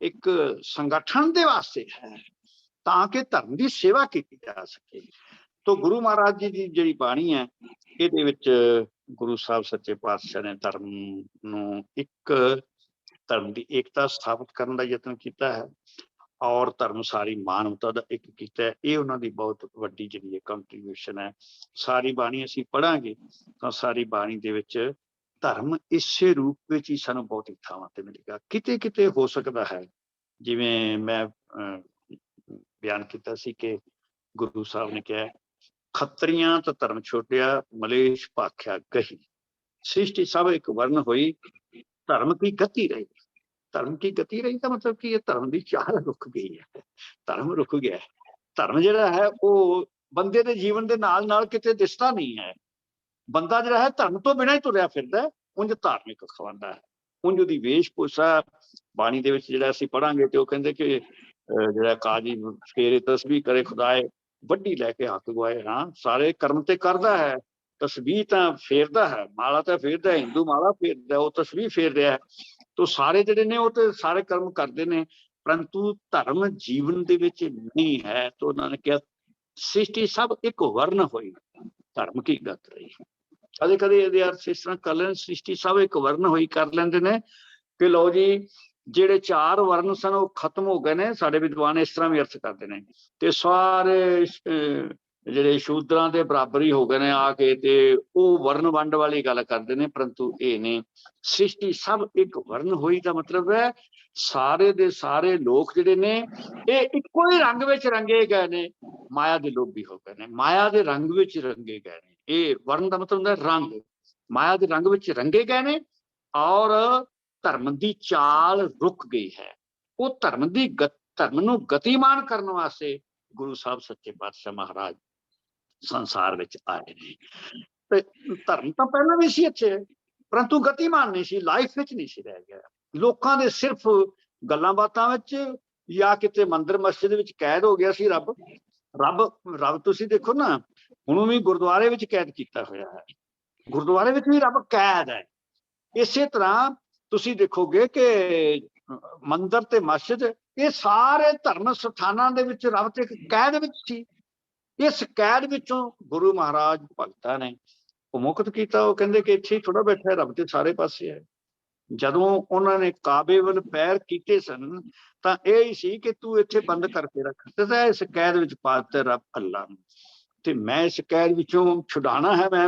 B: ਇੱਕ ਸੰਗਠਨ ਦੇ ਵਾਸਤੇ ਹੈ ਤਾਂ ਕਿ ਧਰਮ ਦੀ ਸੇਵਾ ਕੀਤੀ ਜਾ ਸਕੇ। ਤੋ ਗੁਰੂ ਮਹਾਰਾਜ ਜੀ ਦੀ ਜਿਹੜੀ ਬਾਣੀ ਹੈ ਇਹਦੇ ਵਿੱਚ ਗੁਰੂ ਸਾਹਿਬ ਸੱਚੇ ਪਾਤਸ਼ਾਹ ਨੇ ਧਰਮ ਨੂੰ ਇੱਕ ਧਰਮ ਦੀ ਏਕਤਾ ਸਥਾਪਿਤ ਕਰਨ ਦਾ ਯਤਨ ਕੀਤਾ ਹੈ ਔਰ ਧਰਮ ਸਾਰੀ ਮਾਨਵਤਾ ਦਾ ਇੱਕ ਕੀਤਾ ਹੈ। ਇਹ ਉਹਨਾਂ ਦੀ ਬਹੁਤ ਵੱਡੀ ਜਿਹੜੀ ਕੰਟਰੀਬਿਊਸ਼ਨ ਹੈ। ਸਾਰੀ ਬਾਣੀ ਅਸੀਂ ਪੜ੍ਹਾਂਗੇ ਤਾਂ ਸਾਰੀ ਬਾਣੀ ਦੇ ਵਿੱਚ ਧਰਮ ਇਸੇ ਰੂਪ ਵਿੱਚ ਹੀ ਸਾਨੂੰ ਬਹੁਤ ਥਾਵਾਂ ਤੇ ਮਿਲੇਗਾ। ਕਿਤੇ ਕਿਤੇ ਹੋ ਸਕਦਾ ਹੈ ਜਿਵੇਂ ਮੈਂ ਬਿਆਨ ਕੀਤਾ ਸੀ ਕਿ ਗੁਰੂ ਸਾਹਿਬ ਨੇ ਕਿਹਾ ਖੱਤਰੀਆਂ ਤਾਂ ਧਰਮ ਛੋਟਿਆ ਮਲੇਸ਼ ਭਾਖਿਆ ਗਹੀ। ਸ੍ਰਿਸ਼ਟੀ ਸਭ ਇੱਕ ਵਰਨ ਹੋਈ, ਧਰਮ ਕੀ ਗਤੀ ਰਹੀ। ਧਰਮ ਕੀ ਗਤੀ ਰਹੀ ਤਾਂ ਮਤਲਬ ਕਿ ਇਹ ਧਰਮ ਦੀ ਚਾਲ ਰੁਕ ਗਈ ਹੈ, ਧਰਮ ਰੁਕ ਗਿਆ। ਧਰਮ ਜਿਹੜਾ ਹੈ ਉਹ ਬੰਦੇ ਦੇ ਜੀਵਨ ਦੇ ਨਾਲ ਨਾਲ ਕਿਤੇ ਦਿਸਦਾ ਨਹੀਂ ਹੈ। ਬੰਦਾ ਜਿਹੜਾ ਹੈ ਧਰਮ ਤੋਂ ਬਿਨਾਂ ਹੀ ਤੁਰਿਆ ਫਿਰਦਾ, ਉਂਝ ਧਾਰਮਿਕ ਖਵਾਉਂਦਾ ਹੈ। ਉਂਝ ਉਹਦੀ ਵੇਸ਼-ਭੂਸ਼ਾ ਬਾਣੀ ਦੇ ਵਿੱਚ ਜਿਹੜਾ ਅਸੀਂ ਪੜ੍ਹਾਂਗੇ ਤੇ ਉਹ ਕਹਿੰਦੇ ਕਿ ਜਿਹੜਾ ਕਾਜੀ ਫੇਰੇ ਤਸਬੀਹ ਕਰੇ ਖੁਦਾਏ, ਵੱਡੀ ਲੈ ਕੇ ਹੱਥ ਗਵਾਏ। ਹਾਂ, ਸਾਰੇ ਕਰਮ ਤੇ ਕਰਦਾ ਹੈ, ਤਸਬੀਹ ਤਾਂ ਫੇਰਦਾ ਹੈ, ਮਾਲਾ ਤਾਂ ਫੇਰਦਾ ਹੈ, ਹਿੰਦੂ ਮਾਲਾ ਫੇਰਦਾ, ਉਹ ਤਸਬੀਹ ਫੇਰ ਰਿਹਾ ਹੈ। ਤੋ ਸਾਰੇ ਜਿਹੜੇ ਨੇ ਉਹ ਤੇ ਸਾਰੇ ਕਰਮ ਕਰਦੇ ਨੇ, ਪਰੰਤੂ ਧਰਮ ਜੀਵਨ ਦੇ ਵਿੱਚ ਨਹੀਂ ਹੈ। ਤਾਂ ਉਹਨਾਂ ਨੇ ਕਿਹਾ ਸ੍ਰਿਸ਼ਟੀ ਸਭ ਇੱਕ ਵਰਨ ਹੋਈ, ਧਰਮ ਕੀ ਗਤ ਰਹੀ। ਕਦੇ ਕਦੇ ਇਹਦੇ ਅਰਥ ਇਸ ਤਰ੍ਹਾਂ ਕਰ ਲੈਣ, ਸ੍ਰਿਸ਼ਟੀ ਸਭ ਇੱਕ ਵਰਨ ਹੋਈ ਕਰ ਲੈਂਦੇ ਨੇ ਕਿ ਲਓ ਜੀ ਜਿਹੜੇ 4 ਵਰਨ ਸਨ ਉਹ ਖਤਮ ਹੋ ਗਏ ਨੇ। ਸਾਡੇ ਵਿਦਵਾਨ ਇਸ ਤਰ੍ਹਾਂ ਵੀ ਅਰਥ ਕਰਦੇ ਨੇ ਤੇ ਸਾਰੇ ਜਿਹੜੇ ਸ਼ੂਦਰਾਂ ਦੇ ਬਰਾਬਰ ਹੀ ਹੋ ਗਏ ਨੇ ਆ ਕੇ, ਤੇ ਉਹ ਵਰਨ ਵੰਡ ਵਾਲੀ ਗੱਲ ਕਰਦੇ ਨੇ। ਪਰੰਤੂ ਇਹ ਨੇ ਸ੍ਰਿਸ਼ਟੀ ਸਭ ਇੱਕ ਵਰਨ ਹੋਈ ਦਾ ਮਤਲਬ ਹੈ ਸਾਰੇ ਦੇ ਸਾਰੇ ਲੋਕ ਜਿਹੜੇ ਨੇ ਇਹ ਇੱਕੋ ਹੀ ਰੰਗ ਵਿੱਚ ਰੰਗੇ ਗਏ ਨੇ, ਮਾਇਆ ਦੇ ਲੋਭੀ ਹੋ ਗਏ ਨੇ, ਮਾਇਆ ਦੇ ਰੰਗ ਵਿੱਚ ਰੰਗੇ ਗਏ ਨੇ। ਇਹ ਵਰਨ ਦਾ ਮਤਲਬ ਹੁੰਦਾ ਰੰਗ, ਮਾਇਆ ਦੇ ਰੰਗ ਵਿੱਚ ਰੰਗੇ ਗਏ ਨੇ ਔਰ ਧਰਮ ਦੀ ਚਾਲ ਰੁਕ ਗਈ ਹੈ। ਉਹ ਧਰਮ ਨੂੰ ਗਤੀਮਾਨ ਕਰਨ ਵਾਸਤੇ ਗੁਰੂ ਸਾਹਿਬ ਸੱਚੇ ਪਾਤਸ਼ਾਹ ਮਹਾਰਾਜ ਸੰਸਾਰ ਵਿੱਚ ਆਏ ਨੇ। ਤੇ ਧਰਮ ਤਾਂ ਪਹਿਲਾਂ ਵੀ ਸੀ ਇੱਥੇ, ਪਰੰਤੂ ਗਤੀਮਾਨ ਨਹੀਂ ਸੀ, ਲਾਈਫ ਵਿੱਚ ਨਹੀਂ ਸੀ ਰਹਿ ਗਿਆ। ਲੋਕਾਂ ਦੇ ਸਿਰਫ ਗੱਲਾਂ ਬਾਤਾਂ ਵਿੱਚ ਜਾਂ ਕਿਤੇ ਮੰਦਿਰ ਮਸਜਿਦ ਵਿੱਚ ਕੈਦ ਹੋ ਗਿਆ ਸੀ ਰੱਬ। ਰੱਬ ਤੁਸੀਂ ਦੇਖੋ ਨਾ, ਹੁਣ ਵੀ ਗੁਰਦੁਆਰੇ ਵਿੱਚ ਕੈਦ ਕੀਤਾ ਹੋਇਆ ਹੈ, ਗੁਰਦੁਆਰੇ ਵਿੱਚ ਵੀ ਰੱਬ ਕੈਦ ਹੈ। ਇਸੇ ਤਰ੍ਹਾਂ ਤੁਸੀਂ ਦੇਖੋਗੇ ਕਿ ਮੰਦਿਰ ਤੇ ਮਸਜਿਦ, ਇਹ ਸਾਰੇ ਧਰਮ ਸਥਾਨਾਂ ਦੇ ਵਿੱਚ ਰੱਬ ਤੇ ਕੈਦ ਵਿੱਚ ਸੀ। ਇਸ ਕੈਦ ਵਿੱਚੋਂ ਗੁਰੂ ਮਹਾਰਾਜ ਭਗਤਾਂ ਨੇ ਉਹ ਮੁਕਤ ਕੀਤਾ। ਉਹ ਕਹਿੰਦੇ ਕਿ ਇੱਥੇ ਥੋੜਾ ਬੈਠਾ ਰੱਬ ਤੇ ਸਾਰੇ ਪਾਸੇ ਹੈ। ਜਦੋਂ ਉਹਨਾਂ ਨੇ ਕਾਬੇ ਵੱਲ ਪੈਰ ਕੀਤੇ ਸਨ ਤਾਂ ਇਹ ਹੀ ਸੀ ਕਿ ਤੂੰ ਇੱਥੇ ਬੰਦ ਕਰਕੇ ਰੱਖ ਦਿੱਤਾ, ਇਸ ਕੈਦ ਵਿੱਚ ਪਾ ਦਿੱਤਾ ਰੱਬ ਅੱਲਾ ਨੂੰ, ਤੇ ਮੈਂ ਇਸ ਕੈਦ ਵਿੱਚੋਂ ਛੁਡਾਣਾ ਹੈ, ਮੈਂ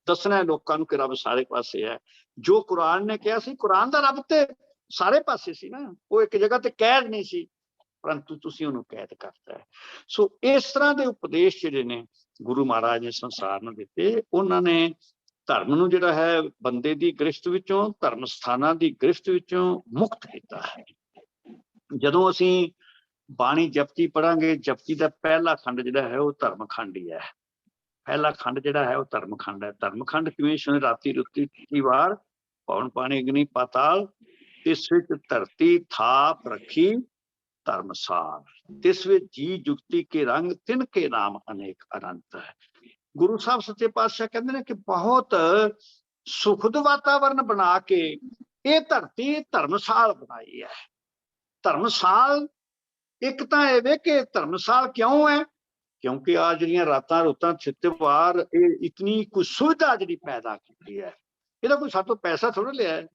B: ਦੱਸਣਾ ਲੋਕਾਂ ਨੂੰ ਕਿ ਰੱਬ ਸਾਰੇ ਪਾਸੇ ਹੈ। ਜੋ ਕੁਰਾਨ ਨੇ ਕਿਹਾ ਸੀ, ਕੁਰਾਨ ਦਾ ਰੱਬ ਤੇ ਸਾਰੇ ਪਾਸੇ ਸੀ ਨਾ, ਉਹ ਇੱਕ ਜਗ੍ਹਾ ਤੇ ਕੈਦ ਨਹੀਂ ਸੀ, ਪਰੰਤੂ ਤੁਸੀਂ ਉਹਨੂੰ ਕੈਦ ਕਰਤਾ ਹੈ। ਸੋ ਇਸ ਤਰ੍ਹਾਂ ਦੇ ਉਪਦੇਸ਼ ਜਿਹੜੇ ਨੇ ਗੁਰੂ ਮਹਾਰਾਜ ਨੇ ਸੰਸਾਰ ਨੂੰ ਦਿੱਤੇ। ਉਹਨਾਂ ਨੇ ਧਰਮ ਨੂੰ ਜਿਹੜਾ ਹੈ ਬੰਦੇ ਦੀ ਗ੍ਰਿਫਤ ਵਿੱਚੋਂ, ਧਰਮ ਸਥਾਨਾਂ ਦੀ ਗ੍ਰਿਫਤ ਵਿੱਚੋਂ ਮੁਕਤ ਕੀਤਾ ਹੈ। ਜਦੋਂ ਅਸੀਂ ਬਾਣੀ ਜਪਜੀ ਪੜਾਂਗੇ, ਜਪਜੀ ਦਾ ਪਹਿਲਾ ਖੰਡ ਜਿਹੜਾ ਹੈ ਉਹ ਧਰਮ ਖੰਡ ਹੀ ਹੈ। ਪਹਿਲਾ ਖੰਡ ਜਿਹੜਾ ਹੈ ਉਹ ਧਰਮ ਖੰਡ ਹੈ। ਧਰਮ ਖੰਡ ਕਿਵੇਂ ਸੁਣੇ, ਰਾਤੀ ਰੁੱਤੀ 30 ਵਾਰ ਪਵਨ ਪਾਣੀ ਅਗਨੀ ਪਾਤਾਲ, ਇਸ ਵਿੱਚ ਧਰਤੀ ਥਾਪ ਰੱਖੀ ਧਰਮਸਾਰ, ਤਿਸ ਵਿੱਚ ਜੀ ਜੁਗਤੀ ਕੇ ਰੰਗ, ਤਿਨ ਕੇ ਨਾਮ ਅਨੇਕ ਅਨੰਤ ਹੈ। ਗੁਰੂ ਸਾਹਿਬ ਸੱਚੇ ਪਾਤਸ਼ਾਹ ਕਹਿੰਦੇ ਨੇ ਕਿ ਬਹੁਤ ਸੁਖਦ ਵਾਤਾਵਰਨ ਬਣਾ ਕੇ ਇਹ ਧਰਤੀ ਧਰਮਸਾਲ ਬਣਾਈ ਹੈ। ਧਰਮਸਾਲ ਇੱਕ ਤਾਂ ਇਹ ਵੇ ਕਿ ਧਰਮਸਾਲ ਕਿਉਂ ਹੈ, ਕਿਉਂਕਿ ਆ ਜਿਹੜੀਆਂ ਰਾਤਾਂ ਰੁੱਤਾਂ ਛਿੱਤਵਾਰ, ਇਹ ਇਤਨੀ ਕੁ ਸੁਵਿਧਾ ਜਿਹੜੀ ਪੈਦਾ ਕੀਤੀ ਹੈ, ਇਹਦਾ ਕੋਈ ਸਾਡੇ ਤੋਂ ਪੈਸਾ ਥੋੜਾ ਲਿਆ ਹੈ।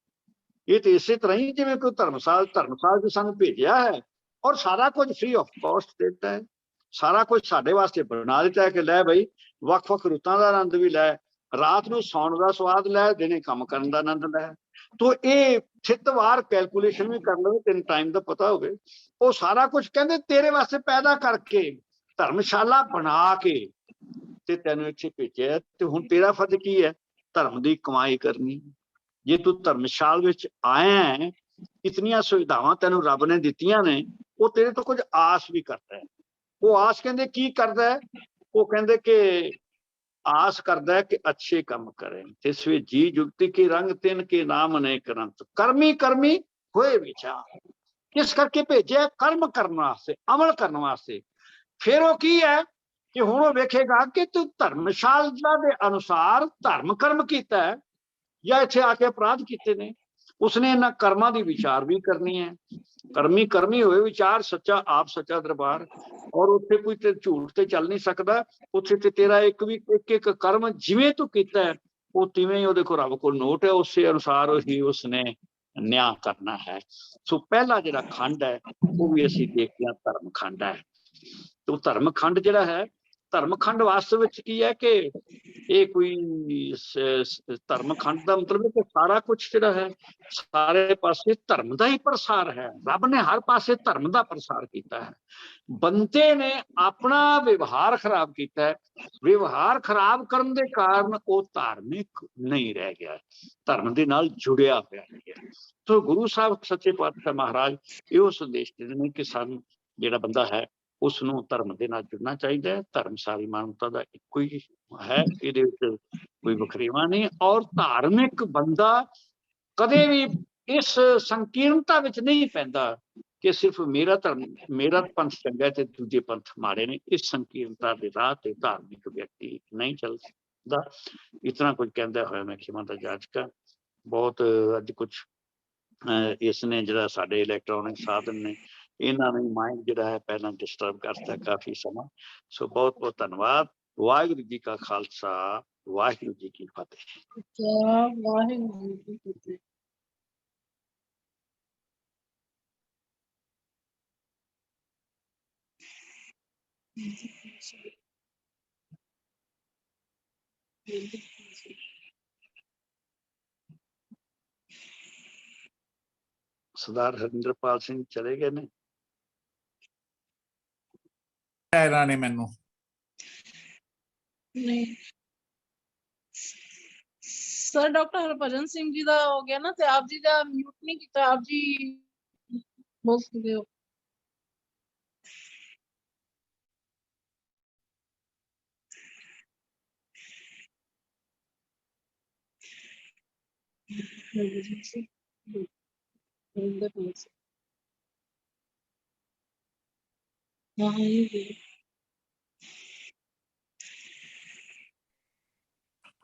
B: ਇਹ ਤੇ ਇਸੇ ਤਰ੍ਹਾਂ ਹੀ ਜਿਵੇਂ ਕੋਈ ਧਰਮਸਾਲ ਜੋ ਸਾਨੂੰ ਭੇਜਿਆ ਹੈ, ਔਰ ਸਾਰਾ ਕੁਝ ਫ੍ਰੀ ਆਫ ਕਾਸਟ ਦਿੱਤਾ ਹੈ, ਸਾਰਾ ਕੁਝ ਸਾਡੇ ਵਾਸਤੇ ਬਣਾ ਦਿੱਤਾ ਹੈ ਕਿ ਲੈ ਬਈ ਵੱਖ-ਵੱਖ ਰੁੱਤਾਂ ਦਾ ਆਨੰਦ ਵੀ ਲੈ, ਰਾਤ ਨੂੰ ਸੌਣ ਦਾ ਸਵਾਦ ਲੈ, ਦਿਨੇ ਕੰਮ ਕਰਨ ਦਾ ਆਨੰਦ ਲੈ। ਤੋ ਇਹ ਛਿੱਤਵਾਰ ਕੈਲਕੂਲੇਸ਼ਨ ਵੀ ਕਰ ਲਵੇ, ਤੈਨੂੰ ਟਾਈਮ ਦਾ ਪਤਾ ਹੋਵੇ, ਉਹ ਸਾਰਾ ਕੁਝ ਕਹਿੰਦੇ ਤੇਰੇ ਵਾਸਤੇ ਪੈਦਾ ਕਰਕੇ, ਧਰਮਸ਼ਾਲਾ ਬਣਾ ਕੇ ਤੇ ਤੈਨੂੰ ਇੱਥੇ ਭੇਜਿਆ। ਤੇ ਹੁਣ ਤੇਰਾ ਫਰਜ਼ ਕੀ ਹੈ? ਧਰਮ ਦੀ ਕਮਾਈ ਕਰਨੀ। ਜੇ ਤੂੰ ਧਰਮਸ਼ਾਲ ਵਿੱਚ ਆਇਆ ਹੈ, ਇਤਨੀਆਂ ਸੁਵਿਧਾਵਾਂ ਤੈਨੂੰ ਰੱਬ ਨੇ ਦਿੱਤੀਆਂ ਨੇ, ਉਹ ਤੇਰੇ ਤੋਂ ਕੁਝ ਆਸ ਵੀ ਕਰਦਾ ਹੈ। ਉਹ ਆਸ ਕਹਿੰਦੇ ਕੀ ਕਰਦਾ ਹੈ? ਉਹ ਕਹਿੰਦੇ ਕਿ ਆਸ ਕਰਦਾ ਹੈ ਕਿ ਅੱਛੇ ਕੰਮ ਕਰੇ, ਇਸ ਵਿੱਚ ਜੀ ਜੁਗਤੀ ਕੇ ਰੰਗ, ਤਿੰਨ ਕੇ ਨਾਮ ਅਨੇਕ ਅਨੰਤ, ਕਰਮੀ ਕਰਮੀ ਹੋਏ ਵਿਚਾਰ। ਕਿਸ ਕਰਕੇ ਭੇਜਿਆ? ਕਰਮ ਕਰਨ ਵਾਸਤੇ, ਅਮਲ ਕਰਨ ਵਾਸਤੇ। ਫਿਰ ਉਹ ਕੀ ਹੈ ਕਿ ਹੁਣ ਉਹ ਵੇਖੇਗਾ ਕਿ ਤੂੰ ਧਰਮਸ਼ਾਲਾ ਦੇ ਅਨੁਸਾਰ ਧਰਮ ਕਰਮ ਕੀਤਾ ਹੈ ਜਾਂ ਇੱਥੇ ਆ ਕੇ ਅਪਰਾਧ ਕੀਤੇ ਨੇ। ਉਸਨੇ ਇਹਨਾਂ ਕਰਮਾਂ ਦੀ ਵਿਚਾਰ ਵੀ ਕਰਨੀ ਹੈ। ਕਰਮੀ ਕਰਮੀ ਹੋਏ ਵਿਚਾਰ, ਸੱਚਾ ਆਪ ਸੱਚਾ ਦਰਬਾਰ। ਔਰ ਉੱਥੇ ਕੋਈ ਤੇ ਝੂਠ ਤੇ ਚੱਲ ਨਹੀਂ ਸਕਦਾ। ਉੱਥੇ ਤੇ ਤੇਰਾ ਇੱਕ ਕਰਮ ਜਿਵੇਂ ਤੂੰ ਕੀਤਾ ਹੈ, ਉਹ ਤਿਵੇਂ ਹੀ ਉਹਦੇ ਕੋਲ ਰੱਬ ਕੋਲ ਨੋਟ ਹੈ, ਉਸੇ ਅਨੁਸਾਰ ਹੀ ਉਸਨੇ ਨਿਆਂ ਕਰਨਾ ਹੈ। ਸੋ ਪਹਿਲਾ ਜਿਹੜਾ ਖੰਡ ਹੈ ਉਹ ਵੀ ਅਸੀਂ ਦੇਖਦੇ ਹਾਂ ਧਰਮ ਖੰਡ ਹੈ। ਤੇ ਉਹ ਧਰਮ ਖੰਡ ਜਿਹੜਾ ਹੈ, ਧਰਮ ਖੰਡ ਵਾਸਤਵ ਵਿੱਚ ਕੀ ਹੈ ਕਿ ਇਹ ਕੋਈ ਧਰਮ ਖੰਡ ਦਾ ਮਤਲਬ ਹੈ ਕਿ ਸਾਰਾ ਕੁਝ ਜਿਹੜਾ ਹੈ ਸਾਰੇ ਪਾਸੇ ਧਰਮ ਦਾ ਹੀ ਪ੍ਰਸਾਰ ਹੈ। ਰੱਬ ਨੇ ਹਰ ਪਾਸੇ ਧਰਮ ਦਾ ਪ੍ਰਸਾਰ ਕੀਤਾ ਹੈ। ਬੰਦੇ ਨੇ ਆਪਣਾ ਵਿਵਹਾਰ ਖਰਾਬ ਕੀਤਾ ਹੈ। ਵਿਵਹਾਰ ਖਰਾਬ ਕਰਨ ਦੇ ਕਾਰਨ ਉਹ ਧਾਰਮਿਕ ਨਹੀਂ ਰਹਿ ਗਿਆ, ਧਰਮ ਦੇ ਨਾਲ ਜੁੜਿਆ ਹੋਇਆ ਹੈ। ਸੋ ਗੁਰੂ ਸਾਹਿਬ ਸੱਚੇ ਪਾਤਸ਼ਾਹ ਮਹਾਰਾਜ ਇਹੋ ਸੰਦੇਸ਼ ਦਿੰਦੇ ਨੇ ਕਿ ਸਾਨੂੰ ਜਿਹੜਾ ਬੰਦਾ ਹੈ ਉਸ ਨੂੰ ਧਰਮ ਦੇ ਨਾਲ ਜੁੜਨਾ ਚਾਹੀਦਾ ਹੈ। ਧਰਮ ਸਾਰੀ ਮਾਨਵਤਾ ਦਾ ਇੱਕੋ ਹੀ ਹੈ, ਇਹਦੇ ਵਿੱਚ ਕੋਈ ਵਖਰੇਵਾਂ ਨਹੀਂ। ਔਰ ਧਾਰਮਿਕ ਬੰਦਾ ਕਦੇ ਵੀ ਇਸ ਸੰਕੀਰਣਤਾ ਵਿੱਚ ਨਹੀਂ ਪੈਂਦਾ ਕਿ ਸਿਰਫ ਮੇਰਾ ਧਰਮ, ਮੇਰਾ ਪੰਥ ਚੰਗਾ ਤੇ ਦੂਜੇ ਪੰਥ ਮਾੜੇ ਨੇ। ਇਸ ਸੰਕੀਰਣਤਾ ਦੇ ਰਾਹ ਤੇ ਧਾਰਮਿਕ ਵਿਅਕਤੀ ਨਹੀਂ ਚੱਲ ਸਕਦਾ। ਇਤਨਾ ਕੁਝ ਕਹਿੰਦਾ ਹੋਇਆ ਮੈਂ ਖਿਮਾ ਦਾ ਜਾਚਕਾ। ਬਹੁਤ ਅੱਜ ਕੁਛ ਇਸ ਨੇ ਜਿਹੜਾ ਸਾਡੇ ਇਲੈਕਟ੍ਰੋਨਿਕ ਸਾਧਨ ਨੇ, ਇਹਨਾਂ ਨੇ ਮਾਈਂਡ ਜਿਹੜਾ ਹੈ ਪਹਿਲਾਂ ਡਿਸਟਰਬ ਕਰਤਾ ਕਾਫੀ ਸਮਾਂ। ਸੋ ਬਹੁਤ ਬਹੁਤ ਧੰਨਵਾਦ। ਵਾਹਿਗੁਰੂ ਜੀ ਕਾ ਖਾਲਸਾ, ਵਾਹਿਗੁਰੂ ਜੀ ਕੀ ਫਤਿਹ।
C: ਵਾਹਿਗੁਰੂ ਜੀ ਕੀ ਫਤਿਹ।
B: ਸਰਦਾਰ ਹਰਿੰਦਰਪਾਲ ਸਿੰਘ ਚਲੇ ਗਏ ਨੇ।
A: ਇਹਨਾਂ ਨੇ ਮੈਨੂੰ
C: ਨਹੀਂ ਸਰ, ਡਾਕਟਰ ਹਰਭਜਨ ਸਿੰਘ ਜੀ ਦਾ ਹੋ ਗਿਆ ਨਾ, ਤੇ ਆਪ ਜੀ ਦਾ ਮਿਊਟ ਨਹੀਂ ਕੀਤਾ। ਆਪ ਜੀ ਬੋਲ ਸਕਦੇ ਹੋ।
A: हाँ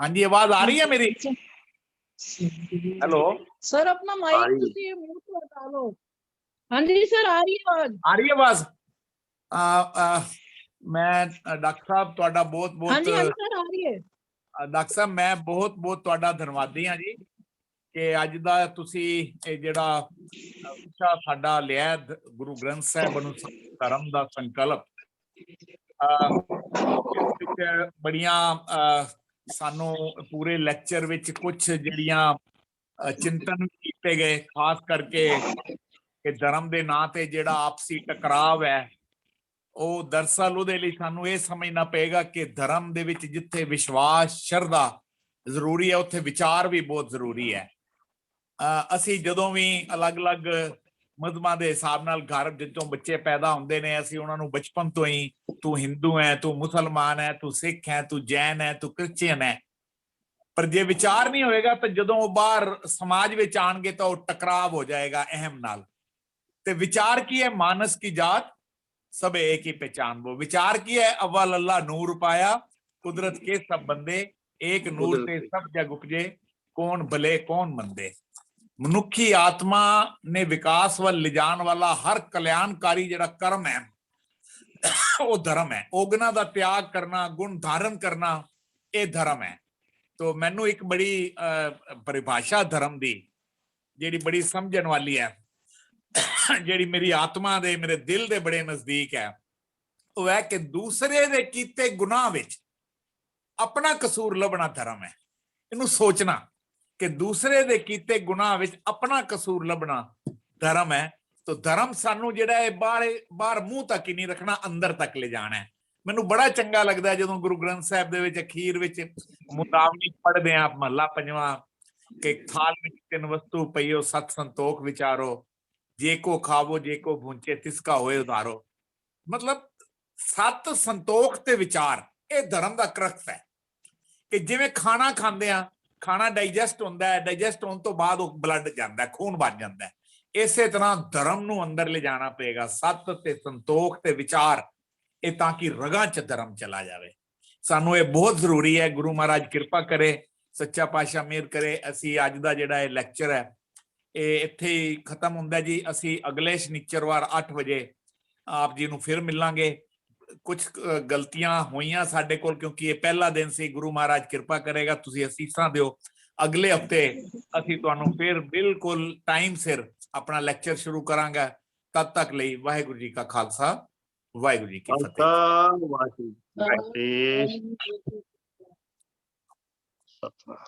A: जी, आवाज आ रही है मेरी? हेलो,
C: सर अपना
B: आ
C: माइक
B: रही है।
C: ਤੁਸੀਂ ਮੂੰਹ ਤੋਂ ਹਟਾ ਲਓ। हाँ जी सर आ रही है आवाज।
A: आ रही है आवाज? मैं डॉक्टर साहब ਤੁਹਾਡਾ ਬਹੁਤ
C: हाँ
A: ਬਹੁਤ
C: जी सर आ रही है।
A: ਡਾਕਟਰ ਸਾਹਿਬ ਮੈਂ ਬਹੁਤ ਬਹੁਤ ਤੁਹਾਡਾ ਧੰਨਵਾਦੀ ਹਾਂ ਜੀ ਕਿ ਅੱਜ ਦਾ ਤੁਸੀਂ ਇਹ ਜਿਹੜਾ ਵਿਸ਼ਾ ਸਾਡਾ ਲਿਆ ਗੁਰੂ ਗ੍ਰੰਥ ਸਾਹਿਬ ਅਨੁਸਾਰ ਧਰਮ ਦਾ ਸੰਕਲਪ, ਇਸ ਵਿੱਚ ਬੜੀਆਂ ਸਾਨੂੰ ਪੂਰੇ ਲੈਕਚਰ ਵਿੱਚ ਕੁਝ ਜਿਹੜੀਆਂ ਚਿੰਤਨ ਕੀਤੇ ਗਏ, ਖਾਸ ਕਰਕੇ ਕਿ ਧਰਮ ਦੇ ਨਾਂ ਤੇ ਜਿਹੜਾ ਆਪਸੀ ਟਕਰਾਵ ਹੈ ਉਹ ਦਰਅਸਲ ਉਹਦੇ ਲਈ ਸਾਨੂੰ ਇਹ ਸਮਝਣਾ ਪਏਗਾ ਕਿ ਧਰਮ ਦੇ ਵਿੱਚ ਜਿੱਥੇ ਵਿਸ਼ਵਾਸ ਸ਼ਰਧਾ ਜ਼ਰੂਰੀ ਹੈ ਉੱਥੇ ਵਿਚਾਰ ਵੀ ਬਹੁਤ ਜ਼ਰੂਰੀ ਹੈ। ਅਸੀਂ ਜਦੋਂ ਵੀ ਅਲੱਗ-ਅਲੱਗ ਮਜ਼ਹਬਾਂ ਦੇ ਹਿਸਾਬ ਨਾਲ ਘਰ ਜਿੱਥੋਂ ਬੱਚੇ ਪੈਦਾ ਹੁੰਦੇ ਨੇ ਅਸੀਂ ਉਹਨਾਂ ਨੂੰ ਬਚਪਨ ਤੋਂ ਹੀ ਤੂੰ ਹਿੰਦੂ ਹੈ, ਤੂੰ ਮੁਸਲਮਾਨ ਹੈ, ਤੂੰ ਸਿੱਖ ਹੈ, ਤੂੰ ਜੈਨ ਹੈ, ਤੂੰ ਕ੍ਰਿਸਚੀਅਨ ਹੈ, ਪਰ ਜੇ ਵਿਚਾਰ ਨਹੀਂ ਹੋਏਗਾ ਤਾਂ ਜਦੋਂ ਉਹ ਬਾਹਰ ਸਮਾਜ ਵਿੱਚ ਆਣਗੇ ਤਾਂ ਉਹ ਟਕਰਾਵ ਹੋ ਜਾਏਗਾ ਅਹਿਮ ਨਾਲ। ਤੇ ਵਿਚਾਰ ਕੀ ਹੈ? ਮਾਨਸ ਕੀ ਜਾਤ सब एक ही पहचान वो। विचार की है? अव्वल अल्लाह नूर पाया कुदरत के सब बंदे एक नूर ते सब जग उपजे कौन भले कौन मंदे। मनुखी आत्मा ने विकास ਵੱਲ ਲਿਜਾਣ ਵਾਲਾ ਹਰ ਕਲਿਆਣਕਾਰੀ ਜਿਹੜਾ ਕਰਮ ਹੈ ਉਹ ਧਰਮ ਹੈ। ਔਗਣਾ ਦਾ ਤਿਆਗ ਕਰਨਾ, ਗੁਣ ਧਾਰਨ ਕਰਨਾ, ਇਹ ਧਰਮ ਹੈ। तो ਮੈਨੂੰ ਇੱਕ ਬੜੀ ਪਰਿਭਾਸ਼ਾ ਧਰਮ ਦੀ ਜਿਹੜੀ ਬੜੀ ਸਮਝਣ ਵਾਲੀ ਹੈ, ਜਿਹੜੀ ਮੇਰੀ ਆਤਮਾ ਦੇ ਮੇਰੇ ਦਿਲ ਦੇ ਬੜੇ ਨਜ਼ਦੀਕ ਹੈ, ਉਹ ਹੈ ਕਿ ਦੂਸਰੇ ਦੇ ਕੀਤੇ ਗੁਨਾਹ ਵਿੱਚ ਆਪਣਾ ਕਸੂਰ ਲੱਭਣਾ ਧਰਮ ਹੈ। ਇਹਨੂੰ ਸੋਚਣਾ ਕਿ ਦੂਸਰੇ ਦੇ ਕੀਤੇ ਗੁਨਾਹ ਵਿੱਚ ਆਪਣਾ ਕਸੂਰ ਲੱਭਣਾ ਧਰਮ ਹੈ। ਤਾਂ ਧਰਮ ਸਾਨੂੰ ਜਿਹੜਾ ਹੈ ਬਾਹਰ ਮੂੰਹ ਤੱਕ ਹੀ ਨਹੀਂ ਰੱਖਣਾ, ਅੰਦਰ ਤੱਕ ਲੈ ਜਾਣਾ ਹੈ। ਮੈਨੂੰ ਬੜਾ ਚੰਗਾ ਲੱਗਦਾ ਜਦੋਂ ਗੁਰੂ ਗ੍ਰੰਥ ਸਾਹਿਬ ਦੇ ਵਿੱਚ ਅਖੀਰ ਵਿੱਚ ਮੁਦਾਵਨੀ ਪੜ੍ਹਦੇ ਆ ਮਹੱਲਾ ਪੰਜਵਾਂ ਕਿ ਥਾਲ ਵਿੱਚ ਤਿੰਨ ਵਸਤੂ ਪਈਓ ਸਤ ਸੰਤੋਖ ਵਿਚਾਰੋ ਜੇ ਕੋ ਖਾਵੋ ਜੇ ਕੋ ਭੁੰਚੇ ਤਿਸਕਾ ਹੋਏ ਉਧਾਰੋ। ਮਤਲਬ ਸਤ ਸੰਤੋਖ ਤੇ ਵਿਚਾਰ, ਇਹ ਧਰਮ ਦਾ ਕਰਕਸ ਹੈ ਕਿ ਜਿਵੇਂ ਖਾਣਾ ਖਾਂਦੇ ਆ, ਖਾਣਾ ਡਾਈਜੈਸਟ ਹੁੰਦਾ ਹੈ, ਡਾਈਜੈਸਟ ਹੋਣ ਤੋਂ ਬਾਅਦ ਉਹ ਬਲੱਡ ਜਾਂਦਾ, ਖੂਨ ਬਣ ਜਾਂਦਾ, ਇਸੇ ਤਰ੍ਹਾਂ ਧਰਮ ਨੂੰ ਅੰਦਰ ਲੈ ਜਾਣਾ ਪਏਗਾ, ਸਤ ਤੇ ਸੰਤੋਖ ਤੇ ਵਿਚਾਰ, ਇਹ ਤਾਂ ਕਿ ਰਗਾਂ 'ਚ ਧਰਮ ਚਲਾ ਜਾਵੇ। ਸਾਨੂੰ ਇਹ ਬਹੁਤ ਜ਼ਰੂਰੀ ਹੈ। ਗੁਰੂ ਮਹਾਰਾਜ ਕਿਰਪਾ ਕਰੇ, ਸੱਚਾ ਪਾਤਸ਼ਾਹ ਮਿਹਰ ਕਰੇ। ਅਸੀਂ ਅੱਜ ਦਾ ਜਿਹੜਾ ਇਹ ਲੈਕਚਰ ਹੈ ਇਹ ਇੱਥੇ ਹੀ ਖਤਮ ਹੁੰਦਾ ਜੀ। ਅਸੀਂ ਅਗਲੇ ਸ਼ਨੀਚਰਵਾਰ 8 ਵਜੇ ਆਪ ਜੀ ਨੂੰ ਫਿਰ ਮਿਲਾਂਗੇ। ਕੁਝ ਗਲਤੀਆਂ ਹੋਈਆਂ ਸਾਡੇ ਕੋਲ ਕਿਉਂਕਿ ਇਹ ਪਹਿਲਾ ਦਿਨ ਸੀ। ਗੁਰੂ ਮਹਾਰਾਜ ਕਿਰਪਾ ਕਰੇਗਾ, ਤੁਸੀਂ ਅਸੀਸਾਂ ਦਿਓ, ਅਗਲੇ ਹਫਤੇ ਅਸੀਂ ਤੁਹਾਨੂੰ ਫਿਰ ਬਿਲਕੁਲ ਟਾਈਮ ਸਿਰ ਆਪਣਾ ਲੈਕਚਰ ਸ਼ੁਰੂ ਕਰਾਂਗਾ। ਤਦ ਤੱਕ ਲਈ ਵਾਹਿਗੁਰੂ ਜੀ ਕਾ ਖਾਲਸਾ, ਵਾਹਿਗੁਰੂ ਜੀ ਕੀ ਫਤਿਹ।
B: ਸਤਿਨਾਮ।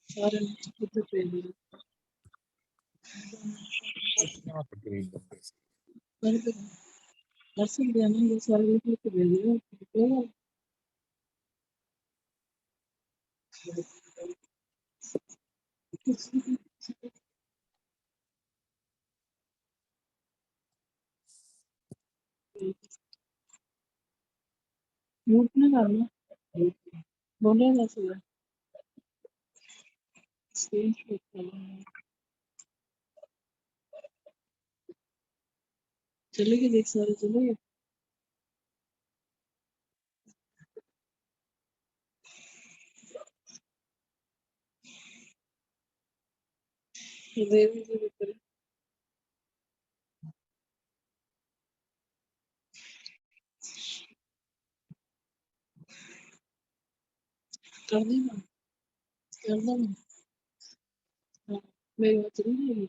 C: सारे दूसरे कर देंगे सारे कितने पे कर सकते हैं ना, ये सारे लिख के भेज दो। म्यूट ना करना, बोले ना सर स्क्रीन शॉट करना। चलेगी देख सारे चलेगी। कर देना, कर देना। मेरी बात चली जाएगी।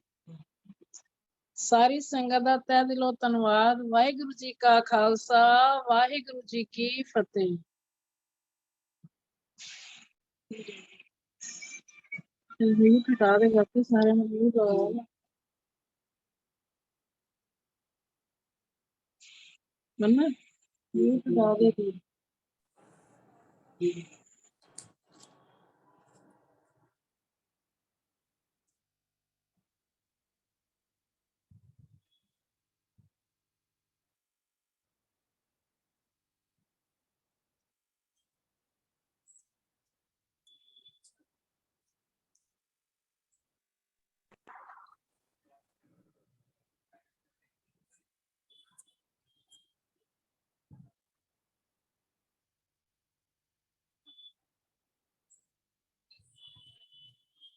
C: ਸਾਰੀ ਸੰਗਤ ਦਾ ਤਹਿ ਦਿਲੋਂ ਧੰਨਵਾਦ। ਵਾਹਿਗੁਰੂ ਜੀ ਕਾ ਖਾਲਸਾ, ਵਾਹਿਗੁਰੂ ਜੀ ਕੀ ਫਤਿਹ। म्यूट हटा दे, बाकी सारे में म्यूट होगा वरना म्यूट हटा दे तू।